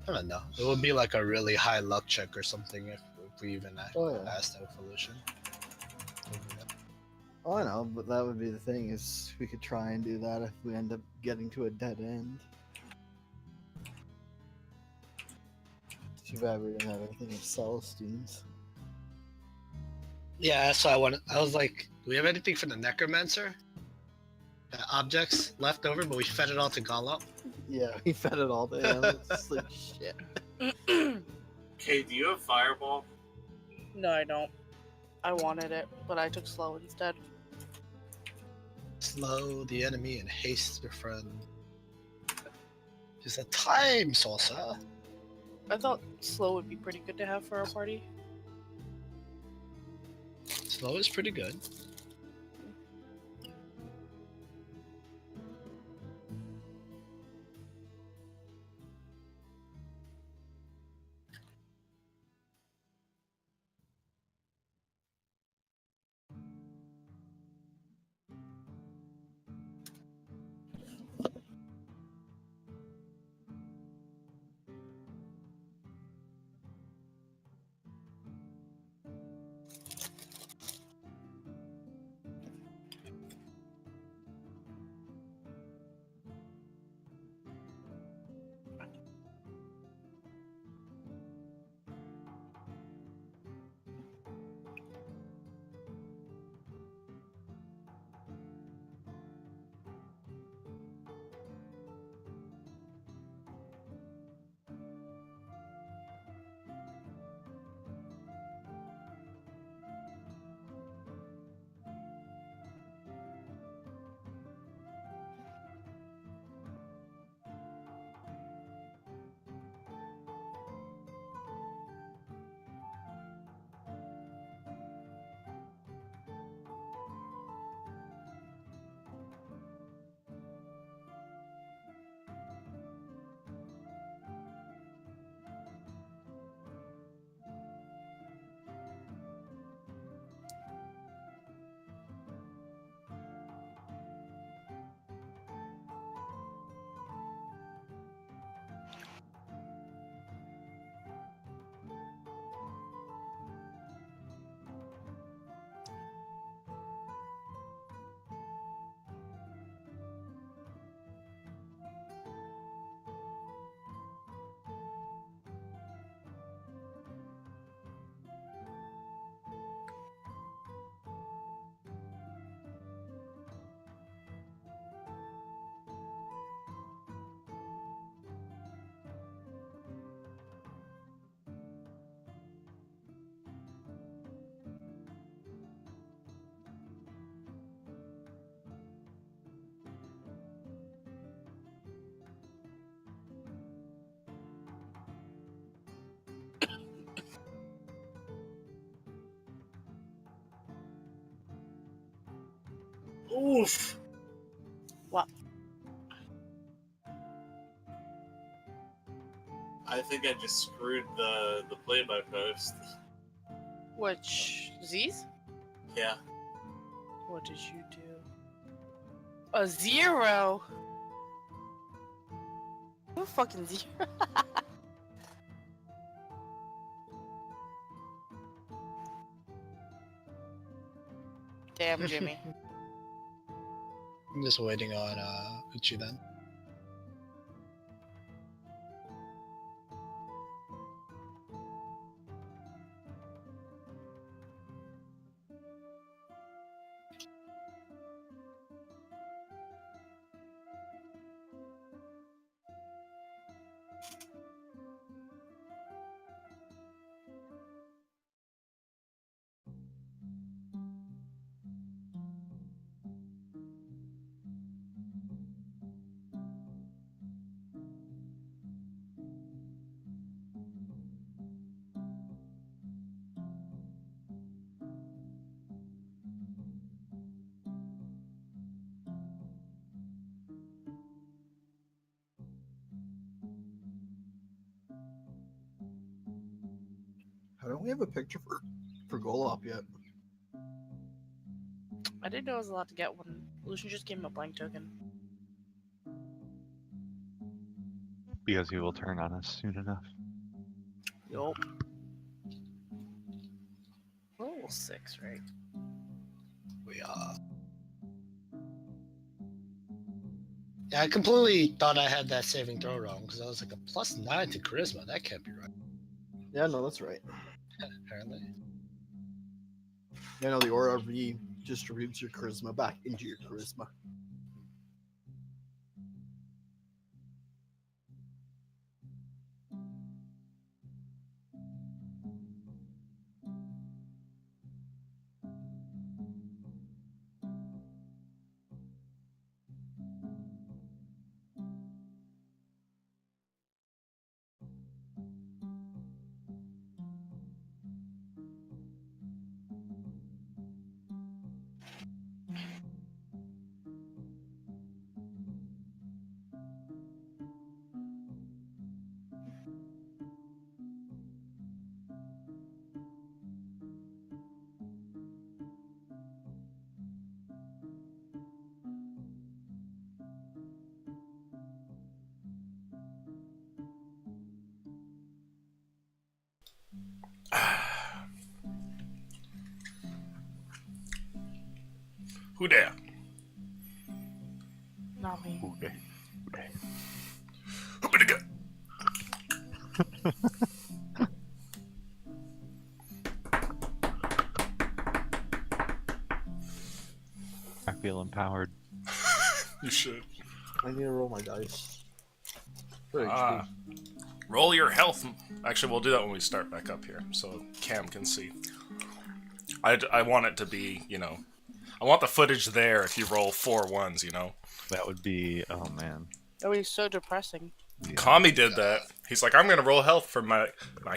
I don't know. It would be like a really high luck check or something if we even Oh, yeah. asked evolution. Oh, I know, but that would be the thing is we could try and do that if we end up getting to a dead end. Too bad we didn't have anything of Celestine's. Yeah, so I was like, do we have anything for the necromancer? Objects left over, but we fed it all to Gollop. Yeah, we fed it all to him. It's just like shit. Okay, do you have fireball? No, I don't. I wanted it, but I took slow instead. Slow the enemy and haste your friend. It's a time saucer. I thought slow would be pretty good to have for a party. Slow is pretty good. Oof. What? I think I just screwed the play-by-post. Which Z's? Yeah. What did you do? A 0. You a fucking 0. Damn, Jimmy. I'm just waiting on Uchi then. How don't we have a picture for Golop yet? I didn't know I was allowed to get one. Lucian just gave him a blank token. Because he will turn on us soon enough. Yup. Level 6, right? We Yeah, I completely thought I had that saving throw wrong because I was like a +9 to charisma. That can't be right. Yeah, no, that's right. Apparently. Yeah, no, the aura redistributes your charisma back into your charisma. Who there? Not me. Okay. Who better go? I feel empowered. You should. I need to roll my dice. For Ah. Roll your health. Actually, we'll do that when we start back up here, so Cam can see. I want it to be, you know, I want the footage there if you roll 4 ones, you know. That would be, oh man. That would be so depressing. Yeah. Kami did that. He's like, I'm gonna roll health for my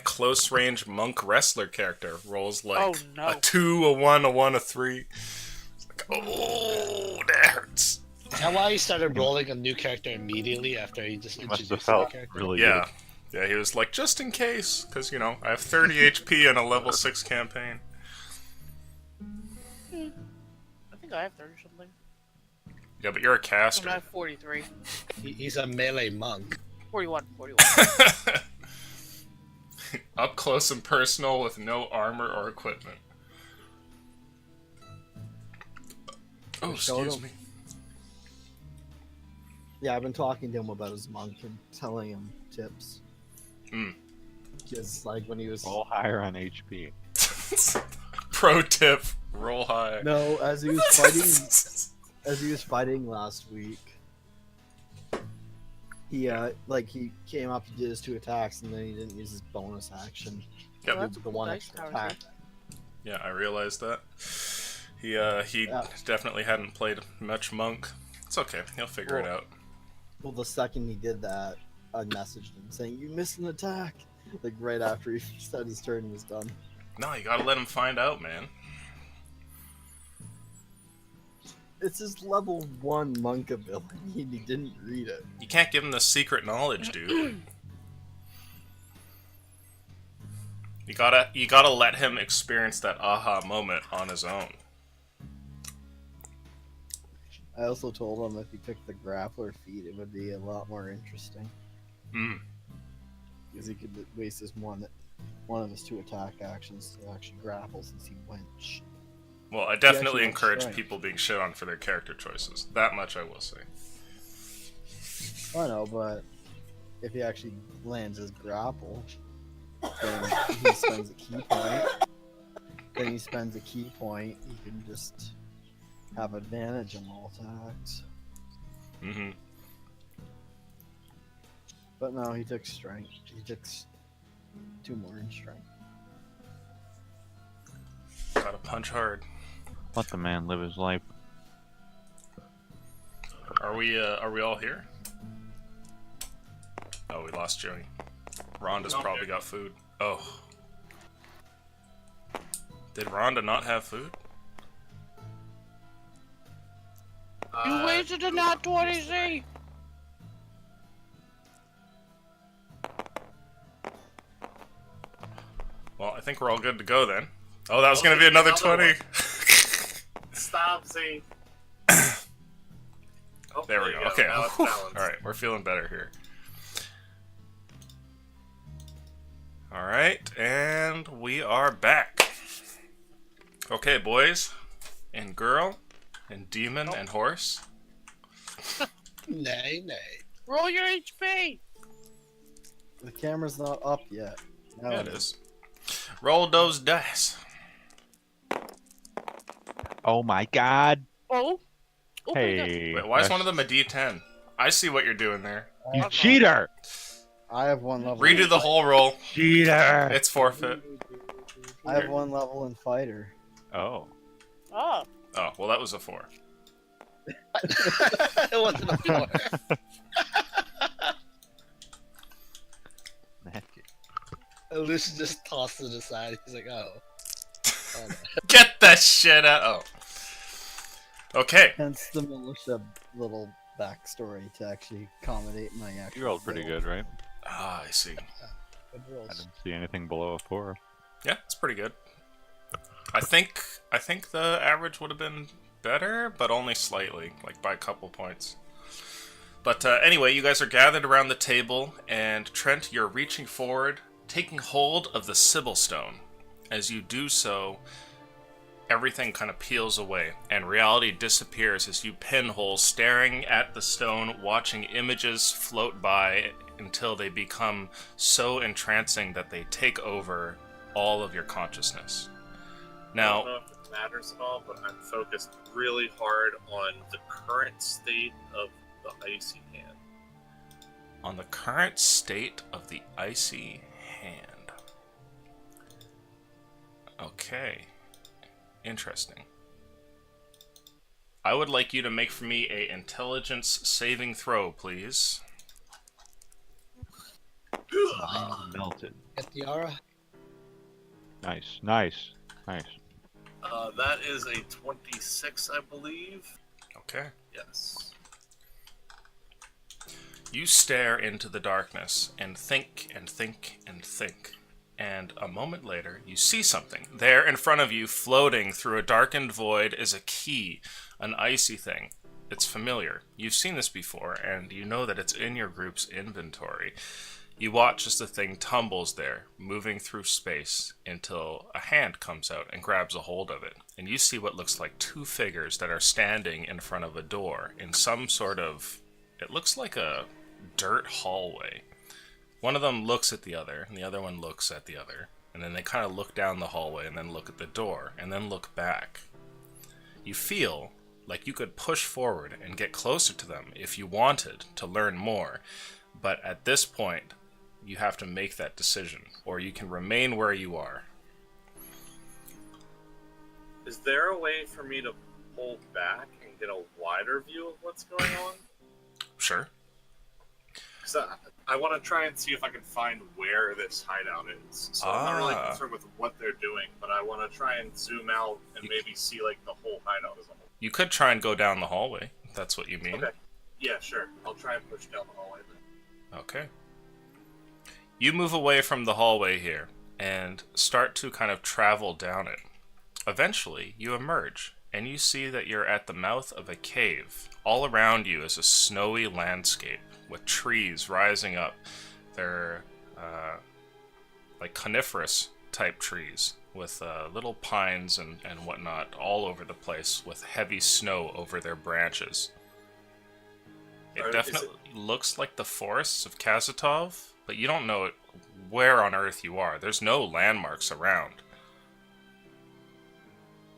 close range monk wrestler character. Rolls like Oh, no. a 2, a 1, a 1, a 3. It's like, oh, that hurts. Is that why he started rolling a new character immediately after he just He must have introduced felt the character? really Yeah. Yeah, he was like, just in case, because, you know, I have 30 HP in a level 6 campaign. I think I have 30 something. Yeah, but you're a I caster. have 43. He's a melee monk. 41. Up close and personal with no armor or equipment. Oh, Showed excuse him. me. Yeah, I've been talking to him about his monk and telling him tips. Mm. Just like when he was Roll higher on HP. Pro tip: roll high. no, as he was fighting last week. He he came up, he did his 2 attacks, and then he didn't use his bonus action. Yep. Well, that's a The good one dice extra tower attack. Yeah, I realized that. He Yeah. definitely hadn't played much monk. It's okay. He'll figure it Well- out. Well, the second he did that, I messaged him saying, "You missed an attack." Like right after he said his turn was done. No, you gotta let him find out, man. It's his level 1 monk ability, and he didn't read it. You can't give him the secret knowledge, dude. You gotta let him experience that aha moment on his own. I also told him if he picked the grappler feat, it would be a lot more interesting. Because he could waste his one of his 2 attack actions to actually grapple since he went. Well, I definitely actually encourage went strength. people being shit on for their character choices. That much I will say. I know, but if he actually lands his grapple, then he spends a key point. Then he spends a key point. He can just have advantage on all attacks. Mm-hmm. But no, he took strength. He took 2 more in strength. Gotta punch hard. Let the man live his life. Are we all here? Oh, we lost Joey. Rhonda's probably got food. Oh. Did Rhonda not have food? You wasted a nat 20, Well, I think we're all good to go then. Oh, that was gonna be another 20. Stop, Z. Oh, There we you go. Okay. Now it's balanced. Alright, we're feeling better here. Alright, and we are back. Okay, boys, and girl, and demon, and horse. Nay. Roll your HP. The camera's not up yet. Now Yeah, it is. Roll those dice. Oh my god! Oh. Oh my God. Hey. Wait, why is one of them a D10? I see what you're doing there. You cheater! I have 1 level. Redo the whole roll. Cheater! It's forfeit. I have 1 level in fighter. Oh. Oh. Oh, well, that was a 4. It wasn't a 4. Lucius just tossed it aside. He's like, oh. Oh, no. Get that shit out. Oh. Okay. Hence the militia little backstory to actually accommodate my actual. You rolled pretty build. good, right? Ah, I see. Good I rolls. didn't see anything below a 4. Yeah, it's pretty good. I think the average would have been better, but only slightly, like by a couple points. But anyway, you guys are gathered around the table, and Trent, you're reaching forward, taking hold of the Sibyl Stone. As you do so, everything kind of peels away, and reality disappears as you pinhole staring at the stone, watching images float by until they become so entrancing that they take over all of your consciousness. I Now, don't know if it matters at all, but I'm focused really hard on the current state of the icy hand. on the current state of the icy hand. Okay. Interesting. I would like you to make for me a intelligence saving throw, please. Melted. Get the aura. Nice. That is a 26, I believe. Okay. Yes. You stare into the darkness and think and think and think. And a moment later, you see something. There in front of you, floating through a darkened void, is a key, an icy thing. It's familiar. You've seen this before, and you know that it's in your group's inventory. You watch as the thing tumbles there, moving through space, until a hand comes out and grabs a hold of it. And you see what looks like 2 figures that are standing in front of a door in some sort of... It looks like a dirt hallway. One of them looks at the other, and the other one looks at the other. And then they kind of look down the hallway, and then look at the door, and then look back. You feel like you could push forward and get closer to them if you wanted to learn more. But at this point, you have to make that decision, or you can remain where you are. Is there a way for me to pull back and get a wider view of what's going on? Sure. Because I want to try and see if I can find where this hideout is. So I'm not really concerned with what they're doing, but I want to try and zoom out and maybe see like the whole hideout as a whole. You could try and go down the hallway, if that's what you mean. Okay. Yeah, sure. I'll try and push down the hallway then. Okay. You move away from the hallway here and start to kind of travel down it. Eventually, you emerge and you see that you're at the mouth of a cave. All around you is a snowy landscape with trees rising up. They're like coniferous type trees with little pines and whatnot all over the place with heavy snow over their branches. It definitely looks like the forests of Kazatov, but you don't know where on Earth you are. There's no landmarks around.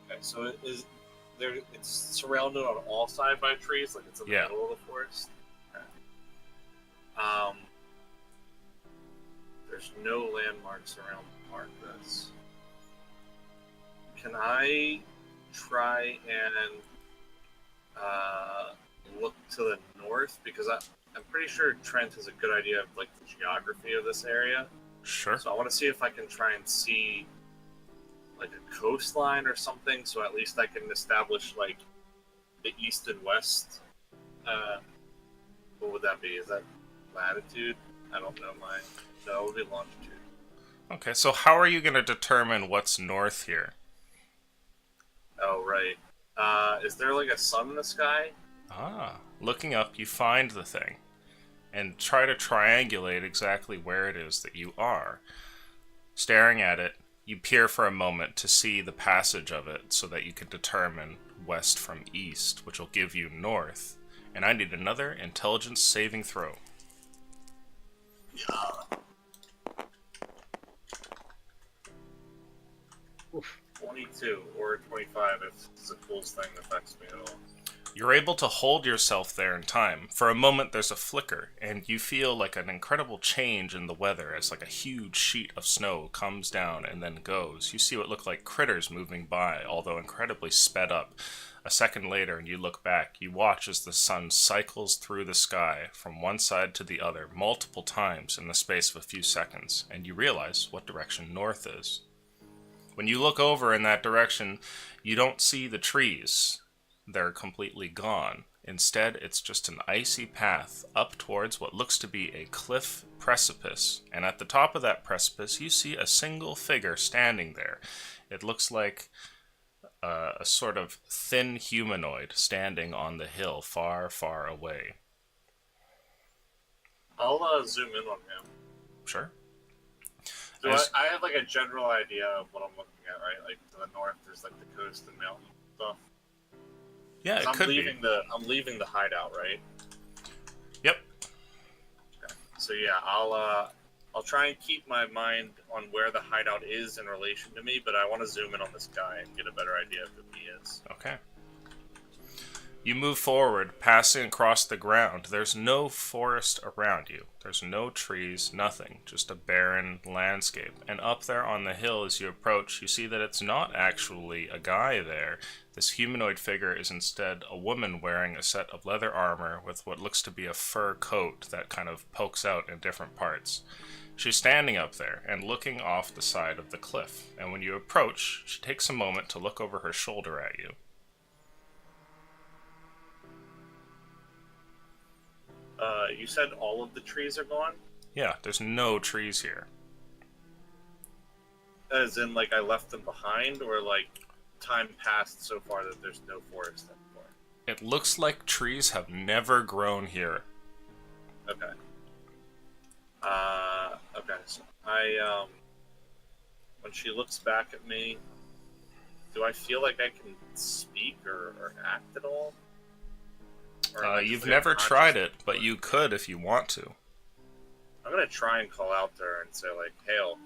Okay, so it's surrounded on all sides by trees, like it's in the middle of the forest. Okay. There's no landmarks around to mark this. Can I try and look to the north? Because I'm pretty sure Trent has a good idea of like the geography of this area. Sure. So I want to see if I can try and see like a coastline or something, so at least I can establish like the east and west. What would that be? Is that latitude? I don't know. No, it would be longitude. Okay, so how are you going to determine what's north here? Oh, right. Is there like a sun in the sky? Ah, looking up, you find the thing and try to triangulate exactly where it is that you are. Staring at it, you peer for a moment to see the passage of it so that you can determine west from east, which will give you north. And I need another intelligence saving throw. Yeah. Oof. 22 or 25 if the coolest thing affects me at all. You're able to hold yourself there in time. For a moment there's a flicker, and you feel like an incredible change in the weather as like a huge sheet of snow comes down and then goes. You see what look like critters moving by, although incredibly sped up. A second later, and you look back, you watch as the sun cycles through the sky from one side to the other multiple times in the space of a few seconds, and you realize what direction north is. When you look over in that direction, you don't see the trees. They're completely gone. Instead, it's just an icy path up towards what looks to be a cliff precipice. And at the top of that precipice, you see a single figure standing there. It looks like a sort of thin humanoid standing on the hill far, far away. I'll zoom in on him. Sure. So I have like a general idea of what I'm looking at, right? Like to the north, there's like the coast and mountain stuff. Yeah, it I'm could leaving be. I'm leaving the hideout, right? Yep. Okay. So yeah, I'll try and keep my mind on where the hideout is in relation to me, but I want to zoom in on this guy and get a better idea of who he is. Okay. You move forward, passing across the ground. There's no forest around you. There's no trees, nothing. Just a barren landscape. And up there on the hill as you approach, you see that it's not actually a guy there. This humanoid figure is instead a woman wearing a set of leather armor with what looks to be a fur coat that kind of pokes out in different parts. She's standing up there and looking off the side of the cliff. And when you approach, she takes a moment to look over her shoulder at you. You said all of the trees are gone? Yeah, there's no trees here. As in, like, I left them behind, or, like, time passed so far that there's no forest anymore? It looks like trees have never grown here. Okay. Okay, so when she looks back at me, do I feel like I can speak or act at all? You've never tried it, but you could if you want to. I'm gonna try and call out there and say, like, "Hail,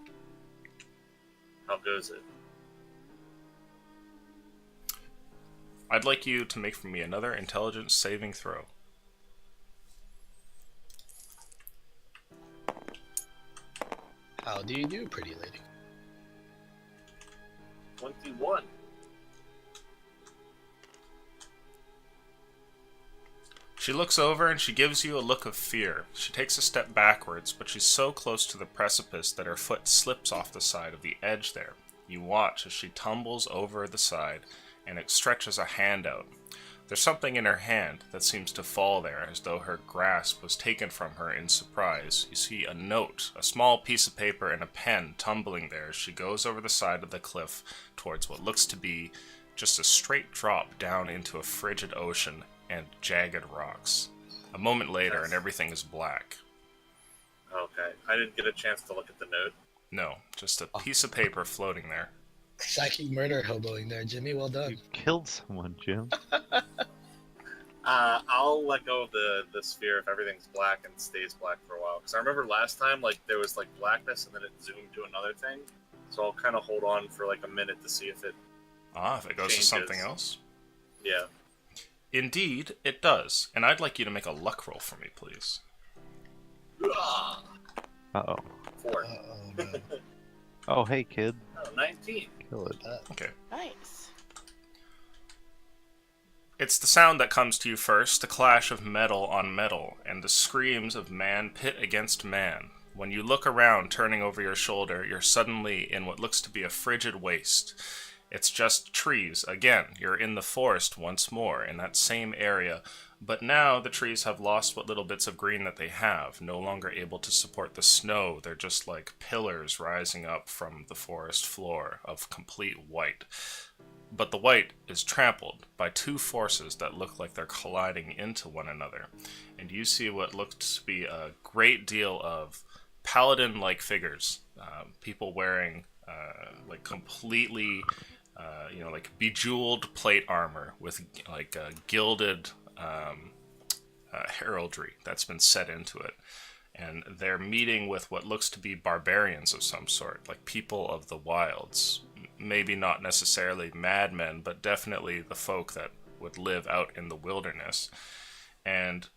how goes it?" I'd like you to make for me another intelligence saving throw. How do you do, pretty lady? 21. She looks over and she gives you a look of fear. She takes a step backwards, but she's so close to the precipice that her foot slips off the side of the edge there. You watch as she tumbles over the side and it stretches a hand out. There's something in her hand that seems to fall there, as though her grasp was taken from her in surprise. You see a note, a small piece of paper, and a pen tumbling there as she goes over the side of the cliff towards what looks to be just a straight drop down into a frigid ocean and jagged rocks. A moment later, and everything is black. Okay, I didn't get a chance to look at the note. No, just a piece of paper floating there. Psychic murder hoboing there, Jimmy. Well done. You killed someone, Jim. I'll let go of the sphere if everything's black and stays black for a while. Because I remember last time, like, there was, like, blackness and then it zoomed to another thing. So I'll kind of hold on for, like, a minute to see if it If it goes changes. to something else? Yeah. Indeed, it does. And I'd like you to make a luck roll for me, please. Uh-oh. 4. Oh, no. Oh, hey, kid. Oh, 19. Kill it. Okay. Nice. It's the sound that comes to you first, the clash of metal on metal, and the screams of man pit against man. When you look around, turning over your shoulder, you're suddenly in what looks to be a frigid waste. It's just trees. Again, you're in the forest once more, in that same area, but now the trees have lost what little bits of green that they have, no longer able to support the snow. They're just like pillars rising up from the forest floor of complete white. But the white is trampled by two forces that look like they're colliding into one another, and you see what looks to be a great deal of paladin-like figures, people wearing like completely, like bejeweled plate armor with like gilded heraldry that's been set into it. And they're meeting with what looks to be barbarians of some sort, like people of the wilds. Maybe not necessarily madmen, but definitely the folk that would live out in the wilderness. And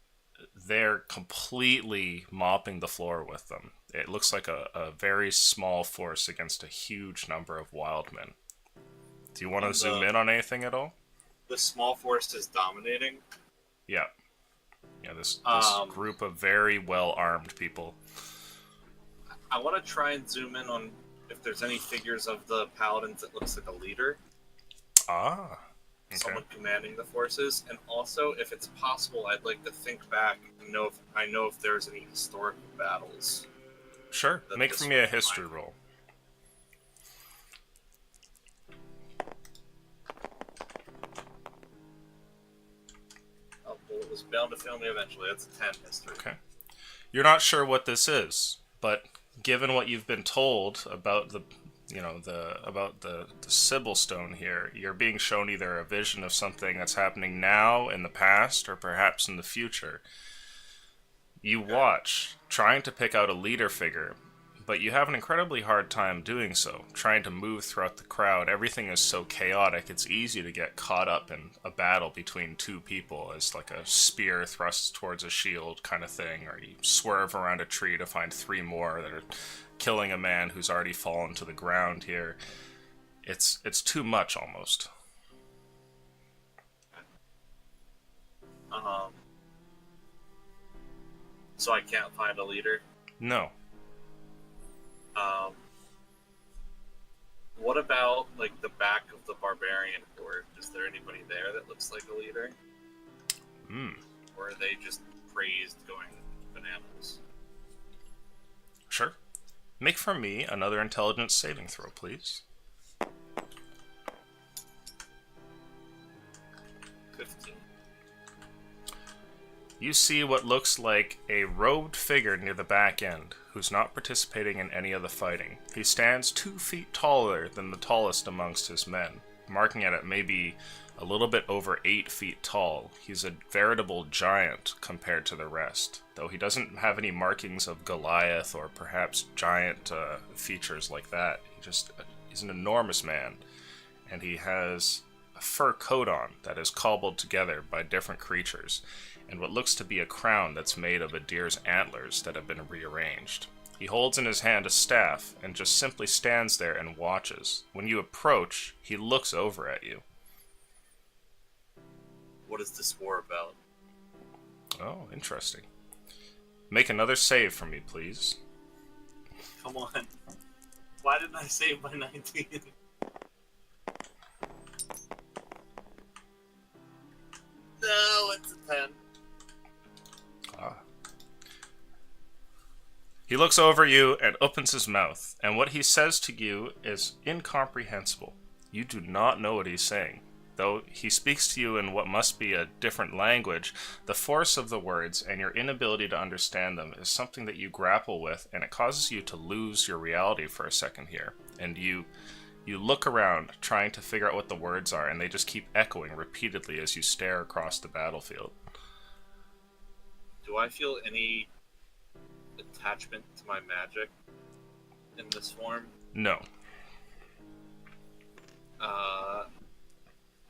they're completely mopping the floor with them. It looks like a very small force against a huge number of wild men. Do you want to zoom in on anything at all? The small force is dominating. Yeah. Yeah, this group of very well-armed people. I want to try and zoom in on if there's any figures of the paladins that looks like a leader. Ah. Okay. Someone commanding the forces, and also if it's possible, I'd like to think back and know if there's any historical battles. Sure. Make for me a history roll. Oh, well, it was bound to fail me eventually. That's a 10 history. Okay. You're not sure what this is, but given what you've been told about the Sibyl Stone here, you're being shown either a vision of something that's happening now, in the past, or perhaps in the future. You watch, trying to pick out a leader figure, but you have an incredibly hard time doing so, trying to move throughout the crowd. Everything is so chaotic, it's easy to get caught up in a battle between two people, as like a spear thrusts towards a shield kind of thing, or you swerve around a tree to find three more that are killing a man who's already fallen to the ground here. It's too much, almost. So I can't find a leader? No. What about, like, the back of the barbarian horde? Is there anybody there that looks like a leader? Or are they just crazed going bananas? Sure. Make for me another intelligence saving throw, please. 15. You see what looks like a robed figure near the back end, who's not participating in any of the fighting. He stands 2 feet taller than the tallest amongst his men, marking it at maybe a little bit over 8 feet tall. He's a veritable giant compared to the rest, though he doesn't have any markings of Goliath or perhaps giant features like that. He's an enormous man, and he has a fur coat on that is cobbled together by different creatures, and what looks to be a crown that's made of a deer's antlers that have been rearranged. He holds in his hand a staff and just simply stands there and watches. When you approach, he looks over at you. What is this war about? Oh, interesting. Make another save for me, please. Come on. Why didn't I save my 19? He looks over you and opens his mouth, and what he says to you is incomprehensible. You do not know what he's saying. Though he speaks to you in what must be a different language, the force of the words and your inability to understand them is something that you grapple with, and it causes you to lose your reality for a second here. And you look around, trying to figure out what the words are, and they just keep echoing repeatedly as you stare across the battlefield. Do I feel any attachment to my magic in this form? No.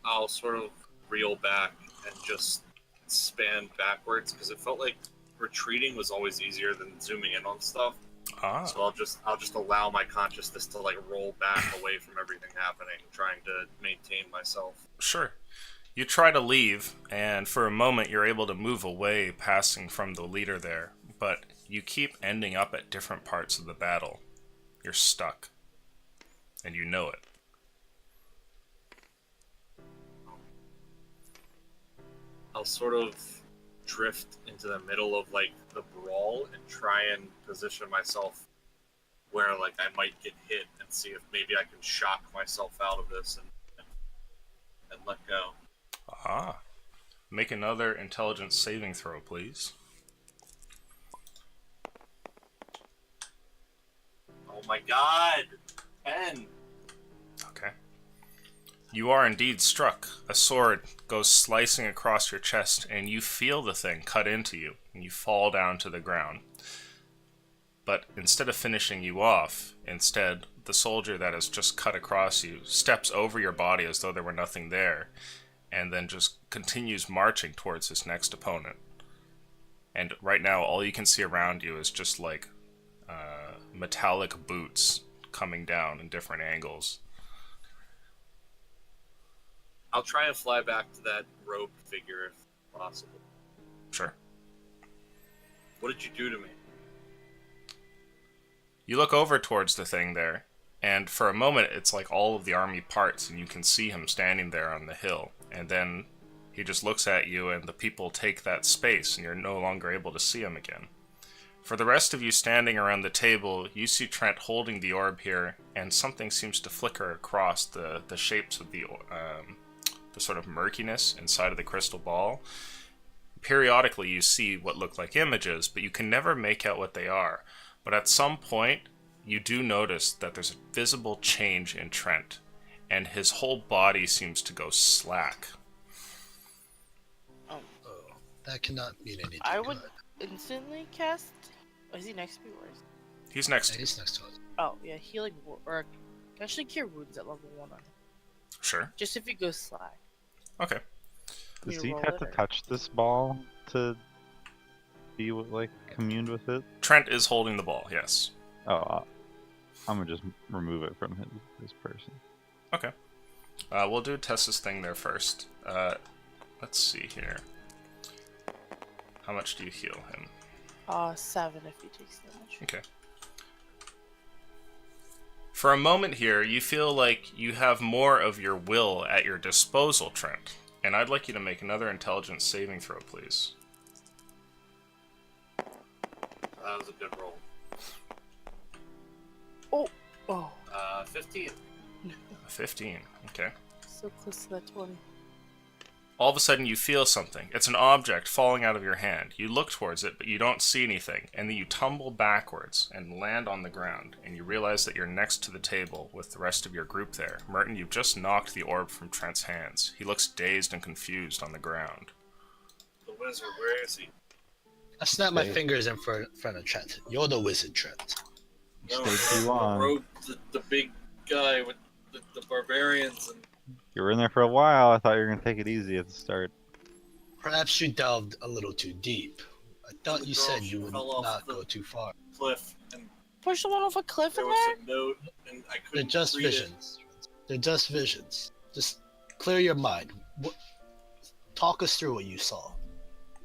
I'll sort of reel back and just span backwards because it felt like retreating was always easier than zooming in on stuff. So I'll just allow my consciousness to like roll back away from everything happening, trying to maintain myself. Sure. You try to leave, and for a moment you're able to move away, passing from the leader there, but you keep ending up at different parts of the battle. You're stuck. And you know it. I'll sort of drift into the middle of like the brawl and try and position myself where like I might get hit and see if maybe I can shock myself out of this and let go. Make another intelligence saving throw, please. Oh my god! 10! Okay. You are indeed struck. A sword goes slicing across your chest, and you feel the thing cut into you, and you fall down to the ground. But instead of finishing you off, instead, the soldier that has just cut across you steps over your body as though there were nothing there, and then just continues marching towards his next opponent. And right now, all you can see around you is just like metallic boots coming down in different angles. I'll try and fly back to that robed figure if possible. Sure. What did you do to me? You look over towards the thing there, and for a moment it's like all of the army parts, and you can see him standing there on the hill. And then he just looks at you, and the people take that space, and you're no longer able to see him again. For the rest of you standing around the table, you see Trent holding the orb here, and something seems to flicker across the shapes of the sort of murkiness inside of the crystal ball. Periodically you see what look like images, but you can never make out what they are. But at some point, you do notice that there's a visible change in Trent, and his whole body seems to go slack. Oh, that cannot mean anything. I would good. instantly cast. Oh, is he next to me? Where is he? He's next Yeah, to you. he's next to us. Oh, yeah, healing or actually cure wounds at level 1 on him. Sure. Just if he goes slack. Okay. You Does he roll have it to or- touch this ball to be like communed with it? Trent is holding the ball, yes. Oh, I'm gonna just remove it from his person. Okay. We'll do Tessa's thing there first. Let's see here. How much do you heal him? 7 if he takes damage. Okay. For a moment here, you feel like you have more of your will at your disposal, Trent. And I'd like you to make another intelligence saving throw, please. That was a good roll. Oh, 15. 15. Okay. so close to that 20. All of a sudden, you feel something. It's an object falling out of your hand. You look towards it, but you don't see anything. And then you tumble backwards and land on the ground. And you realize that you're next to the table with the rest of your group there. Merton, you've just knocked the orb from Trent's hands. He looks dazed and confused on the ground. The wizard, where is he? I snap my fingers in front of Trent. You're the wizard, Trent. You stay too long. Rogue, the big guy with the barbarians and You were in there for a while. I thought you were gonna take it easy at the start. Perhaps you delved a little too deep. I thought you said you would Fell off not the- go too far. cliff, and Push someone off a cliff there in was there? a note, and I They're couldn't just read it. visions. They're just visions. Just clear your mind. Talk us through what you saw.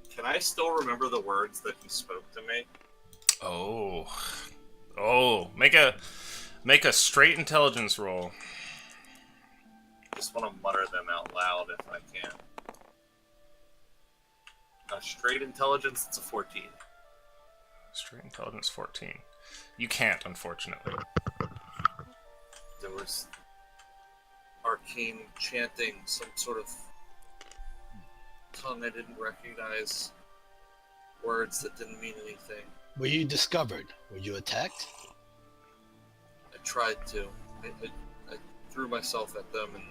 Can I still remember the words that he spoke to me? Oh, make a straight intelligence roll. Just want to mutter them out loud if I can. A straight intelligence, it's a 14. Straight intelligence 14. You can't, unfortunately. There was arcane chanting, some sort of tongue I didn't recognize, words that didn't mean anything. Were you discovered? Were you attacked? I tried to. I threw myself at them and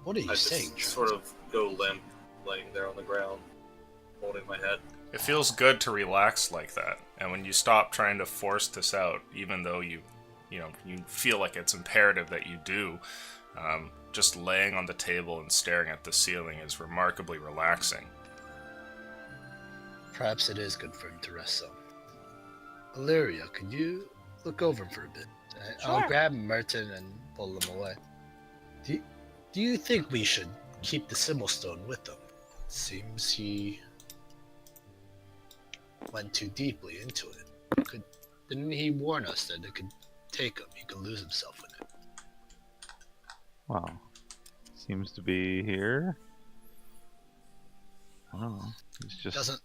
What are you I saying, just Trent? sort of go limp, laying there on the ground, holding my head. It feels good to relax like that, and when you stop trying to force this out, even though you feel like it's imperative that you do, just laying on the table and staring at the ceiling is remarkably relaxing. Perhaps it is good for him to rest some. Illyria, could you look over him for a bit? I'll Sure. grab Merton and pull him away. Do you think we should keep the Symbol Stone with him? Seems he went too deeply into it. Didn't he warn us that it could take him? He could lose himself in it. Wow. Seems to be here. I don't know. He's just Doesn't.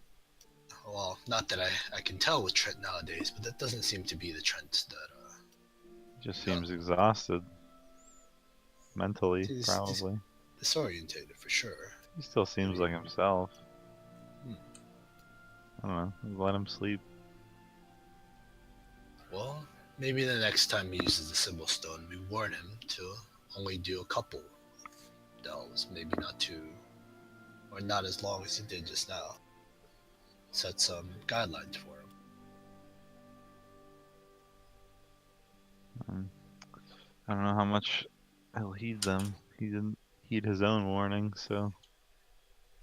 Well, not that I can tell with Trent nowadays, but that doesn't seem to be the Trent that seems exhausted. Mentally, He's- probably. disorientated for sure. He still seems like himself. Hmm. I don't know. Let him sleep. Well, maybe the next time he uses the Symbol Stone, we warn him to only do a couple delves, maybe not two, or not as long as he did just now. Set some guidelines for him. I don't know how much he'll heed them. He didn't heed his own warning, so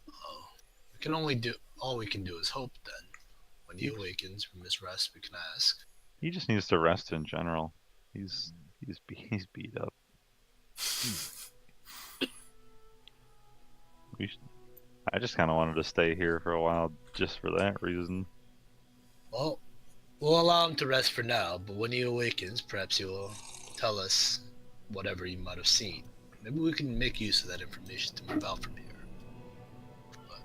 Oh, we can only do all we can do is hope. Then, when he awakens from his rest, we can ask. he just needs to rest in general. He's beat up. I just kind of wanted to stay here for a while just for that reason. Well, we'll allow him to rest for now, but when he awakens, perhaps he will tell us whatever he might have seen. Maybe we can make use of that information to move out from here. But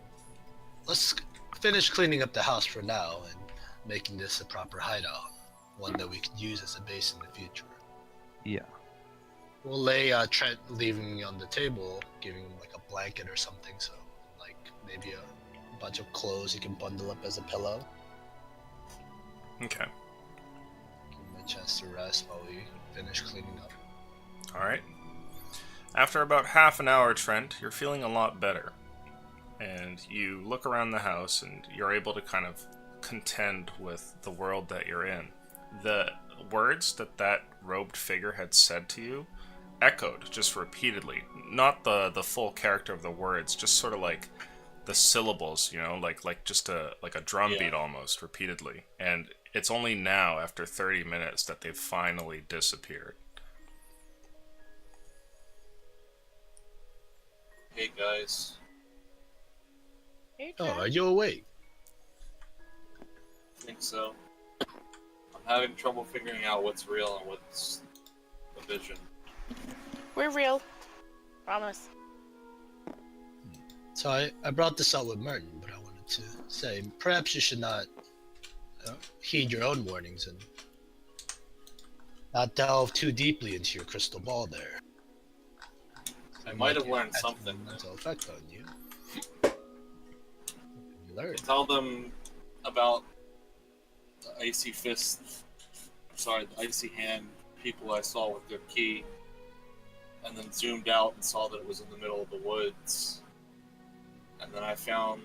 let's finish cleaning up the house for now and making this a proper hideout, one that we could use as a base in the future. Yeah. We'll lay Trent leaving me on the table, giving him like a blanket or something, so like maybe a bunch of clothes he can bundle up as a pillow. Okay. Give him a chance to rest while we finish cleaning up. Alright. After about half an hour, Trent, you're feeling a lot better. And you look around the house and you're able to kind of contend with the world that you're in. The words that robed figure had said to you echoed just repeatedly. Not the full character of the words, just sort of like the syllables, like just a drum beat almost, repeatedly. And it's only now, after 30 minutes, that they've finally disappeared. Hey guys, Hey, Oh, Trent. are you awake? I think so. I'm having trouble figuring out what's real and what's a vision. We're real. Promise. So I brought this up with Merton, but I wanted to say perhaps you should not heed your own warnings and not delve too deeply into your crystal ball there. I might have learned Had something. mental effect on you. You I learned. tell them about the icy the icy hand people I saw with their key, and then zoomed out and saw that it was in the middle of the woods. And then I found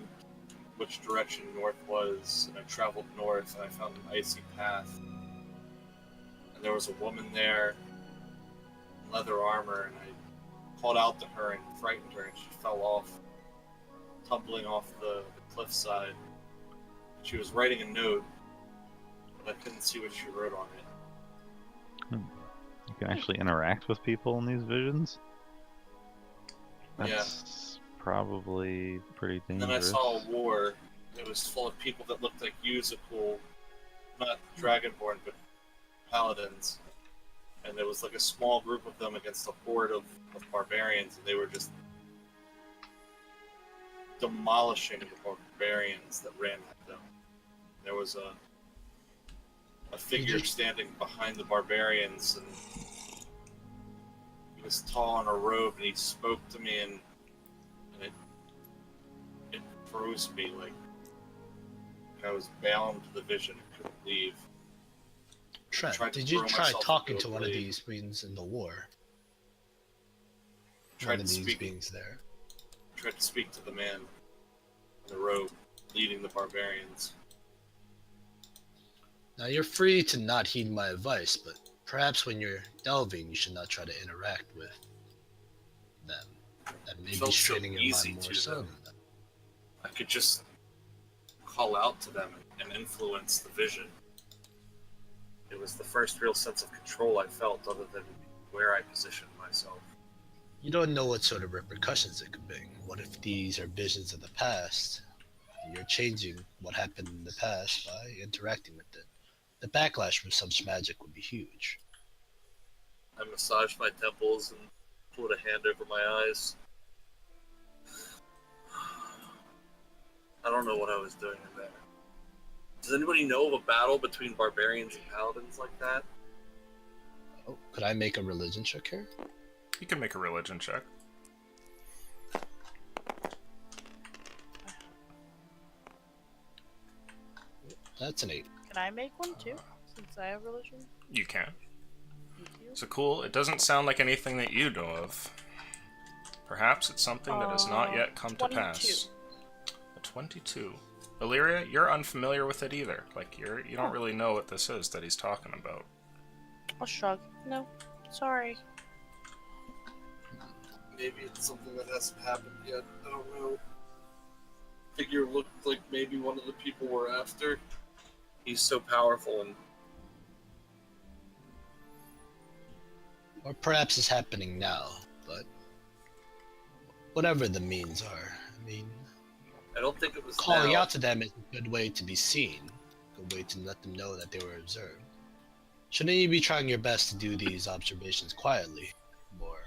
which direction north was, and I traveled north, and I found an icy path. And there was a woman there in leather armor, and I called out to her and frightened her, and she fell off, tumbling off the cliffside. She was writing a note, but I couldn't see what she wrote on it. You can actually interact with people in these visions. Yeah. That's probably pretty And dangerous. then I saw a war. It was full of people that looked like Yuzucool, not Dragonborn, but paladins. And there was like a small group of them against a horde of barbarians, and they were just demolishing the barbarians that ran at them. There was a figure standing behind the barbarians, and he was tall in a robe, and he spoke to me, and it froze me like I was bound to the vision and couldn't leave. Trent, Tried to did you throw try myself talking into to a one of blade. these beings in the war? Tried One of to these speak. beings there. Tried to speak to the man in the robe leading the barbarians. Now you're free to not heed my advice, but perhaps when you're delving, you should not try to interact with them. That may be Felt so straining your easy mind more to so them. than that. I could just call out to them and influence the vision. It was the first real sense of control I felt, other than where I positioned myself. You don't know what sort of repercussions it could bring. What if these are visions of the past, and you're changing what happened in the past by interacting with it? The backlash from such magic would be huge. I massaged my temples and put a hand over my eyes. I don't know what I was doing in there. Does anybody know of a battle between barbarians and paladins like that? Oh, could I make a religion check here? You can make a religion check. That's an 8. Can I make one too? Since I have religion? You can. Thank you. So cool. It doesn't sound like anything that you know of. Perhaps it's something that has not yet come to 22. pass. A 22. Illyria, you're unfamiliar with it either. Like you don't really know what this is that he's talking about. I'll shrug. No, sorry. Maybe it's something that hasn't happened yet. I don't know. Figure looked like maybe one of the people we're after. He's so powerful, and Or perhaps it's happening now, but whatever the means are, I mean, I don't think it was calling now. out to them is a good way to be seen, a good way to let them know that they were observed. Shouldn't you be trying your best to do these observations quietly, more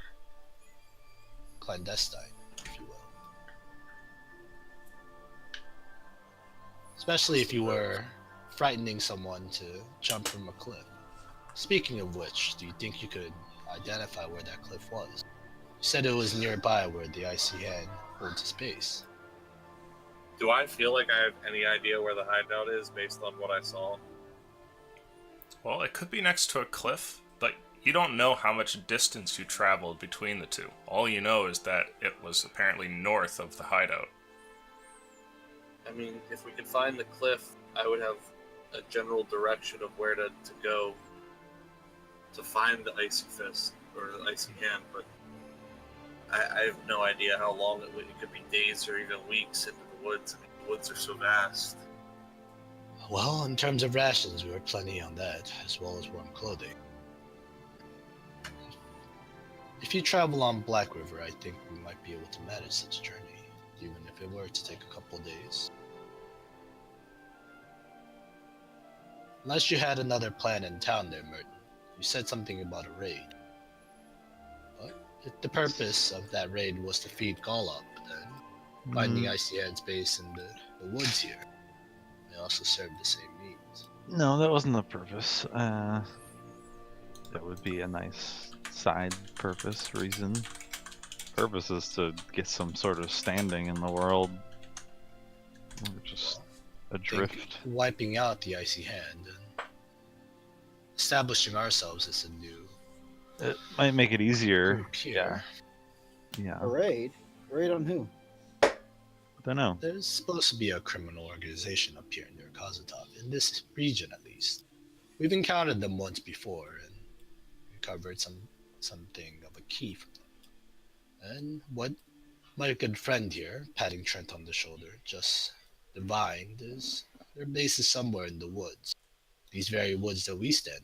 clandestine, if you will? Especially if you were frightening someone to jump from a cliff. Speaking of which, do you think you could identify where that cliff was? You said it was nearby where the icy hand holds its base. Do I feel like I have any idea where the hideout is based on what I saw? Well, it could be next to a cliff, but you don't know how much distance you traveled between the two. All you know is that it was apparently north of the hideout. I mean, if we could find the cliff, I would have a general direction of where to go to find the icy fist or the icy hand, but I have no idea how long it would. It could be days or even weeks into the woods. I mean, the woods are so vast. Well, in terms of rations, we were plenty on that, as well as warm clothing. If you travel on Black River, I think we might be able to manage such a journey, even if it were to take a couple days. Unless you had another plan in town there, Merton. You said something about a raid. But if the purpose of that raid was to feed Golub, then finding Icy Head's base in the woods here may also serve the same means. No, that wasn't the purpose. That would be a nice side purpose, reason. Purpose is to get some sort of standing in the world. We're just adrift. Think wiping out the Icy Hand and establishing ourselves as a new It might make it easier. group here. Yeah. A raid? Raid on who? Don't know. There's supposed to be a criminal organization up here near Kazatov, in this region at least. We've encountered them once before and recovered something of a key from them. And what my good friend here, patting Trent on the shoulder, just divined is their base is somewhere in the woods. These very woods that we stand in.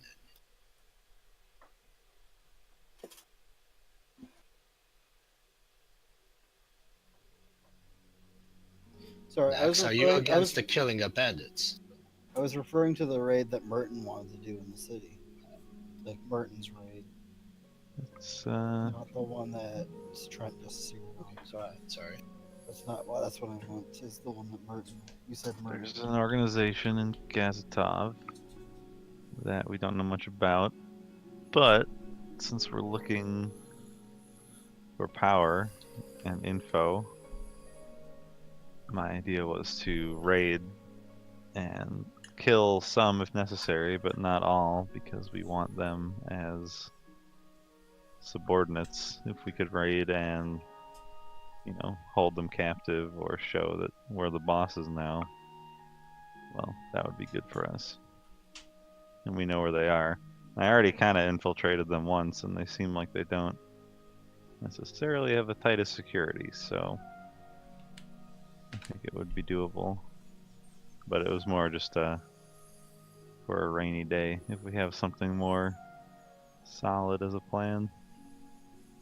Sorry, Max, are you against the killing of bandits? I was referring to the raid that Merton wanted to do in the city. Like Merton's raid, It's not the one that Trent just. Sorry. I That's not. Well, that's what I want. Is the one that Merton. You said Merton. There's an organization in Gazatov that we don't know much about, but since we're looking for power and info, my idea was to raid and kill some if necessary, but not all, because we want them as subordinates. If we could raid and, you know, hold them captive or show that we're the bosses now, well, that would be good for us. And we know where they are. I already kind of infiltrated them once, and they seem like they don't necessarily have the tightest security, so I think it would be doable. But it was more just for a rainy day. If we have something more solid as a plan,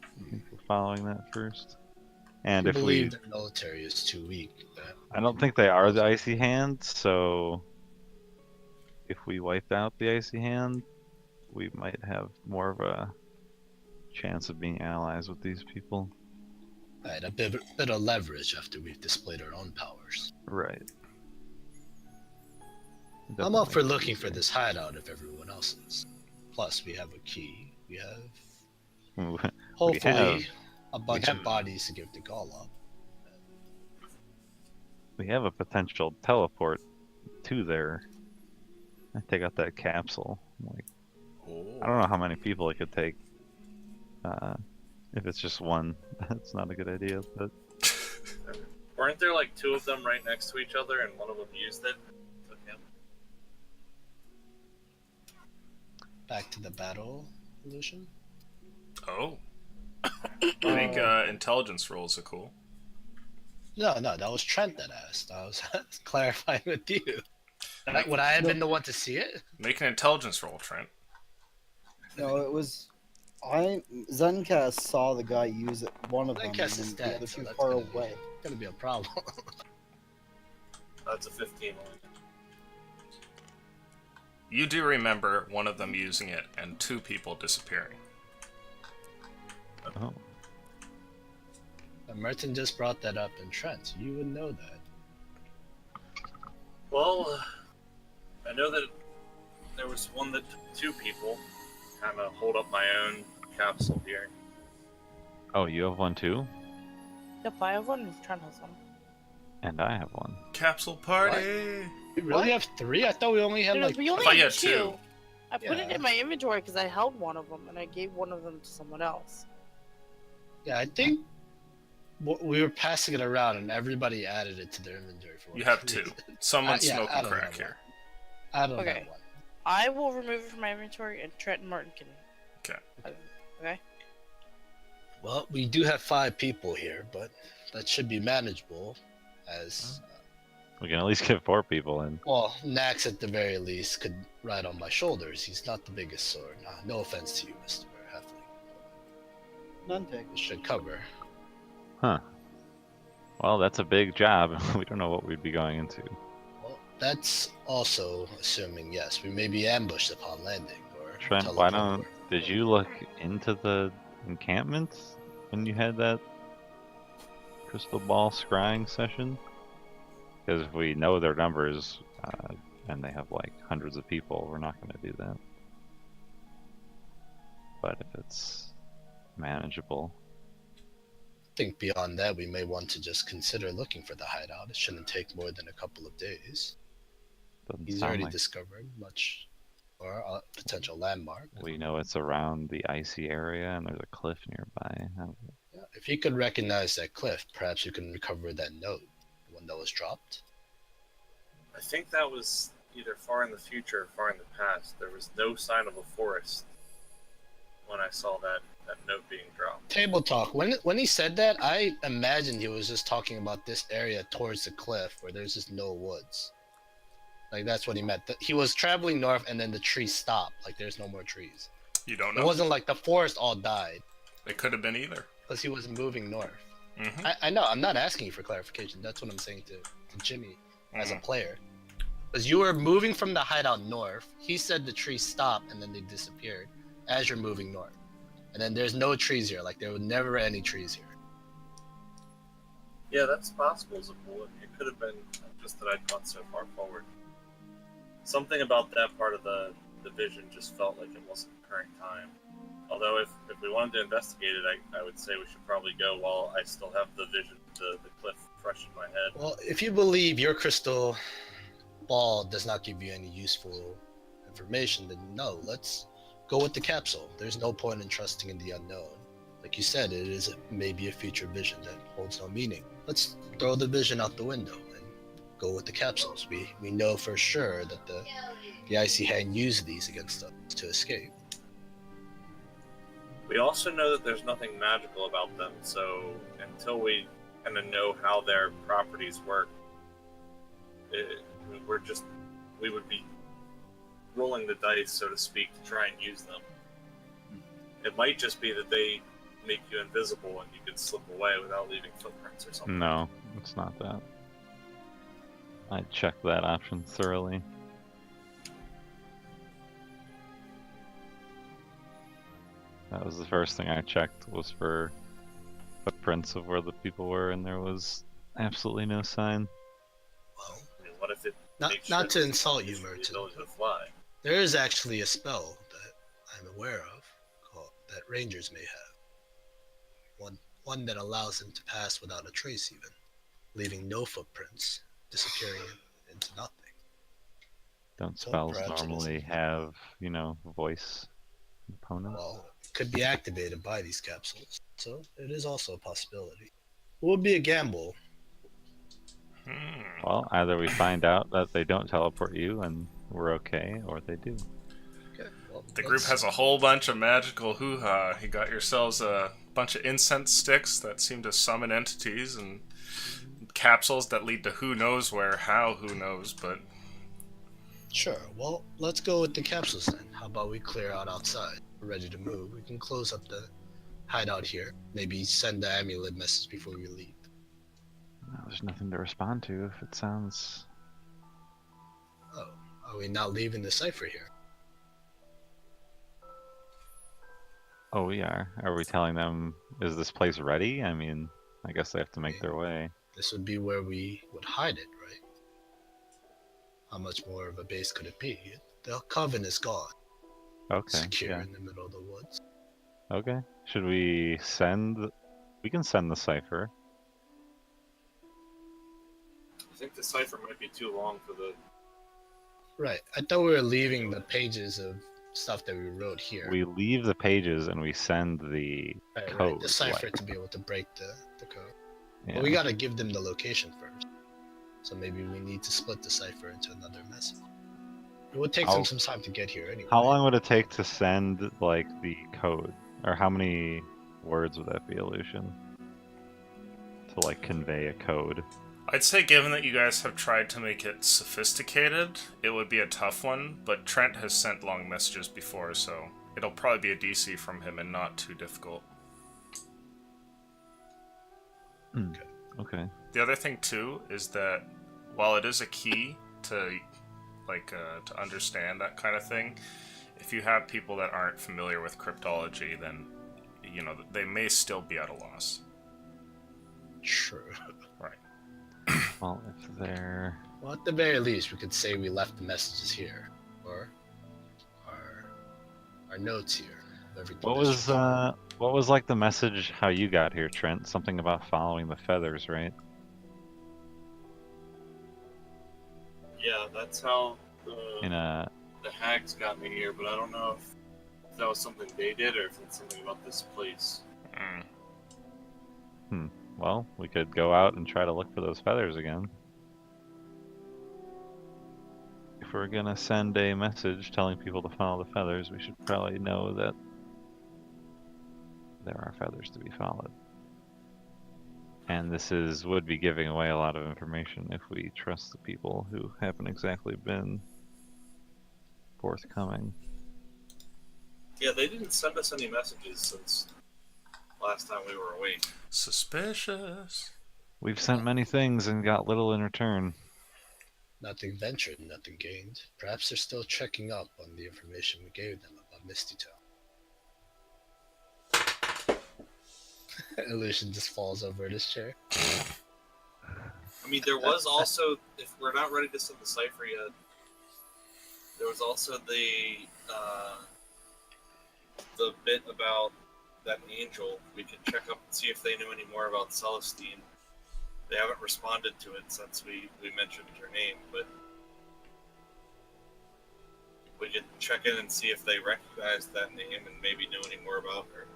I think we're following that first. And I if we, believe the military is too weak. I don't think they are the icy hand, so if we wiped out the icy hand, we might have more of a chance of being allies with these people. Right, a bit of leverage after we've displayed our own powers. Right. I'm up for looking for this hideout if everyone else is. Plus, we have a key. We have, hopefully, a bunch of bodies to give to Golub. We have a potential teleport to there. I take out that capsule. Like, I don't know how many people it could take. If it's just one, that's not a good idea. But Weren't there like two of them right next to each other, and one of them used it? Took him. Back to the battle, Lucian. Oh. I think intelligence rolls are cool. No, that was Trent that asked. I was clarifying with you. Would I have been the one to see it? Make an intelligence roll, Trent. No, it was. Zencast saw the guy use it. One of them, Zencast and is the dead, other so two that's far gonna be- away. Gonna be a problem. That's a 15. You do remember one of them using it and two people disappearing. oh, Merton just brought that up, and Trent, you would know that. Well, I know that there was one that took two people. Kind of hold up my own capsule here. oh, you have one too, Yep, I have one. Trent has one. and I have one. Capsule party! We really have three? I thought we only had like. We only I thought you had had two. two. I put it Yeah. in my inventory because I held one of them, and I gave one of them to someone else. Yeah, I think we were passing it around, and everybody added it to their inventory. For You whatever have two. reason. Someone's Yeah, I smoking don't crack have here. I don't Okay. have one. I will remove it from my inventory, and Trent and Martin can. Okay. Okay. Well, we do have 5 people here, but that should be manageable. As We can at least get 4 people in. well, Nax at the very least could ride on my shoulders. He's not the biggest sword. No offense to you, Mr. Halfling. None taken. It should cover. Huh. Well, that's a big job. We don't know what we'd be going into. Well, that's also assuming yes, we may be ambushed upon landing or. Trent, why teleport don't... wherever Did we you go. look into the encampments when you had that crystal ball scrying session? Because if we know their numbers, and they have like hundreds of people, we're not going to do that. But if it's manageable, I think beyond that, we may want to just consider looking for the hideout. It shouldn't take more than a couple of days. doesn't He's sound already like discovered much or a potential landmark. we know it's around the icy area and there's a cliff nearby. Yeah, if you could recognize that cliff, perhaps you can recover that note, the one that was dropped. I think that was either far in the future or far in the past. There was no sign of a forest when I saw that note being dropped. Table talk. When he said that, I imagined he was just talking about this area towards the cliff where there's just no woods. Like that's what he meant. He was traveling north and then the trees stopped. Like there's no more trees. You don't It know. wasn't like the forest all died It could have been either. because he was moving north. Mm-hmm. I know. I'm not asking you for clarification. That's what I'm saying to Jimmy as a Mhm. player. Because you were moving from the hideout north. He said the trees stopped and then they disappeared as you're moving north. And then there's no trees here. Like there were never any trees here. Yeah, that's possible as a bullet. It could have been just that I'd gone so far forward. Something about that part of the vision just felt like it wasn't the current time. Although if we wanted to investigate it, I would say we should probably go while I still have the vision, the cliff fresh in my head. Well, if you believe your crystal ball does not give you any useful information, then no, let's go with the capsule. There's no point in trusting in the unknown. Like you said, it is maybe a future vision that holds no meaning. Let's throw the vision out the window and go with the capsules. We know for sure that the Icy Hand used these against us to escape. We also know that there's nothing magical about them, so until we kind of know how their properties work, we would be rolling the dice, so to speak, to try and use them. It might just be that they make you invisible and you can slip away without leaving footprints or something. No, it's not that. I checked that option thoroughly. That was the first thing I checked, was for footprints of where the people were, and there was absolutely no sign. Well, I mean, what if it not to insult you, the Merton, ability to fly? there is actually a spell that I'm aware of that rangers may have. One that allows them to pass without a trace, even leaving no footprints, disappearing into nothing. Don't So spells perhaps it normally isn't. have, voice components? Well, it could be activated by these capsules, so it is also a possibility. It would be a gamble. Well, either we find out that they don't teleport you and we're okay, or they do. Okay, well, The group has a whole bunch of magical hoo-ha. You got yourselves a bunch of incense sticks that seem to summon entities, and capsules that lead to who knows where, how, who knows, but... Sure, well, let's go with the capsules then. How about we clear out outside? We're ready to move. We can close up the hideout here. Maybe send the amulet message before we leave. No, there's nothing to respond to if it sounds... Oh, are we not leaving the cipher here? Oh, we are. Are we telling them, is this place ready? I mean, I guess they have to make their way. This would be where we would hide it, right? How much more of a base could it be? The coven is gone. Okay, Secure yeah. in the middle of the woods. Okay. Should we send... We can send the cipher. I think the cipher might be too long for the... Right. I thought we were leaving the pages of stuff that we wrote here. We leave the pages and we send the right, code. the cipher like, to be able to break the code. yeah. But we gotta give them the location first. So maybe we need to split the cipher into another message. It would take them some time to get here anyway. How long would it take to send, like, the code? Or how many words would that be, Illusion? To, like, convey a code? I'd say given that you guys have tried to make it sophisticated, it would be a tough one, but Trent has sent long messages before, so it'll probably be a DC from him and not too difficult. Okay. The other thing, too, is that while it is a key to, to understand that kind of thing, if you have people that aren't familiar with cryptology, then, they may still be at a loss. Sure. Right. Well, if they're... Well, at the very least, we could say we left the messages here. Or our notes here. What was like the message how you got here, Trent? Something about following the feathers, right? Yeah, that's how the hags got me here, but I don't know if that was something they did or if it's something about this place. Well, we could go out and try to look for those feathers again. If we're gonna send a message telling people to follow the feathers, we should probably know that there are feathers to be followed. And this would be giving away a lot of information if we trust the people who haven't exactly been forthcoming. Yeah, they didn't send us any messages since last time we were awake. Suspicious. We've sent many things and got little in return. Nothing ventured, nothing gained. Perhaps they're still checking up on the information we gave them about Misty Town. Illusion just falls over in his chair. mean, there was also, if we're not ready to send the cipher yet, there was also the bit about that angel. We can check up and see if they knew any more about Celestine. They haven't responded to it since we mentioned her name, but we could check in and see if they recognized that name and maybe knew any more about her.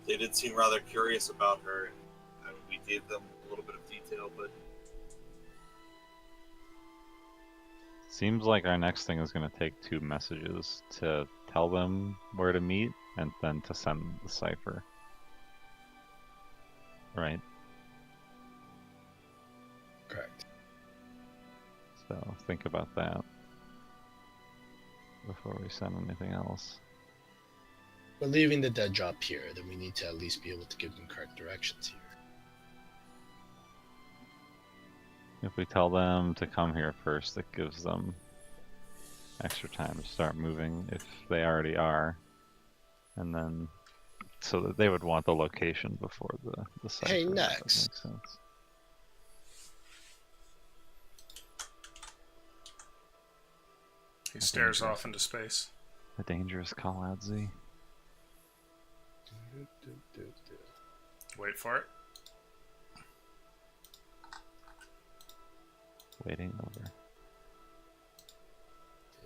They did seem rather curious about her, and we gave them a little bit of detail, but Seems like our next thing is going to take 2 messages to tell them where to meet and then to send the cipher. Right? Correct. So think about that before we send anything else. We're leaving the dead drop here, then we need to at least be able to give them correct directions here. If we tell them to come here first, it gives them extra time to start moving if they already are. And then, so that they would want the location before the cipher. Hey, if that Nex. makes sense. He stares off into space. A dangerous call out, Z. Wait for it. Waiting over.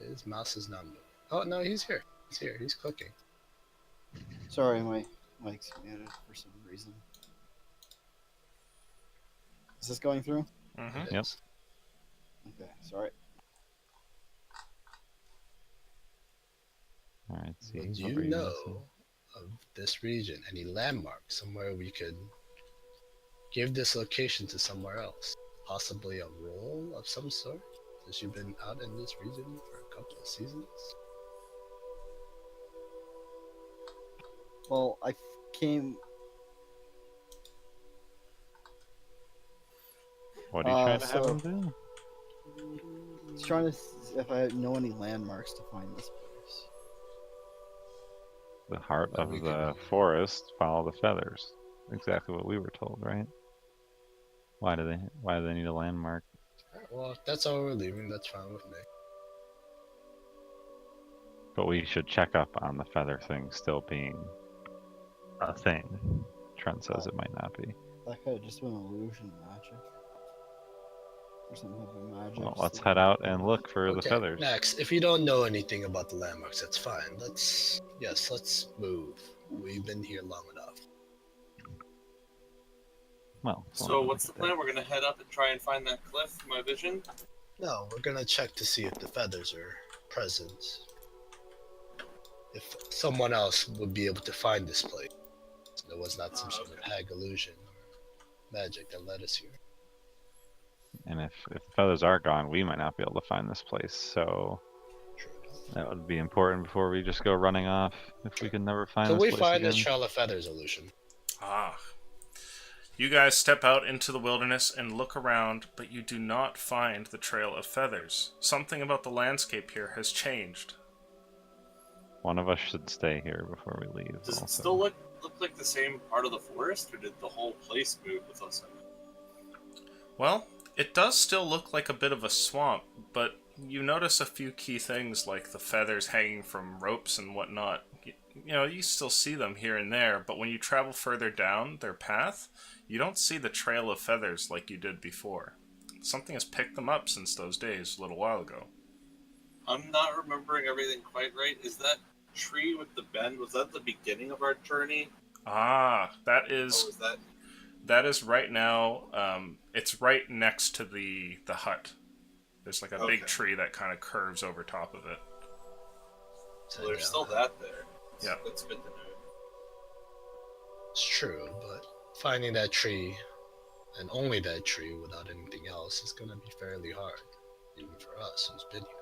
His mouse is not moving. Oh no, he's here. He's here. He's cooking. Sorry, my mic's muted for some reason. Is this going through? Mm-hmm. It Yep. is. Okay, sorry. Alright, Z. Do what you were gonna know say? of this region any landmarks somewhere we could give this location to somewhere else? Possibly a role of some sort, since you've been out in this region for a couple of seasons? Well, I came. What are you trying to have so- him do? I was trying to see if I know any landmarks to find this place. The heart Well, of we the could- forest, follow the feathers. Exactly what we were told, right? Why do they need a landmark? Alright, well, if that's all we're leaving, that's fine with me. But we should check up on the feather thing still being a thing. Trent says it might not be. That could have just been illusion magic. Or some type of magic. Well, just let's to- head out and look for the Okay, feathers. Next, if you don't know anything about the landmarks, that's fine. Let's move. We've been here long enough. Well, so what's the plan? We're gonna head up and try and find that cliff. My vision. No, we're gonna check to see if the feathers are present. If someone else would be able to find this place. So there was not some sort of hag illusion or magic that led us here. And if the feathers are gone, we might not be able to find this place. So True enough. that would be important before we just go running off. If we can never find Till this we place find again. this trail of feathers illusion. Ah. You guys step out into the wilderness and look around, but you do not find the trail of feathers. Something about the landscape here has changed. One of us should stay here before we leave. Does it also. still look like the same part of the forest, or did the whole place move with us in it? Well, it does still look like a bit of a swamp, but you notice a few key things like the feathers hanging from ropes and whatnot. You know, you still see them here and there, but when you travel further down their path, you don't see the trail of feathers like you did before. Something has picked them up since those days a little while ago. I'm not remembering everything quite right. Is that tree with the bend, was that the beginning of our journey? Ah, that Or is was that... that is right now. It's right next to the hut. There's like a big Okay. tree that kind of curves over top of it. So there's still that there. Yeah. That's good to know. It's true, but finding that tree, and only that tree without anything else, is gonna be fairly hard. Even for us who's been here.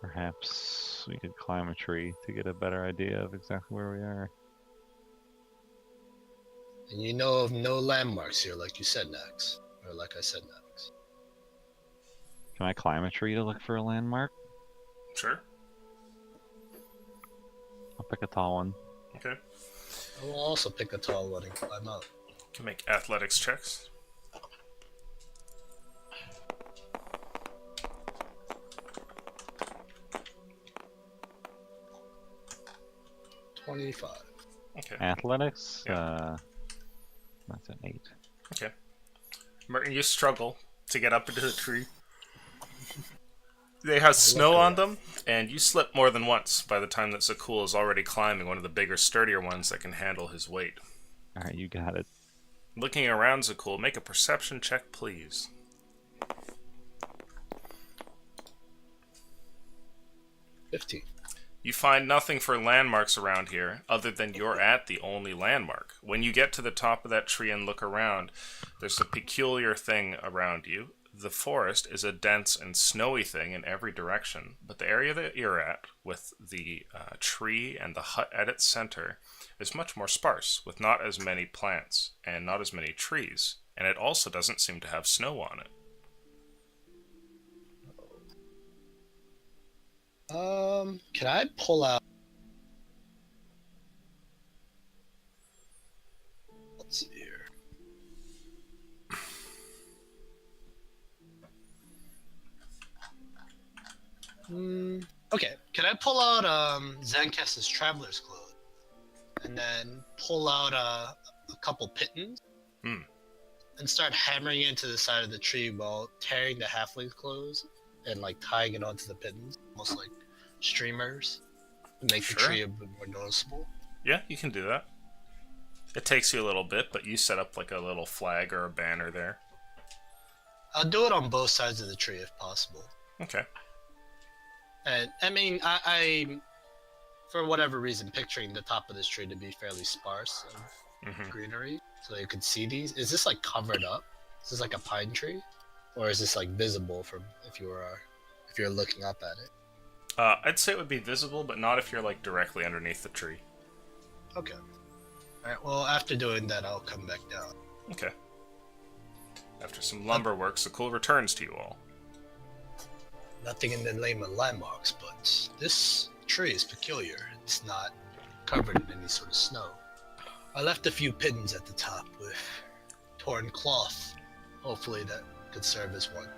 Perhaps we could climb a tree to get a better idea of exactly where we are. And you know of no landmarks here, like you said, Nax. Or like I said, Nax. Can I climb a tree to look for a landmark? Sure. I'll pick a tall one. Okay. I will also pick a tall one and climb up. You can make athletics checks. 25. Okay. Athletics? Yeah. That's an 8. Okay. Merton, you struggle to get up into the tree. They have snow on them, and you slip more than once by the time that Zakul is already climbing one of the bigger, sturdier ones that can handle his weight. Alright, you got it. Looking around, Zakul, make a perception check, please. 15. You find nothing for landmarks around here, other than you're at the only landmark. When you get to the top of that tree and look around, there's a peculiar thing around you. The forest is a dense and snowy thing in every direction, but the area that you're at, with the tree and the hut at its center, is much more sparse, with not as many plants and not as many trees, and it also doesn't seem to have snow on it. Can I pull out? Let's see here. Okay. Can I pull out Zankess's traveler's clothes, and then pull out a couple pittons, Hmm. and start hammering into the side of the tree while tearing the halfling's clothes and like tying it onto the pittons, almost like streamers, to make Sure. the tree a bit more noticeable. Yeah, you can do that. It takes you a little bit, but you set up like a little flag or a banner there. I'll do it on both sides of the tree if possible. Okay. And I mean, I for whatever reason, picturing the top of this tree to be fairly sparse of Hmm. greenery, so you could see these. Is this like covered up? Is this like a pine tree, or is this like visible from if you're looking up at it? I'd say it would be visible, but not if you're like directly underneath the tree. Okay. All right. Well, after doing that, I'll come back down. Okay. After some lumber work, Zakul returns to you all. Nothing in the name of landmarks, but this tree is peculiar. It's not covered in any sort of snow. I left a few pittons at the top with torn cloth. Hopefully that could serve as one.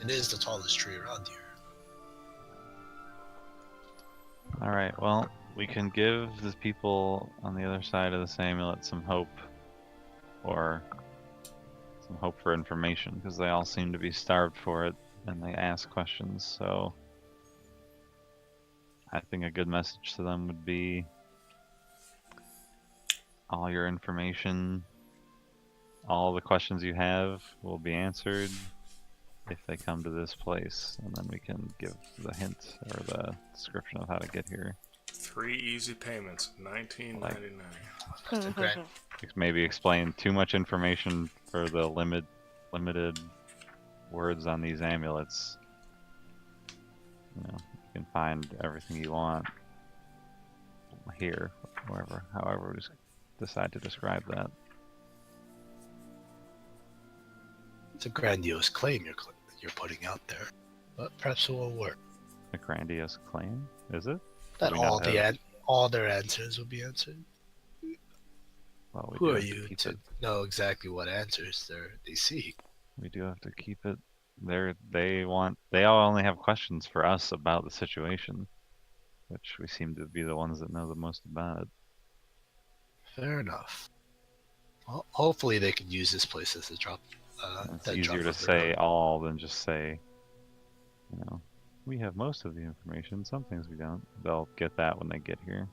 It is the tallest tree around here. Alright, well, we can give the people on the other side of this amulet some hope. Or some hope for information, because they all seem to be starved for it, and they ask questions, so... I think a good message to them would be... all your information, all the questions you have will be answered if they come to this place, and then we can give the hint or the description of how to get here. 3 easy payments, $19.99. It's a great. Maybe explain too much information for the limited words on these amulets. You know, you can find everything you want here, wherever, however we decide to describe that. It's a grandiose claim you're putting out there, but perhaps it will work. A grandiose claim, is it? That we not have- all their answers will be answered. Well, we Who do are have to you keep to it. know exactly what answers they seek? We do have to keep it. They all only have questions for us about the situation, which we seem to be the ones that know the most about it. Fair enough. Well, hopefully they could use this place as a drop. It's that easier drop to of say their- all than just say, you know, we have most of the information. Some things we don't. They'll get that when they get here.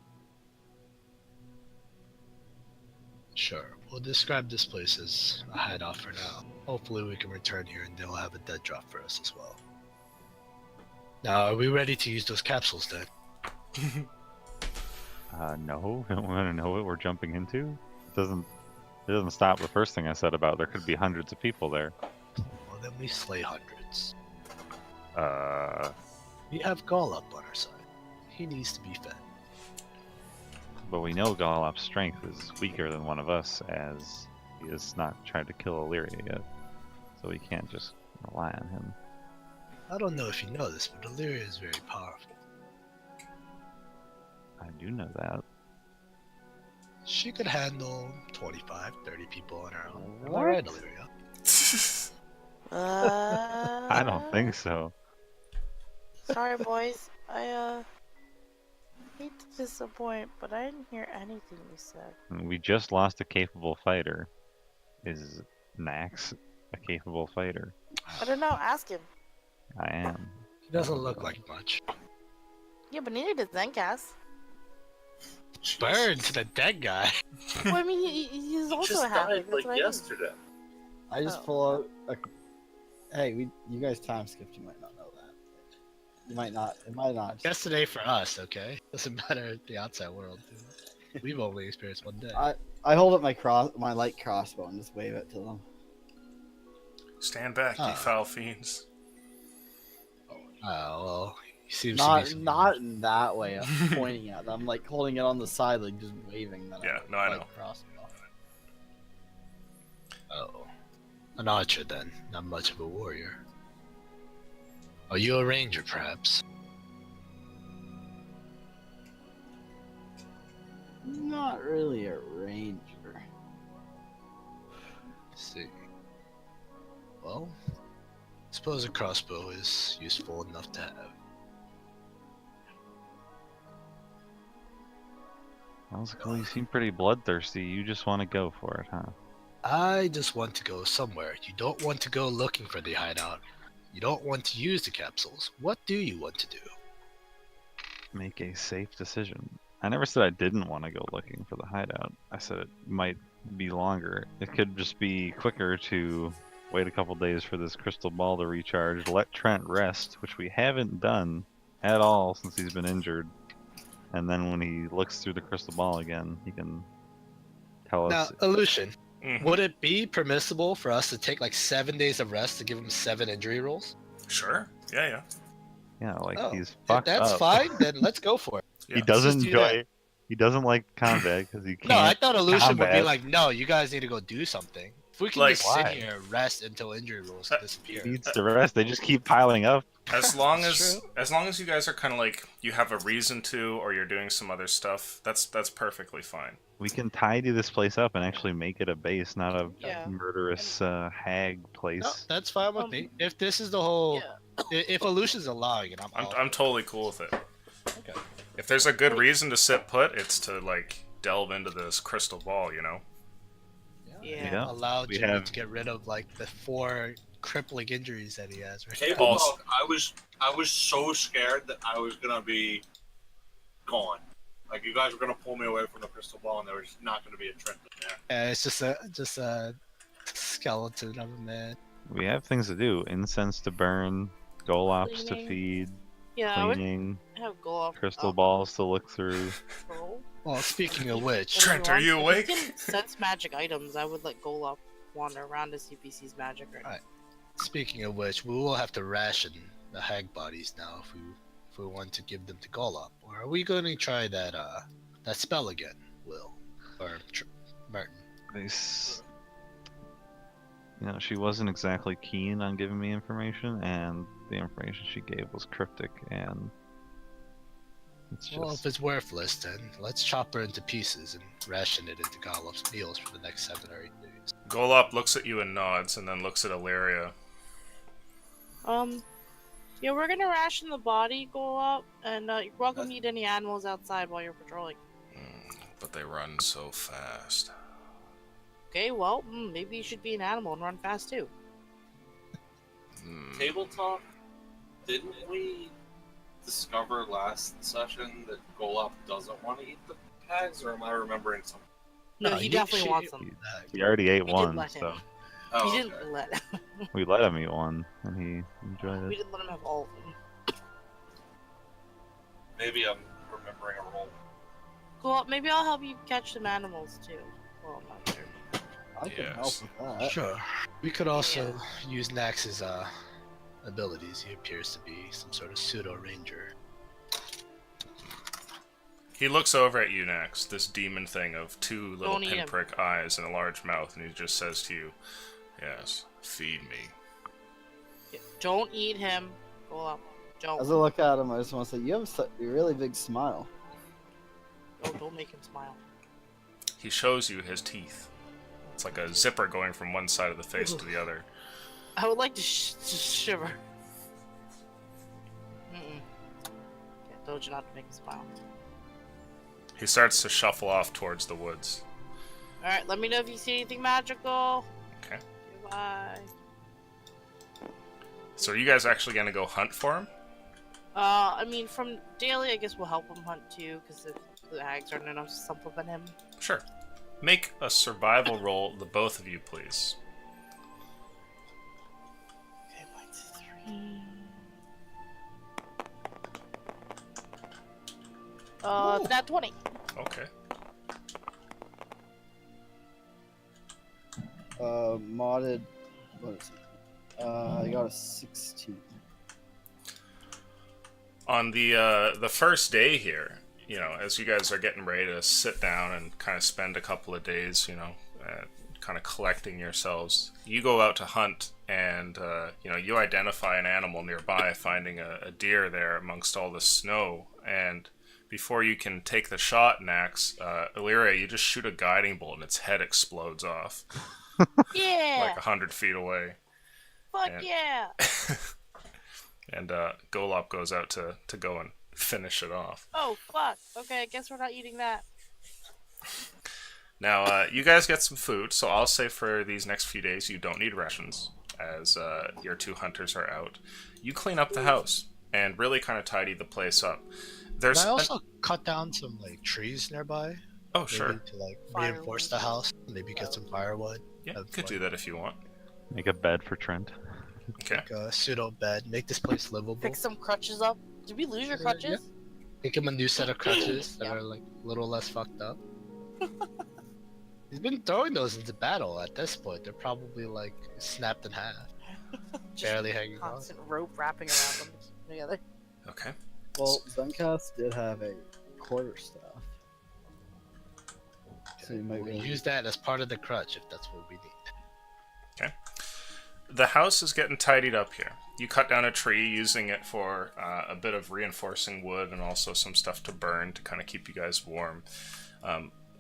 Sure. We'll describe this place as a hideout for now. Hopefully we can return here and they'll have a dead drop for us as well. Now, are we ready to use those capsules then? No, don't want to know what we're jumping into. It doesn't stop the first thing I said about there could be hundreds of people there. Well, then we slay hundreds. Uh, We have Gaul up on our side. He needs to be fed. but we know Golop's strength is weaker than one of us, as he has not tried to kill Illyria yet. So we can't just rely on him. I don't know if you know this, but Illyria is very powerful. I do know that. She could handle 25, 30 people on her own. Am I What? right, Illyria? I don't think so. Sorry, boys. I hate to disappoint, but I didn't hear anything you said. We just lost a capable fighter. Is Nax a capable fighter? I don't know. Ask him. I am. He doesn't look like much. Yeah, but neither does Zencast. Burn to the dead guy. Well, I mean, he's He also just a happy. died That's like what I mean. yesterday. I just Oh. pull out a. Hey, you guys time skipped. You might not know that. You might not. It might not. Yesterday for us, okay? Doesn't matter the outside world. Dude. We've only experienced one day. I hold up my light crossbow and just wave it to them. Stand back, you Ah. foul fiends. Well, he seems Not to be not in that way. I'm pointing at them, like holding it on the side, like just waving that. Yeah, no, I know. Crossbow. Oh. An archer then, not much of a warrior. Are you a ranger, perhaps? Not really a ranger. Let's see. Well, suppose a crossbow is useful enough to have. Well, you seem pretty bloodthirsty. You just want to go for it, huh? I just want to go somewhere. You don't want to go looking for the hideout. You don't want to use the capsules. What do you want to do? Make a safe decision. I never said I didn't want to go looking for the hideout. I said it might be longer. It could just be quicker to wait a couple days for this crystal ball to recharge, let Trent rest, which we haven't done at all since he's been injured. And then when he looks through the crystal ball again, he can tell Now, us. Illusion, Mhm. would it be permissible for us to take like 7 days of rest to give him 7 injury rolls? Sure. Yeah, yeah. Yeah, like Oh, he's if fucked that's up. fine, then let's go for it. Yeah. He doesn't just do enjoy. He doesn't like combat because he can't. No, I thought Illusion would be combat. like, no, you guys need to go do something. If we can Like, just sit why? here and rest until injury rolls disappear. He needs to rest. They just keep piling up. As long That's as true. as long as you guys are kind of like you have a reason to, or you're doing some other stuff, that's perfectly fine. We can tidy this place up and actually make it a base, not a Yeah. murderous hag place. No, that's fine with me. If this is the whole, if Illusion's allowing it, I'm all I'm totally cool with it. Okay. If there's a good reason to sit put, it's to like delve into this crystal ball, you know. Yeah. Yeah. Allow We Jimmy have- to get rid of like the 4 crippling injuries that he has. Right? Table Also- talk, I was so scared that I was gonna be gone. Like you guys were gonna pull me away from the crystal ball, and there was not gonna be a Trent in there. It's just a skeleton of a man. We have things to do: incense to burn, Golops to Cleaning. feed, Yeah, I would cleaning, have go off. crystal balls to look through. Control. Well, speaking of which, Trent, are you awake? If you can sense magic items, I would let Golop wander around to see if he sees magic or Alright. We will have to ration the hag bodies now if we want to give them to Golop. Or are we going to try that spell again, Will or Martin? She wasn't exactly keen on giving me information, and the information she gave was cryptic, and it's just. Well, if it's worthless, then let's chop her into pieces and ration it into Golop's meals for the next 7 or 8 days. Golop looks at you and nods, and then looks at Illyria. Yeah, we're gonna ration the body, Golop, and you're welcome to eat any animals outside while you're patrolling. But they run so fast. Okay, well, maybe you should be an animal and run fast too. Table talk. Didn't we discover last session that Golop doesn't want to eat the hags, or am I remembering something? No, he definitely wants them. He already ate We did one, let him. so Oh, We okay. didn't let we let him eat one, and he enjoyed we it. didn't let him have all of them. Maybe I'm remembering a role. Cool. Maybe I'll help you catch some animals too. Well, I'm not sure. I can help Yes. with that. Sure. We could also use Nax's abilities. He appears to be some sort of pseudo ranger. He looks over at you next, this demon thing of 2 little Don't eat him. pinprick eyes and a large mouth, and he just says to you, "Yes, feed me." Don't eat him. Golop. Don't. As I look at him, I just want to say, you have a really big smile. Oh, don't make him smile. He shows you his teeth. It's like a zipper going from one side of the face to the other. I would like to shiver. Mm-mm. I told you not to make him smile. He starts to shuffle off towards the woods. Alright, let me know if you see anything magical. Okay. Goodbye. So are you guys actually going to go hunt for him? I mean, from daily, I guess we'll help him hunt too, because the hags aren't enough simple than him. Sure. Make a survival roll, the both of you, please. Okay, 1, 2, 3. Nat 20. Okay. Modded. What is it? I got a 16. On the first day here, you know, as you guys are getting ready to sit down and kind of spend a couple of days, you know, kind of collecting yourselves, you go out to hunt and, you know, you identify an animal nearby, finding a deer there amongst all the snow. And before you can take the shot, Nax, Illyria, you just shoot a guiding bolt and its head explodes off. Yeah! Like 100 feet away. Fuck and- yeah! And Golop goes out to go and finish it off. Oh, fuck. Okay, I guess we're not eating that. Now, you guys get some food, so I'll say for these next few days you don't need rations, as your 2 hunters are out. You clean up the house and really kind of tidy the place up. There's Can I also cut down some like trees nearby? Oh, sure. Maybe to like reinforce the house. Maybe get some firewood. Yeah, you Have, could like, do that if you want. Make a bed for Trent. Okay. Like a pseudo bed. Make this place livable. Pick some crutches up. Did we lose your Yeah. crutches? Make him a new set of crutches that Yeah. are like a little less fucked up. He's been throwing those into battle at this point. They're probably like snapped in half. Just Barely hanging on. constant rope wrapping around them together. Okay. Well, Zencast did have a quarterstaff. So you might be We'll able to use that as part of the crutch if that's what we need. The house is getting tidied up here. You cut down a tree using it for a bit of reinforcing wood and also some stuff to burn to kind of keep you guys warm.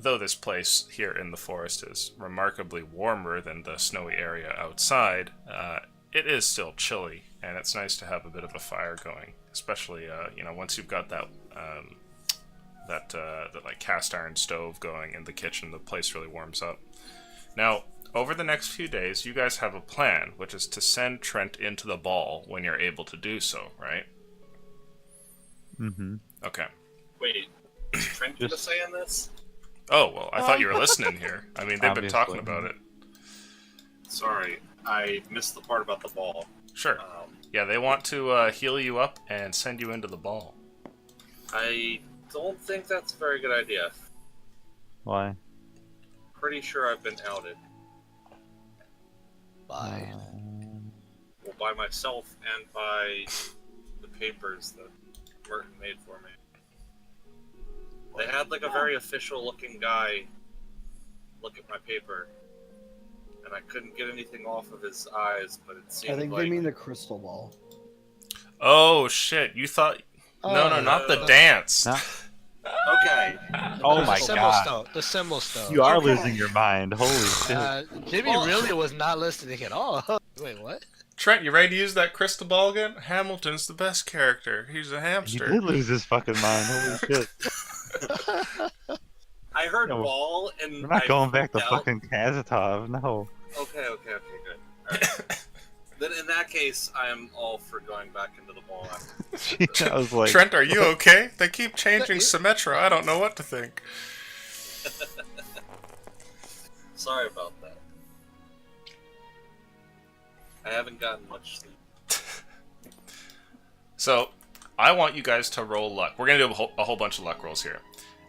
Though this place here in the forest is remarkably warmer than the snowy area outside, it is still chilly, and it's nice to have a bit of a fire going, especially you know, once you've got that like cast iron stove going in the kitchen. The place really warms up. Now, over the next few days, you guys have a plan, which is to send Trent into the ball when you're able to do so, right? Mm-hmm. Okay. Wait, is Trent gonna say in this? Oh, well, I thought you were listening here. I mean, they've been talking Obviously. about it. Sorry, I missed the part about the ball. Sure. Yeah, they want to heal you up and send you into the ball. I don't think that's a very good idea. Why? Pretty sure I've been outed. Bye. Well, by myself and by the papers that Merton made for me. They had like a very official looking guy look at my paper, and I couldn't get anything off of his eyes, but it seemed I think like... they mean the crystal ball. Oh, shit. You thought... No, not the dance. No. Okay. Oh The my symbol god. stone. The symbol stone. You are Okay. losing your mind. Holy shit. Jimmy really was not listening at all. Wait, what? Trent, you ready to use that crystal ball again? Hamilton's the best character. He's a He hamster. did lose his fucking mind. Holy shit. I heard No, ball, and We're not I going back to freaked out. fucking Kazatov. No. Okay, good. Alright. Then in that case, I am all for going back into the ball. I was like, Trent, are you okay? They keep changing Symmetra. I don't know what to think. Sorry about that. I haven't gotten much sleep. So, I want you guys to roll luck. We're going to do a whole bunch of luck rolls here.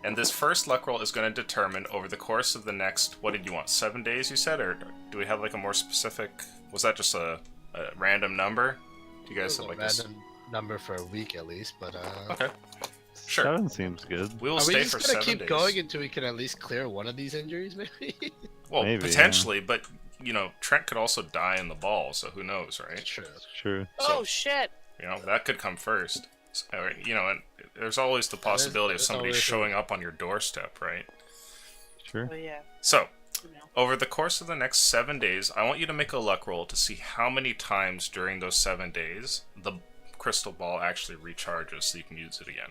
And this first luck roll is going to determine over the course of the next, what did you want, 7 days you said? Or do we have like a more specific, was that just a random number? Do you guys have like a random number for a week at least, but Okay, sure. 7 seems good. We will Are we stay just for gonna 7 keep days. going until we can at least clear one of these injuries, maybe? Well, Maybe, potentially, but, you know, Trent could also die in the ball, so who knows, right? True. True. Oh shit! You know, that could come first. You know, and there's always the possibility of that's somebody always a- showing up on your doorstep, right? Sure. But yeah, So, you know. over the course of the next 7 days, I want you to make a luck roll to see how many times during those 7 days the crystal ball actually recharges so you can use it again.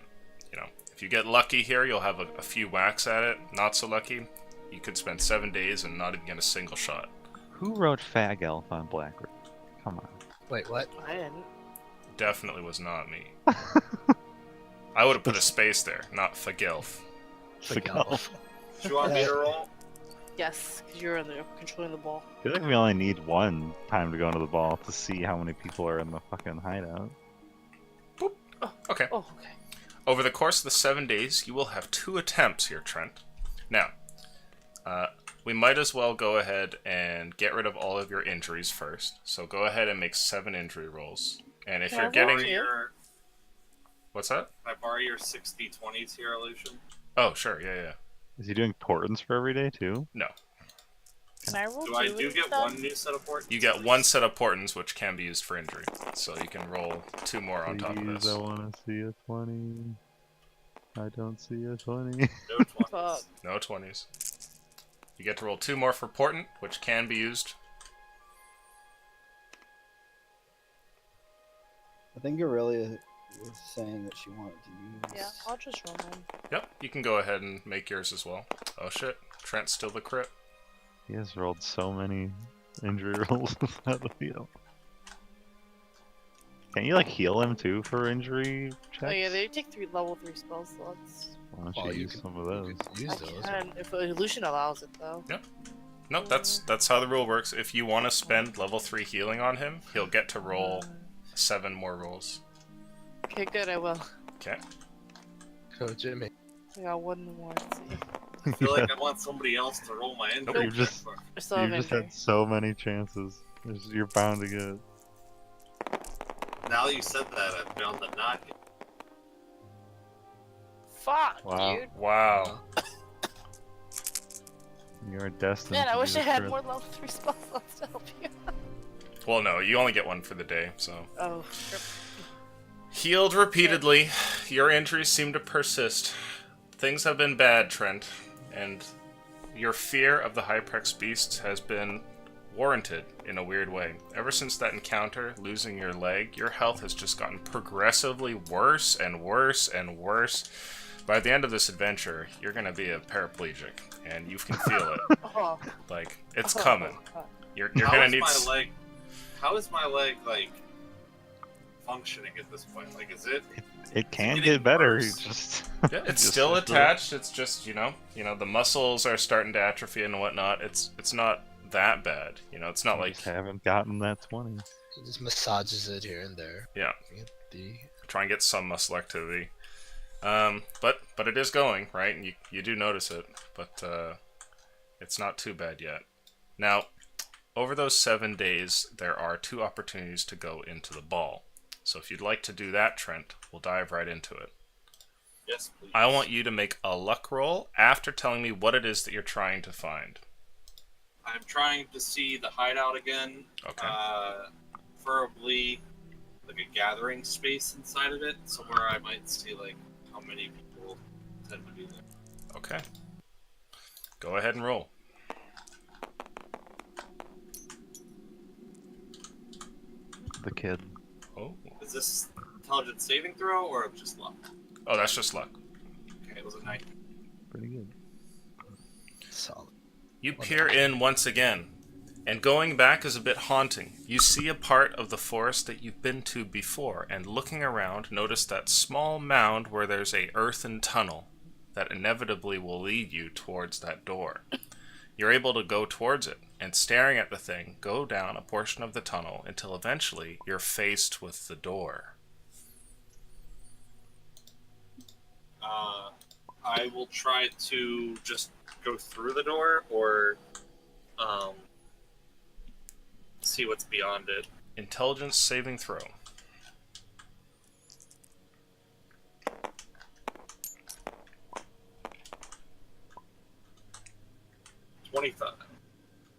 You know, if you get lucky here, you'll have a few whacks at it. Not so lucky, you could spend 7 days and not even get a single shot. Who wrote Fag Elf on Blackroot? Come on. Wait, what? I didn't. Definitely was not me. I would have put a space there, not Fagilf. Fag Do you want me to roll? Yes, because you're controlling the ball. I feel like we only need one time to go into the ball to see how many people are in the fucking hideout. Okay. Oh, okay. Over the course of the 7 days, you will have 2 attempts here, Trent. Now, we might as well go ahead and get rid of all of your injuries first. So go ahead and make 7 injury rolls. And if Can I you're roll getting... too? What's that? Can I borrow your 60-20 tier illusion? Oh, sure, yeah. Is he doing portents for every day too? No. Can I roll Do I two do with get that? one new set of portents? You get 1 set of portents, which can be used for injury. So you can roll 2 more on top of Please, this. I want to see a 20. I don't see a 20. No 20s. Fuck. No 20s. You get to roll 2 more for portent, which can be used. I think Aurelia was saying that she wanted to use. Yeah, I'll just roll mine. Yep, you can go ahead and make yours as well. Oh shit, Trent's still the crit. He has rolled so many injury rolls out the field. Can you like heal him too for injury checks? Oh yeah, they take level 3 spell slots. Why don't Oh, you you use could- some of You those? could use I those. can, if illusion allows it though. Nope, that's how the rule works. If you want to spend level 3 healing on him, he'll get to roll 7 more rolls. Okay, good, I will. Okay. Go, Jimmy. I got one more. Let's see. I feel like I want somebody else to roll my injury. You've just- check I still have You just injury. had so many chances. You're bound to get it. Now you said that, I'm bound to not get. Fuck, Wow. dude. Wow. You're destined. Man, to I be wish the I had crit. more level 3 spell slots to help you. Well, no, you only get 1 for the day, so. Oh, rip. Healed repeatedly. Your injuries seem to persist. Things have been bad, Trent, and your fear of the Hyprex beasts has been warranted in a weird way. Ever since that encounter, losing your leg, your health has just gotten progressively worse and worse and worse. By the end of this adventure, you're gonna be a paraplegic, and you can feel it. Oh, Like, it's oh, coming. fuck. You're How gonna is need... my leg? How is my leg like functioning at this point? Like, is it? It can getting get better. worse. You just. Yeah, it's just still have to- attached. It's just you know the muscles are starting to atrophy and whatnot. It's not that bad. It's not you like just haven't gotten that 20. He just massages it here and there. yeah. Get the Try and get some muscle activity. But it is going right, and you do notice it, but it's not too bad yet. Now, over those 7 days, there are 2 opportunities to go into the ball. So if you'd like to do that, Trent, we'll dive right into it. Yes, please. I want you to make a luck roll after telling me what it is that you're trying to find. I'm trying to see the hideout again. Okay. Preferably like a gathering space inside of it, somewhere I might see like how many people tend to be there. Okay. Go ahead and roll. The kid. Oh. Is this intelligence saving throw or just luck? Oh, that's just luck. Okay, it was a 9. Pretty good. solid. You peer in once again, and going back is a bit haunting. You see a part of the forest that you've been to before, and looking around, notice that small mound where there's a earthen tunnel that inevitably will lead you towards that door. You're able to go towards it, and staring at the thing, go down a portion of the tunnel until eventually you're faced with the door. I will try to just go through the door or see what's beyond it. Intelligence saving throw. $25.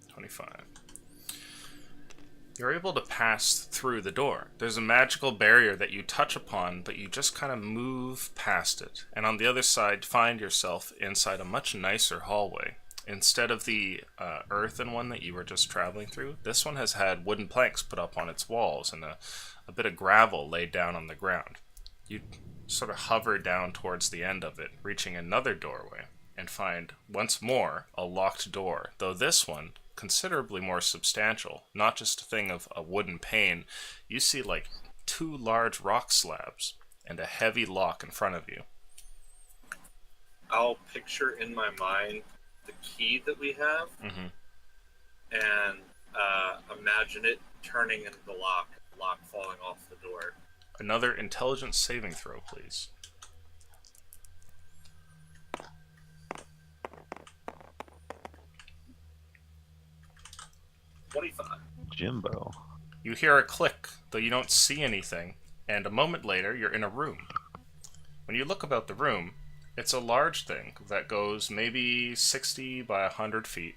25. You're able to pass through the door. There's a magical barrier that you touch upon, but you just kind of move past it. And on the other side, find yourself inside a much nicer hallway. Instead of the earthen one that you were just traveling through, this one has had wooden planks put up on its walls and a bit of gravel laid down on the ground. You sort of hover down towards the end of it, reaching another doorway, and find once more a locked door, though this one considerably more substantial, not just a thing of a wooden pane. You see like 2 large rock slabs and a heavy lock in front of you. I'll picture in my mind the key that we have, and imagine it turning into the lock falling off the door. Another intelligence saving throw, please. 25. Jimbo. You hear a click, though you don't see anything, and a moment later you're in a room. When you look about the room, it's a large thing that goes maybe 60 by 100 feet,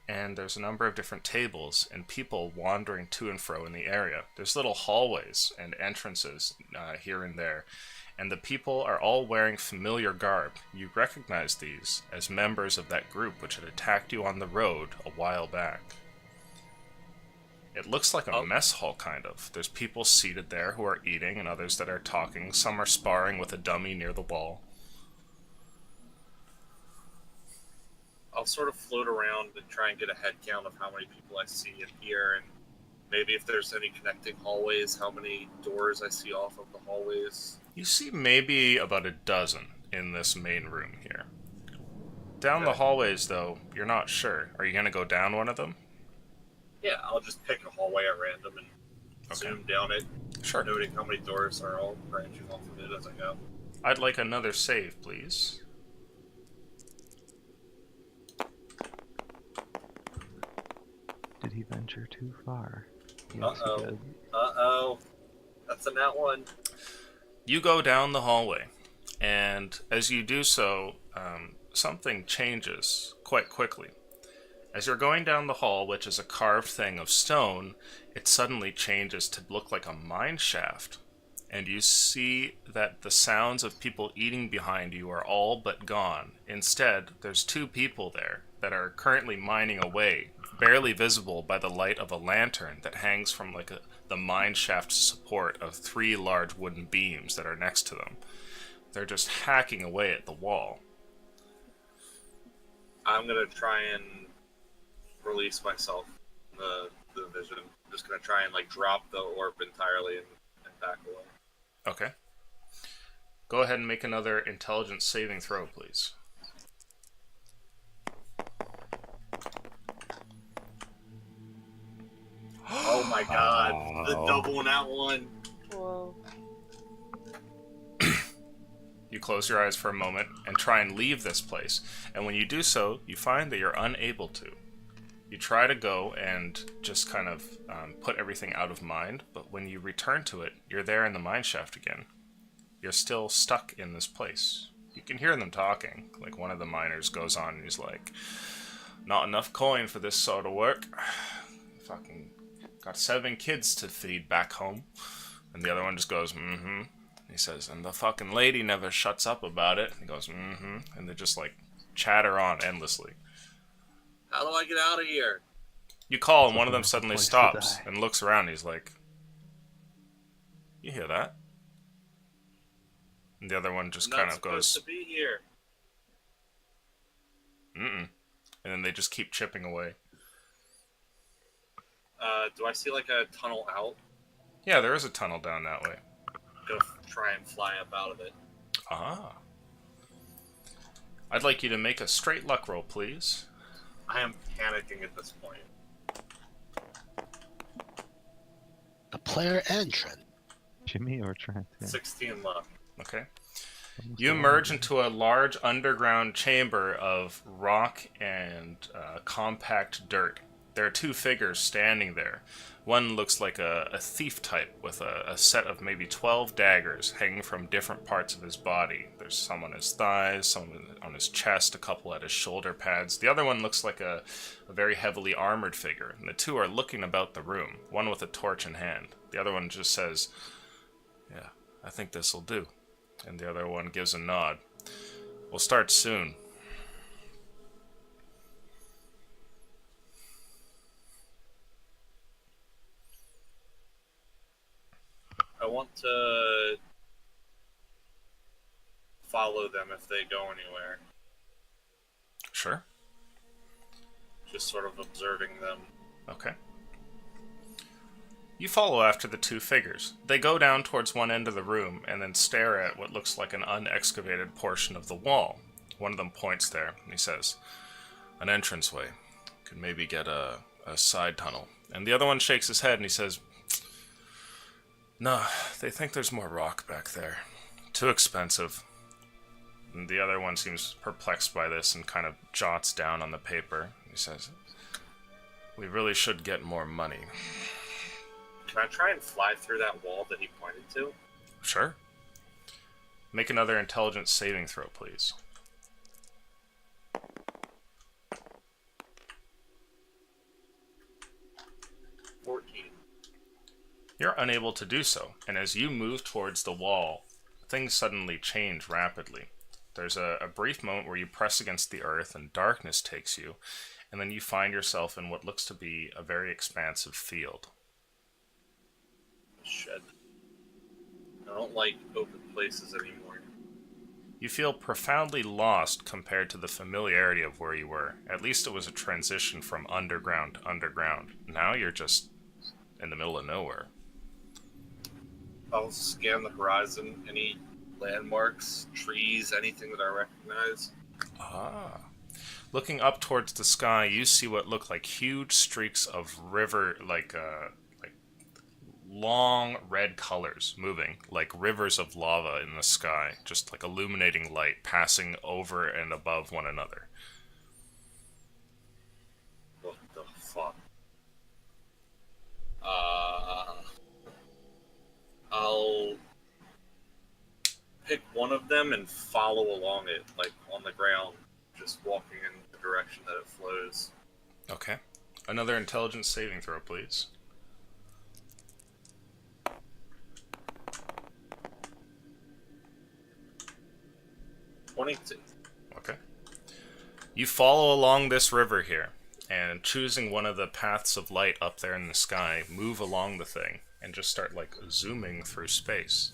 and there's a number of different tables and people wandering to and fro in the area. There's little hallways and entrances here and there, and the people are all wearing familiar garb. You recognize these as members of that group which had attacked you on the road a while back. It looks like a mess hall, kind of. There's people seated there who are eating and others that are talking. Some are sparring with a dummy near the wall. I'll sort of float around and try and get a head count of how many people I see in here, and maybe if there's any connecting hallways, how many doors I see off of the hallways. You see maybe about a dozen in this main room here. Down the hallways, though, you're not sure. Are you going to go down one of them? Yeah, I'll just pick a hallway at random and zoom down it, Sure. noting how many doors are all branching off of it as I go. I'd like another save, please. Did he venture too far? Yes, Uh-oh. he did. Uh-oh. That's a nat one. You go down the hallway, and as you do so, something changes quite quickly. As you're going down the hall, which is a carved thing of stone, it suddenly changes to look like a mine shaft. And you see that the sounds of people eating behind you are all but gone. Instead, there's 2 people there that are currently mining away, barely visible by the light of a lantern that hangs from the mine shaft support of 3 large wooden beams that are next to them. They're just hacking away at the wall. I'm going to try and release myself from the vision. I'm just going to try and drop the orb entirely and back away. Okay. Go ahead and make another intelligence saving throw, please. Oh my god, the double nat one. Whoa. You close your eyes for a moment and try and leave this place, and when you do so, you find that you're unable to. You try to go and just kind of put everything out of mind, but when you return to it, you're there in the mine shaft again. You're still stuck in this place. You can hear them talking. Like, one of the miners goes on and he's like, "Not enough coin for this sort of work. Fucking got 7 kids to feed back home." And the other one just goes, "Mm-hmm." He says, "And the fucking lady never shuts up about it." He goes, "Mm-hmm." And they just chatter on endlessly. How do I get out of here? You call, and one of them suddenly Place to stops die. and looks around. He's like, "You hear that?" And the other one just I'm kind not of goes, supposed to be here. "Mm-mm." And then they just keep chipping away. Do I see a tunnel out? Yeah, there is a tunnel down that way. Go try and fly up out of it. Ah. I'd like you to make a straight luck roll, please. I am panicking at this point. A player and Trent. Jimmy or Trent? Yeah. 16 luck. Okay. Almost You all emerge of into a large underground chamber of rock and compact dirt. there are two figures standing there. One looks like a thief type with a set of maybe 12 daggers hanging from different parts of his body. There's some on his thighs, some on his chest, a couple at his shoulder pads. The other one looks like a very heavily armored figure, and the two are looking about the room, one with a torch in hand. The other one just says, "Yeah, I think this'll do." And the other one gives a nod. "We'll start soon." I want to follow them if they go anywhere. Sure. Just sort of observing them. Okay. You follow after the two figures. They go down towards one end of the room and then stare at what looks like an unexcavated portion of the wall. One of them points there and he says, "An entranceway. Could maybe get a side tunnel." And the other one shakes his head and he says, "No, they think there's more rock back there. Too expensive." And the other one seems perplexed by this and kind of jots down on the paper. He says, "We really should get more money." Can I try and fly through that wall that he pointed to? Sure. Make another intelligence saving throw, please. 14. You're unable to do so, and as you move towards the wall, things suddenly change rapidly. There's a brief moment where you press against the earth and darkness takes you, and then you find yourself in what looks to be a very expansive field. Shit. I don't like open places anymore. You feel profoundly lost compared to the familiarity of where you were. At least it was a transition from underground to underground. Now you're just in the middle of nowhere. I'll scan the horizon. Any landmarks, trees, anything that I recognize? Ah. Looking up towards the sky, you see what look like huge streaks of river, like long red colors moving, like rivers of lava in the sky, just like illuminating light passing over and above one another. What the fuck? I'll pick one of them and follow along it, like on the ground, just walking in the direction that it flows. Okay. Another intelligence saving throw, please. 22. Okay. You follow along this river here, and choosing one of the paths of light up there in the sky, move along the thing, and just start, like, zooming through space.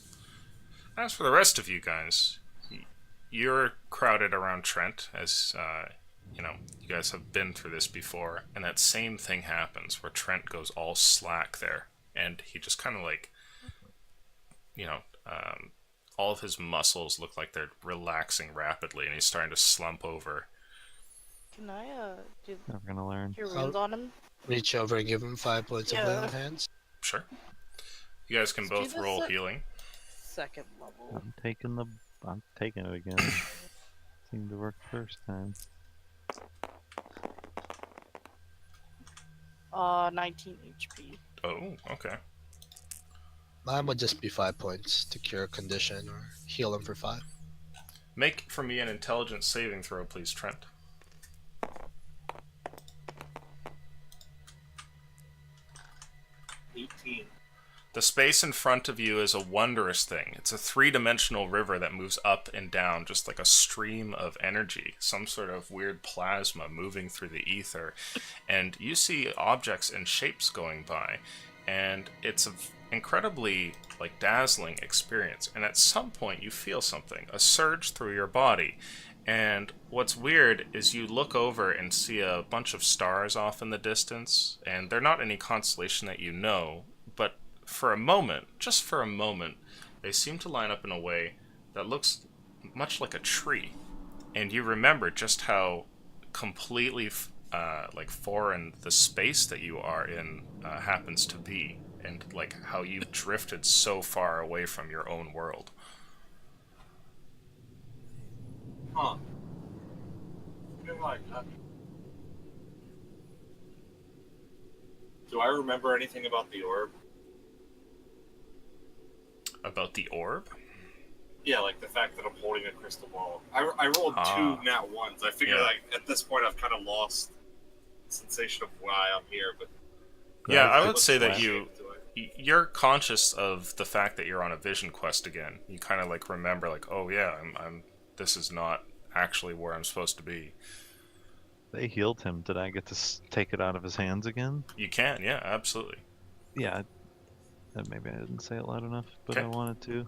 As for the rest of you guys, you're crowded around Trent, as, you guys have been through this before, and that same thing happens, where Trent goes all slack there, and he just kind of, like, all of his muscles look like they're relaxing rapidly, and he's starting to slump over. Can I do Never gonna learn. your runes on him? Reach over and give him 5 points of lay on hands. Sure. You guys can both roll healing. Second level. I'm taking it again. Seemed to work first time. 19 HP. Oh, okay. Mine would just be 5 points to cure a condition or heal him for 5. Make for me an intelligence saving throw, please, Trent. 18. The space in front of you is a wondrous thing. It's a three-dimensional river that moves up and down just like a stream of energy, some sort of weird plasma moving through the ether. And you see objects and shapes going by, and it's an incredibly dazzling experience. And at some point you feel something, a surge through your body. And what's weird is you look over and see a bunch of stars off in the distance, and they're not any constellation that you know, but for a moment, just for a moment, they seem to line up in a way that looks much like a tree. And you remember just how completely foreign the space that you are in happens to be, and how you've drifted so far away from your own world. Huh. You're like, Do I remember anything about the orb? About the orb? Yeah, like the fact that I'm holding a crystal ball. I rolled Ah. 2 nat ones. I figure Yeah. like at this point I've kind of lost the sensation of why I'm here. But Yeah, I would let's say that flash you into it. you're conscious of the fact that you're on a vision quest again. You kind of like remember, like, oh yeah, I'm. This is not actually where I'm supposed to be. They healed him. Did I get to take it out of his hands again? You can, yeah, absolutely. Yeah. Maybe I didn't say it loud enough, but Okay. I wanted to. You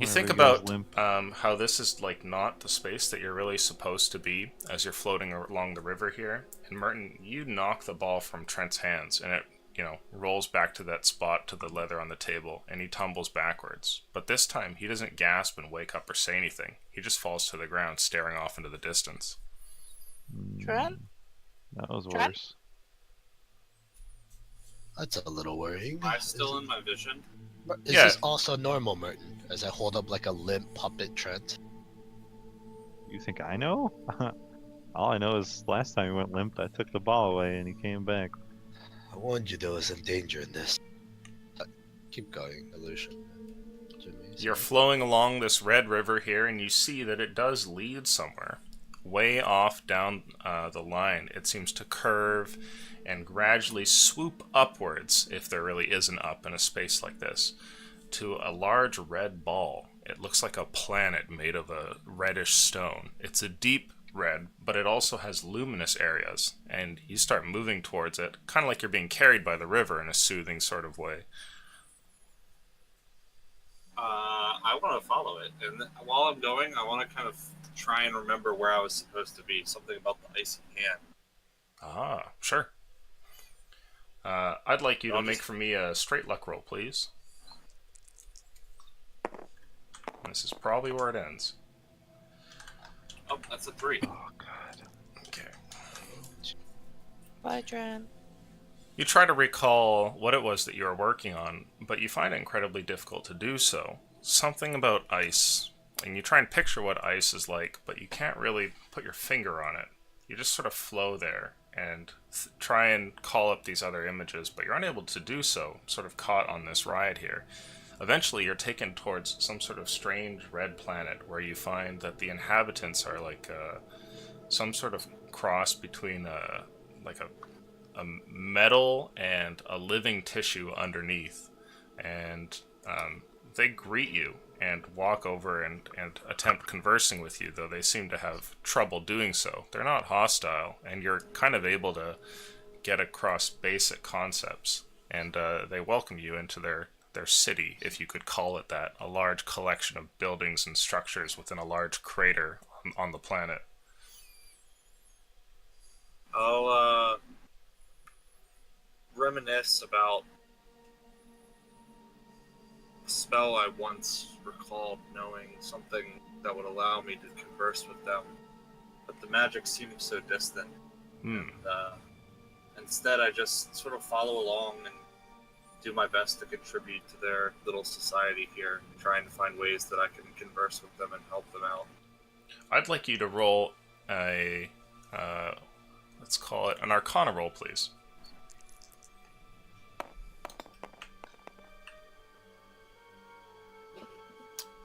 Whenever think he goes about limp. how this is like not the space that you're really supposed to be as you're floating along the river here. And Merton, you knock the ball from Trent's hands, and it rolls back to that spot to the leather on the table, and he tumbles backwards. But this time, he doesn't gasp and wake up or say anything. He just falls to the ground, staring off into the distance. Trent? That was Trent? worse. That's a little worrying. Am I still in my vision? Is Yeah. this also normal, Merton? As I hold up like a limp puppet Trent. You think I know? All I know is last time he went limp, I took the ball away and he came back. I warned you there was some danger in this. Keep going, illusion. Jimmy, You're sorry. flowing along this red river here, and you see that it does lead somewhere. Way off down the line, it seems to curve and gradually swoop upwards, if there really is an up in a space like this, to a large red ball. It looks like a planet made of a reddish stone. It's a deep red, but it also has luminous areas, and you start moving towards it, kind of like you're being carried by the river in a soothing sort of way. I want to follow it, and while I'm going, I want to kind of try and remember where I was supposed to be. Something about the icy hand. Ah, sure. I'd like you to I'll make just- for me a straight luck roll, please. This is probably where it ends. Oh, that's a 3. Oh god. Okay. Bye, Trent. You try to recall what it was that you were working on, but you find it incredibly difficult to do so. Something about ice, and you try and picture what ice is like, but you can't really put your finger on it. You just sort of flow there and try and call up these other images, but you're unable to do so, sort of caught on this ride here. Eventually, you're taken towards some sort of strange red planet where you find that the inhabitants are like some sort of cross between a metal and a living tissue underneath, and they greet you and walk over and attempt conversing with you, though they seem to have trouble doing so. They're not hostile, and you're kind of able to get across basic concepts, and they welcome you into their city, if you could call it that, a large collection of buildings and structures within a large crater on the planet. I'll reminisce about a spell I once recalled knowing something that would allow me to converse with them, but the magic seemed so distant. Instead, I just sort of follow along and do my best to contribute to their little society here, trying to find ways that I can converse with them and help them out. I'd like you to roll a, let's call it an Arcana roll, please.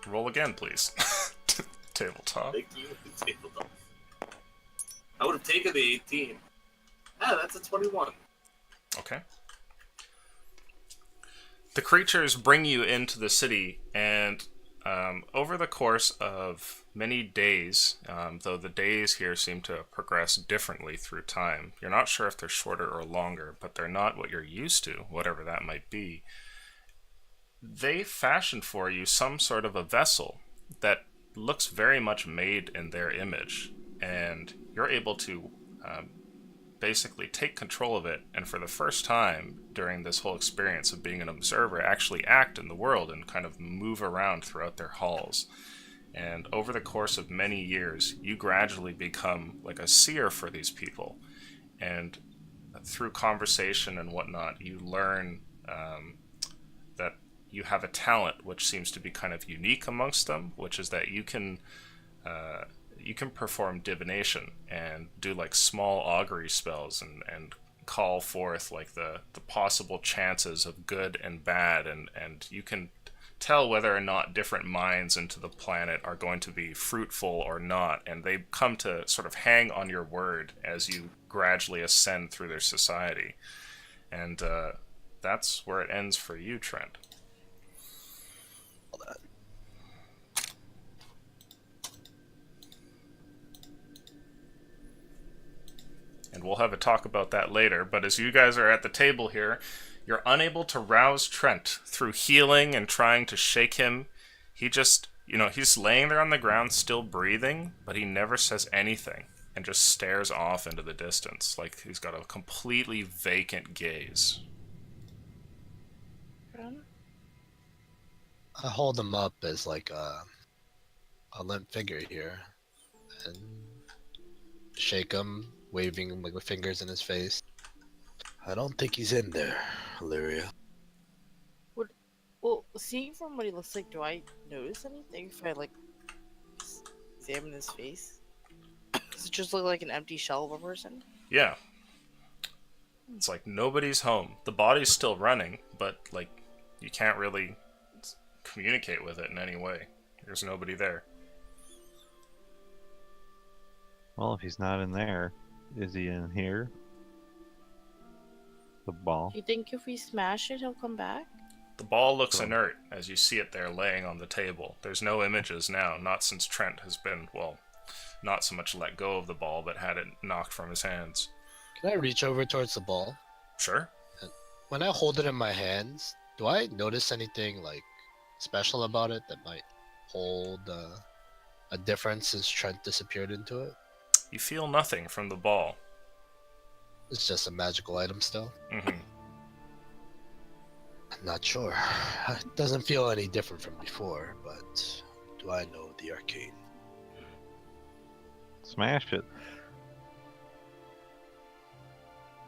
Roll again, please. Tabletop. Thank you, tabletop. I would have taken the 18. Ah, that's a 21. Okay. The creatures bring you into the city, and over the course of many days, though the days here seem to progress differently through time, you're not sure if they're shorter or longer, but they're not what you're used to, whatever that might be. They fashioned for you some sort of a vessel that looks very much made in their image, and you're able to basically take control of it, and for the first time during this whole experience of being an observer, actually act in the world and kind of move around throughout their halls. And over the course of many years, you gradually become like a seer for these people, and through conversation and whatnot, you learn that you have a talent which seems to be kind of unique amongst them, which is that you can perform divination and do like small augury spells and call forth like the possible chances of good and bad, and you can tell whether or not different minds into the planet are going to be fruitful or not, and they come to sort of hang on your word as you gradually ascend through their society. And that's where it ends for you, Trent. And we'll have a talk about that later, but as you guys are at the table here, you're unable to rouse Trent through healing and trying to shake him. He just, he's laying there on the ground still breathing, but he never says anything and just stares off into the distance like he's got a completely vacant gaze. I hold him up as like a limp figure here, and shake him, waving him like with fingers in his face. I don't think he's in there, Illyria. Well, seeing from what he looks like, do I notice anything if I examine his face? Does it just look like an empty shell of a person? Yeah. It's like nobody's home. The body's still running, but you can't really communicate with it in any way. There's nobody there. Well, if he's not in there, is he in here? The ball. Do you think if we smash it, he'll come back? The ball looks inert as you see it there laying on the table. There's no images now, not since Trent has been, not so much let go of the ball, but had it knocked from his hands. Can I reach over towards the ball? Sure. When I hold it in my hands, do I notice anything special about it that might hold a difference since Trent disappeared into it? You feel nothing from the ball. It's just a magical item still? Mm-hmm. I'm not sure. It doesn't feel any different from before, but do I know the arcane? Smash it.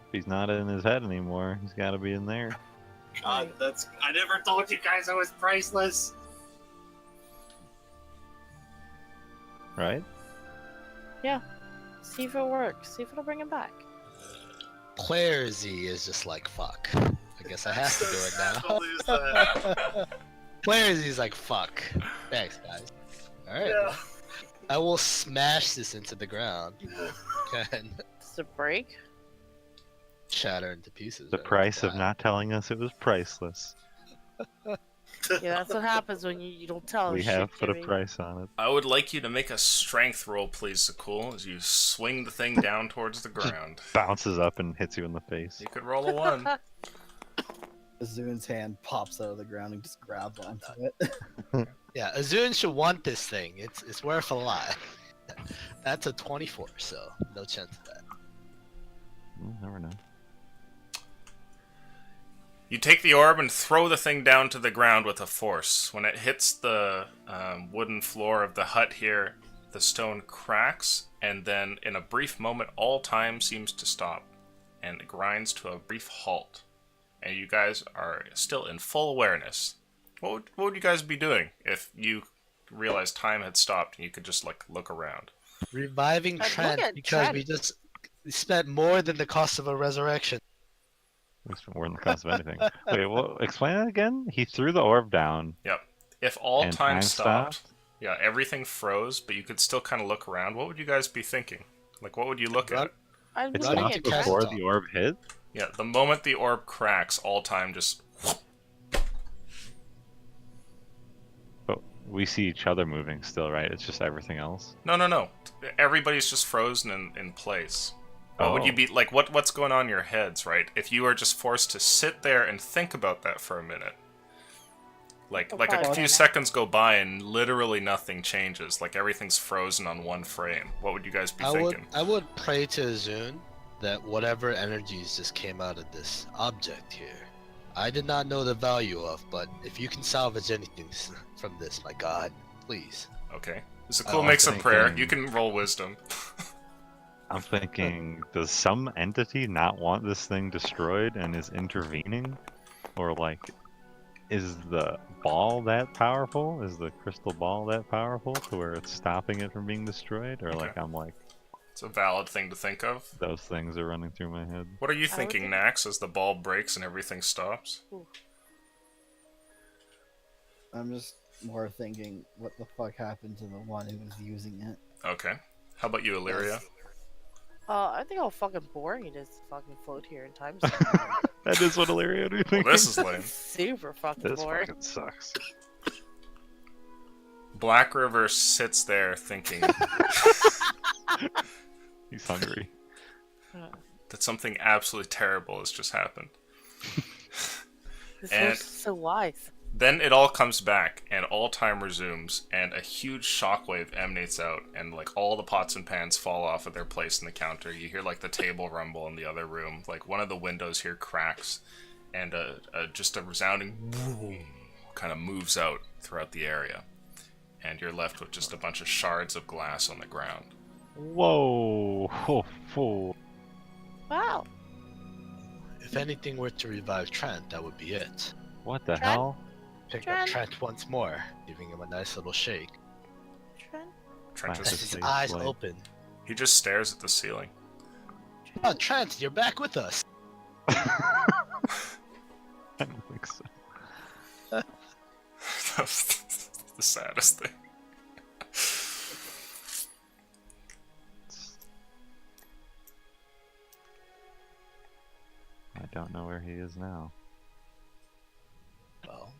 If he's not in his head anymore, he's got to be in there. God, I never told you guys I was priceless. Right? Yeah. See if it works. See if it'll bring him back. Claire Z is just like, fuck. I guess I have to do it now. Lose that. Claire Z is like, fuck. Thanks, guys. Alright. Yeah. I will smash this into the ground. And Does it break? shatter into pieces. The right? price of Wow. not telling us it was priceless. Yeah, that's what happens when you don't tell We us have shit, put a Jimmy. price on it. I would like you to make a strength roll, please, Zakul, as you swing the thing down towards the ground. Bounces up and hits you in the face. You could roll a 1. Azun's hand pops out of the ground and just grabs onto it. Yeah, Azun should want this thing. It's worth a lot. That's a 24, so no chance of that. Never know. You take the orb and throw the thing down to the ground with a force. When it hits the wooden floor of the hut here, the stone cracks, and then in a brief moment, all time seems to stop, and it grinds to a brief halt. And you guys are still in full awareness. What would you guys be doing if you realized time had stopped and you could just look around? Reviving Look Trent at because Trent. we spent more than the cost of a resurrection. We spent more than the cost of anything. Wait, well, explain that again? He threw the orb down. Yep. If all And time time stopped, stopped? yeah, everything froze, but you could still kind of look around. What would you guys be thinking? What would you look Run- at? I'm It looking Running stopped at to before Trent. the orb hit? Yeah, the moment the orb cracks, all time just... But we see each other moving still, right? It's just everything else. No. Everybody's just frozen in place. What would you Oh. be... what's going on in your heads, right? If you were just forced to sit there and think about that for a minute. Like a probably few not. seconds go by and literally nothing changes. Like everything's frozen on one frame. What would you guys be thinking? I would pray to Azun that whatever energies just came out of this object here, I did not know the value of, but if you can salvage anything from this, my god, please. Okay. Oh, Zakul I'm makes a prayer. thinking- You can roll wisdom. I'm thinking, does some entity not want this thing destroyed and is intervening? Or is the ball that powerful? Is the crystal ball that powerful to where it's stopping it from being destroyed? Or Okay. It's a valid thing to think of. Those things are running through my head. What are you would thinking, think- Nax, as the ball breaks and everything stops? Ooh. I'm just more thinking, what the fuck happened to the one who was using it? Okay. How about you, Illyria? I think how fucking boring it is to fucking float here in time. That is what Illyria would be Well, thinking. this is lame. Super fucking This boring. fucking sucks. Black River sits there thinking He's hungry. that something absolutely terrible has just happened. This And- was so wise. Then it all comes back, and all time resumes, and a huge shockwave emanates out, and like all the pots and pans fall off of their place in the counter. You hear like the table rumble in the other room. Like one of the windows here cracks, and just a resounding boom kind of moves out throughout the area, and you're left with just a bunch of shards of glass on the ground. Whoa! Oh. Wow. If anything were to revive Trent, that would be it. What the Trent? hell? Pick Trent? up Trent once more, giving him a nice little shake. Trent? Trent Wow. As just his Like- eyes open. he just stares at the ceiling. Oh, Trent, you're back with us. I don't think so. That's the saddest thing. I don't know where he is now. Well,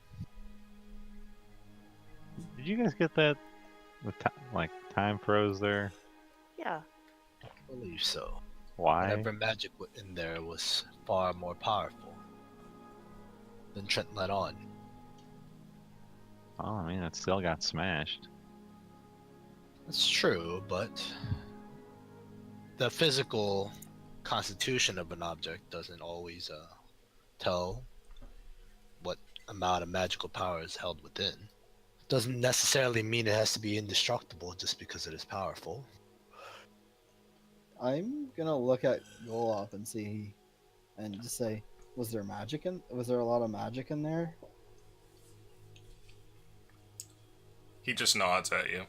Did you guys get that? The time froze there. Yeah. I believe so. Why? Whatever magic in there was far more powerful than Trent let on. Oh, I mean, it still got smashed. That's true, but the physical constitution of an object doesn't always tell what amount of magical power is held within. Doesn't necessarily mean it has to be indestructible just because it is powerful. I'm gonna look at Golop and see, and just say, was there magic in? Was there a lot of magic in there? He just nods at you.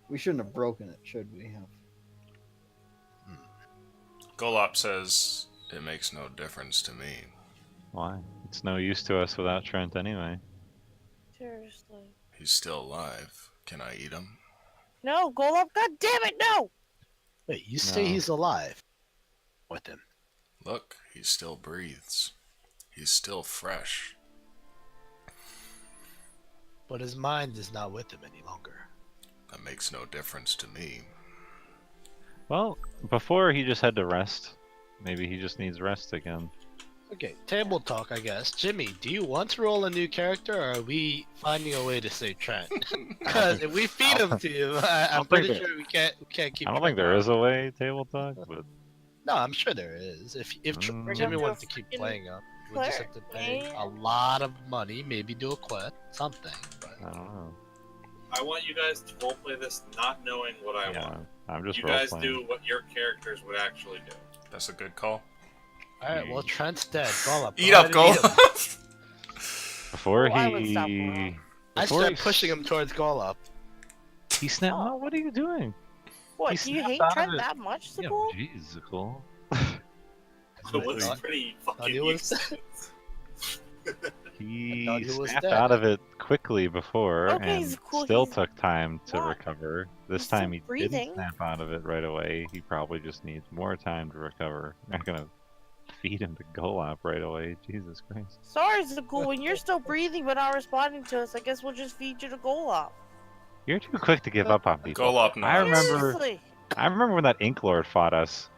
We shouldn't have broken it, should we have? Golop says, "It makes no difference to me." Why? It's no use to us without Trent anyway. Seriously. He's still alive. Can I eat him? No, Golub, god damn it, no! Wait, you say No. he's alive with him? Look, he still breathes. He's still fresh. But his mind is not with him any longer. That makes no difference to me. Well, before he just had to rest. Maybe he just needs rest again. Okay, table talk, I guess. Jimmy, do you want to roll a new character, or are we finding a way to save Trent? Because if we feed him to you, I'm don't pretty think sure we can't keep. I don't think there is a way, table talk, but No, I'm sure there is. If Mm. Jimmy We're wanted to gonna keep do a playing up, we just have to pay cleric, a lot of money, maybe do a quest, something. But I don't know. I want you guys to roleplay this not knowing what I Yeah, want. I'm just You guys role-playing. do what your characters would actually do. That's a good call. all right, well Trent's dead. Golub, Eat go up, ahead and eat him. Golop! Before Oh, I would stop he... Golub. I before start he pushing him towards Golub. He snapped. Oh. Oh, what are you doing? What, He do you snapped hate out of Trent it. that much, Yeah, Sickle? jeez, Cole. So it's thought- pretty thought fucking he was- useless. He thought he was snapped dead. out of it quickly before Okay, and he's cool, still he's took time to not- recover. This he's still time he breathing. didn't snap out of it right away. He probably just needs more time to recover. Not gonna feed him to Golop right away. Jesus Christ. Sorry, Sickle, when you're still breathing but not responding to us, I guess we'll just feed you to Golub. You're too quick to give up on people. Golop I nods. remember Seriously. I remember when that Ink Lord fought us.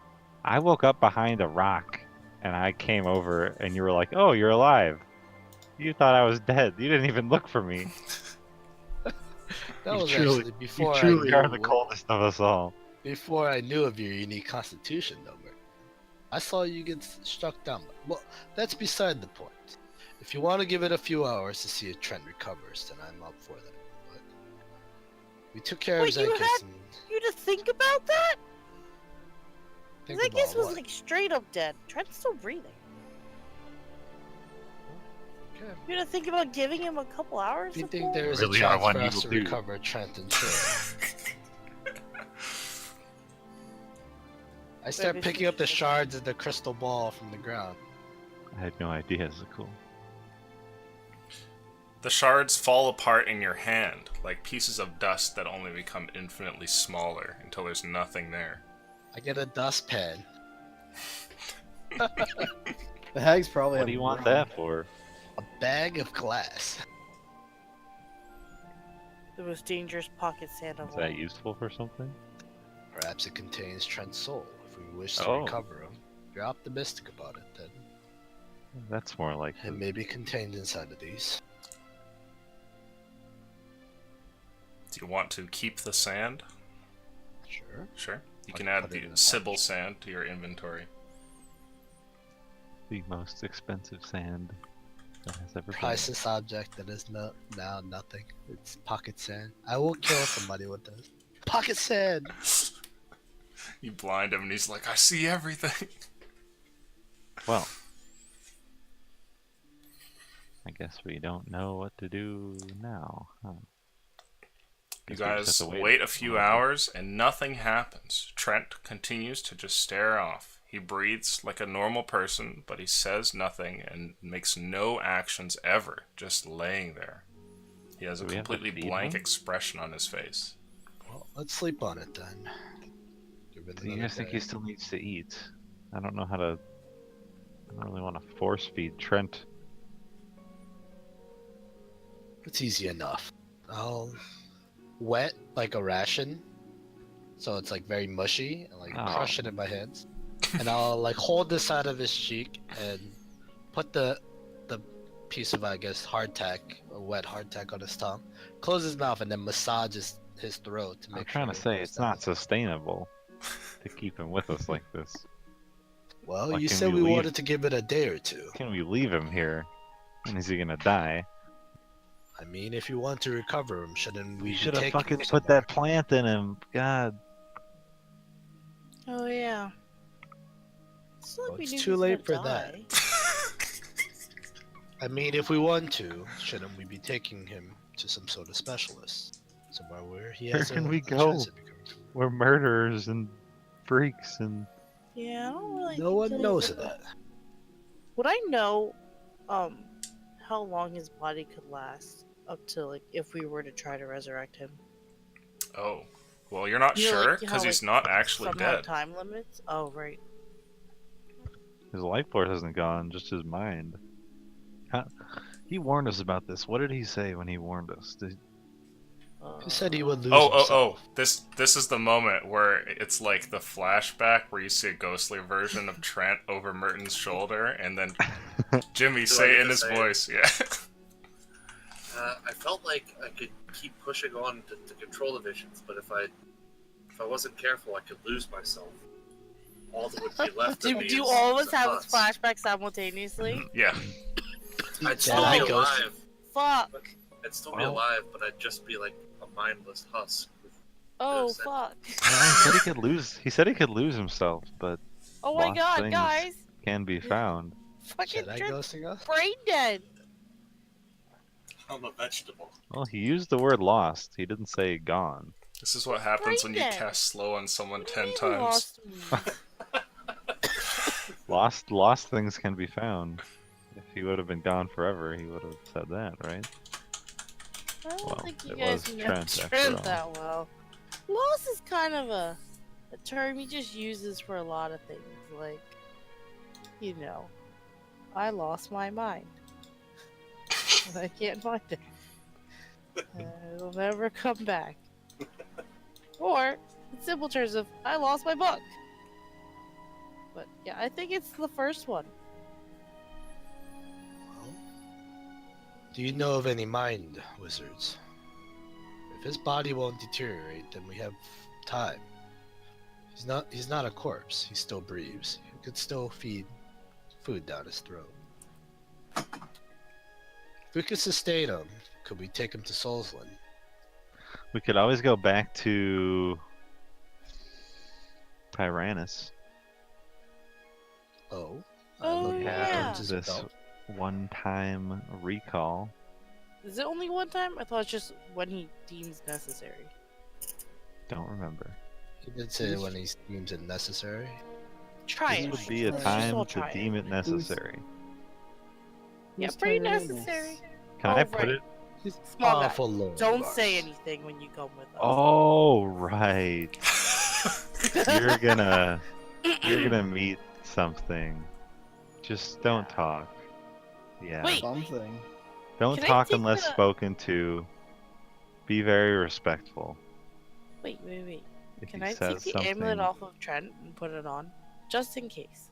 I woke up behind a rock and I came over and you were like, "Oh, you're alive." You thought I was dead. You didn't even look for me. That You was truly- actually before you truly I are knew the coldest of us all. before I knew of your unique constitution number. I saw you get struck down. Well, that's beside the point. If you want to give it a few hours to see if Trent recovers, then I'm up for that. But we took care Wait, of you Zenkus had- and You just think about that? think Zenkus about was what? like straight up dead. Trent's still breathing. Okay. You gonna think about giving him a couple hours? Do you of think gold? there is Really a are chance one for us evil to dude. recover Trent and Shore? I start Maybe picking up the she should- shards of the crystal ball from the ground. I had no idea. It's cool. The shards fall apart in your hand, like pieces of dust that only become infinitely smaller until there's nothing there. I get a dustpan. The hags probably What have do you a want broom. that for? A bag of glass. The most dangerous pocket sand of Is all. that useful for something? Perhaps it contains Trent's soul. If we wish to Oh. recover him, you're optimistic about it then. That's more like It may be contained inside of these. Do you want to keep the sand? Sure. Sure. You I can can add put it the in a Sybil pouch. sand to your inventory. the most expensive sand that has ever been. Priceless object that is now nothing. It's pocket sand. I will kill somebody with this. Pocket sand! You blind him and he's like, I see everything. Well, I guess we don't know what to do now, huh? You Guess we just guys have to wait a few hours and nothing happens. Trent continues to just stare off. He breathes like a normal person, but he says nothing and makes no actions ever, just laying there. He has a Do we have to completely feed blank him? expression on his face. Well, let's sleep on it then. Give it Do you another guys think day. he still needs to eat? I don't know how to. I don't really want to force feed Trent. It's easy enough. I'll wet like a ration, so it's like very mushy, and like Oh. crush it in my hands. And I'll like hold the side of his cheek and put the piece of, I guess, hardtack or wet hardtack on his tongue. Close his mouth and then massage his throat to I'm make trying sure to it say goes it's down. not sustainable to keep him with us like this. Well, Like, you can said we we leave- wanted to give it a day or two. Can we leave him here? And is he gonna die? I mean, if you want to recover him, shouldn't we We be should have taking fucking him put somewhere? that plant in him. God. Oh yeah. It's not like Well, we it's knew too he was late gonna for that. die. I mean, if we want to, shouldn't we be taking him to some sort of specialist? Somewhere where he Where has can a we chance go? of recovering. We're murderers and freaks and Yeah, I don't really. No think one that knows is- of that. Would I know, how long his body could last up to like if we were to try to resurrect him? Oh. Well, you're not You know, sure like, because how, he's like, not actually Some have dead. time limits. Oh right. his life force hasn't gone, just his mind. He warned us about this. What did he say when he warned us? He said he would lose Oh, himself. This is the moment where it's like the flashback where you see a ghostly version of Trent over Merton's shoulder, and then Jimmy Do I say get it in to his say it? voice. Yeah. I felt like I could keep pushing on to control the visions, but if I wasn't careful, I could lose myself. All that would be left of me Do is all of us a have husk. flashbacks simultaneously? Yeah. I'd still Yeah, be I ghost- alive. Fuck. I'd still be Well- alive, but I'd just be like a mindless husk. Oh Yes, fuck. He said he could lose. He said he could lose himself, but Oh my Lost god, things. guys! can be found. Fucking Jedi Trent's ghosting us? brain dead. I'm a vegetable. Well, he used the word lost. He didn't say gone. This is what happens when you Brain dead. cast slow on someone What do you 10 mean times. lost me? Lost things can be found. If he would have been gone forever, he would have said that, right? I don't Well, think you it guys was know Trent, after Trent all. that well. Lost is kind of a term he just uses for a lot of things. Like, you know, I lost my mind. I can't find it. It'll never come back. Or, in simple terms of, I lost my book. But yeah, I think it's the first one. Well, do you know of any mind wizards? If his body won't deteriorate, then we have time. He's not a corpse. He still breathes. He could still feed food down his throat. If we could sustain him, could we take him to Soulsland? We could always go back to Tyrannus. Oh. Oh, look yeah. towards his This belt. one-time recall. Is it only one time? I thought it's just when he deems necessary. Don't remember. He did say when he deems it necessary. Try This it. would be a Let's just time all to try it. deem it necessary. Yeah, Who's pretty Tyrannus? necessary. Can I Oh, put right. it? Small guy. Powerful lord. Don't say anything when you come with us. Oh, right. You're gonna meet something. Just don't talk. Yeah. Wait. Something. Don't Can I talk take unless the- spoken to. Be very respectful. Wait. If Can he I take says the something, amulet off of Trent and put it on? Just in case.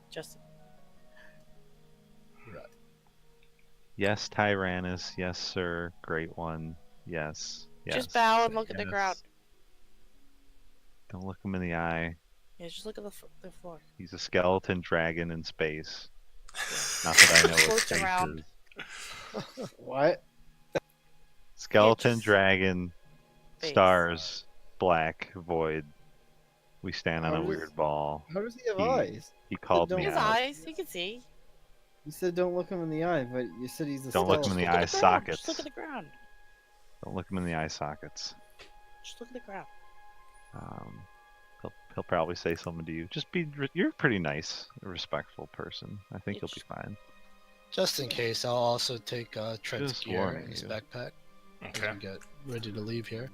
yes, Tyrannus. Yes, sir. Great one. Yes. Yes. Just bow and look at the yes. ground. Don't look him in the eye. Yeah, just look at the floor. He's a skeleton dragon in space. Not that I know what Floats space around. is. What? Skeleton just- dragon, Space. stars, black, void. We stand on How a does- weird ball. How does he have He- eyes? He called don't- me His out. eyes, you can see. You said don't look him in the eye, but you said he's a Don't look him in skeleton. the Look at eye the ground. sockets. Just look at the ground. Don't look him in the eye sockets. Just look at the ground. He'll probably say something to you. Just be. You're a pretty nice, respectful person. I think you'll be fine. Just in case, I'll also take Trent's Just gear warning in his you. backpack as Okay. we get ready to leave here.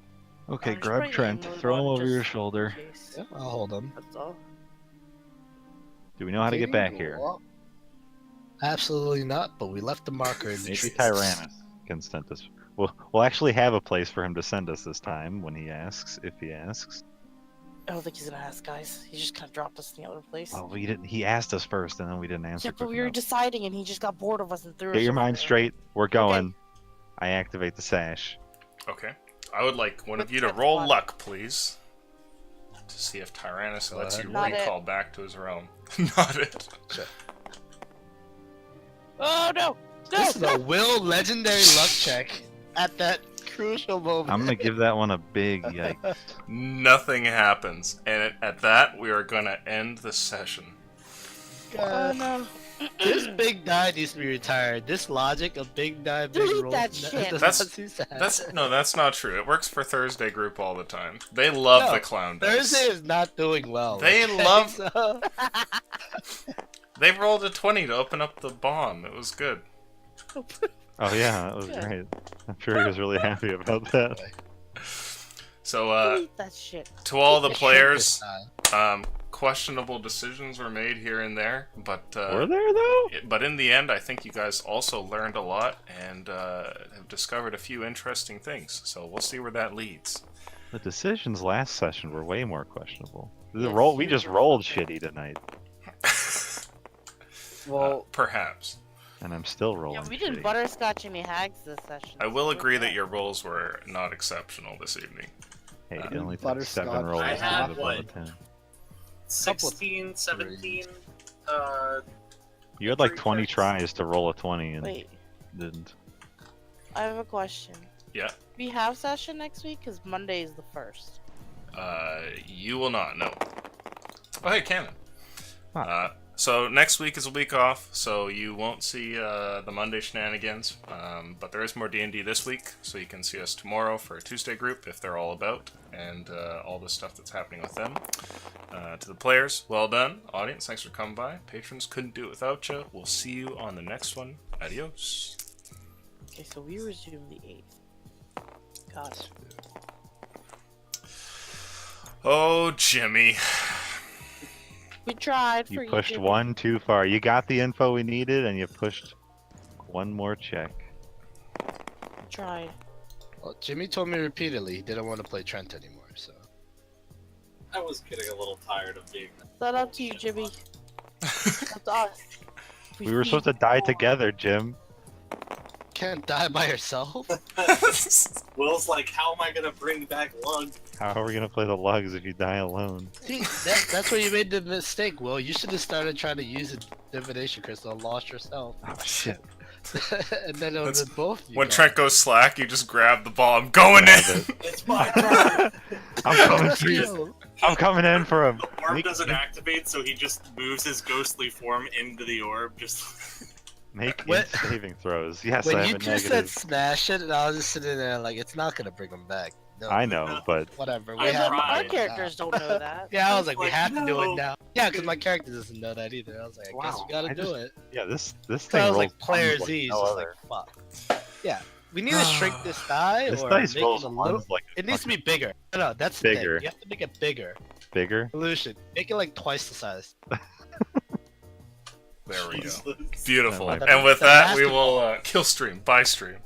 Okay, just grab bring the Trent. amulet Throw him on over your just shoulder. in case. Yeah, I'll hold him. That's all. Do we know how to get Did he back go here? up? Absolutely not, but we left the marker in the Maybe trees. Tyrannus can send us. We'll actually have a place for him to send us this time when he asks, if he asks. I don't think he's gonna ask, guys. He just kind of dropped us in the other place. Well, we didn't. He asked us first, and then we didn't answer. Yeah, but quick we were enough. deciding, and he just got bored of us and threw us. Get your over mind there. straight. We're going. I activate the sash. Okay. I would like one of What's you to that roll spot? luck, please. To see if Tyrannus Go lets ahead. you Not it. recall back to his realm. Not it. Oh no! This is a Will legendary luck check at that crucial moment. I'm gonna give that one a big yikes. Nothing happens. And at that, we are going to end the session. Oh no! This big die needs to be retired. This logic of big die, big Delete roll. that shit. does That's- not seem to happen. That's not true. It works for Thursday group all the time. They love No, the clown dice. Thursday is not doing well. They okay? love- So- They rolled a 20 to open up the bomb. It was good. Oh yeah, that was Good. great. I'm sure he was really happy about that. So, Delete that shit. to all the It should players, this time. questionable decisions were made here and there, but Were there though? but in the end, I think you guys also learned a lot and have discovered a few interesting things. So we'll see where that leads. The decisions last session were way more questionable. The Yes, roll we you just were. rolled shitty tonight, Well, Perhaps. and I'm still rolling. Yeah, we didn't shitty. butterscotch any hags this session. I will so agree we're that good. your rolls were not exceptional this evening. Hey, Uh, it only took butterscotch. 7 rolls I to had, get above what? a 10. 16, 17. You had like Three 20 crits. tries to roll a 20 and Wait, didn't. I have a question. Yeah. We have session next week because Monday is the 1st. You will not, no. Oh, hey, Cannon. Huh. So next week is a week off, so you won't see the Monday shenanigans. But there is more D&D this week, so you can see us tomorrow for a Tuesday group if they're all about, and all the stuff that's happening with them. To the players, well done. Audience, thanks for coming by. Patrons, couldn't do it without you. We'll see you on the next one. Adios. Okay, so we resume the 8th. God. Oh, Jimmy. We tried for You you. pushed Jimmy. one too far. You got the info we needed, and you pushed one more check. We tried. Well, Jimmy told me repeatedly he didn't want to play Trent anymore, so. I was getting a little tired of being. It's not up to you, Jimmy. It's up to us. We were supposed to die together, Jim. Can't die by yourself? Will's like, how am I gonna bring back Lug? How are we gonna play the lugs if you die alone? See, that's where you made the mistake, Will. You should have started trying to use a divination crystal and lost yourself. Oh shit! And then it would have been both of you When guys. Trent goes slack, you just grab the ball. I'm going Grab in. it. It's my turn. I'm coming for you. I'm coming in for him. The orb doesn't activate, so he just moves his ghostly form into the orb. Just Make What- saving throws. Yes, when I you have a just negative. said smash it, and I was just sitting there like, it's not gonna bring him back. No, I know, but whatever. We I have to tried. Our do it characters don't know that. now. Yeah, I was It's like, we like, have to do no. it now. Yeah, because my character doesn't know that either. I was like, I guess Wow, we gotta I do just- it. yeah, this So thing I was rolls like, player ones Z is no just other. like, fuck. Yeah, we need to shrink this die This or dice make rolls it a little. ones like a It needs to be fucking bigger. No, that's the Bigger. thing. You have to make it bigger. bigger. Solution. Make it like twice the size. There we go. Jesus. Beautiful. That might And be- with the that, we basketball. will kill stream. Bye stream.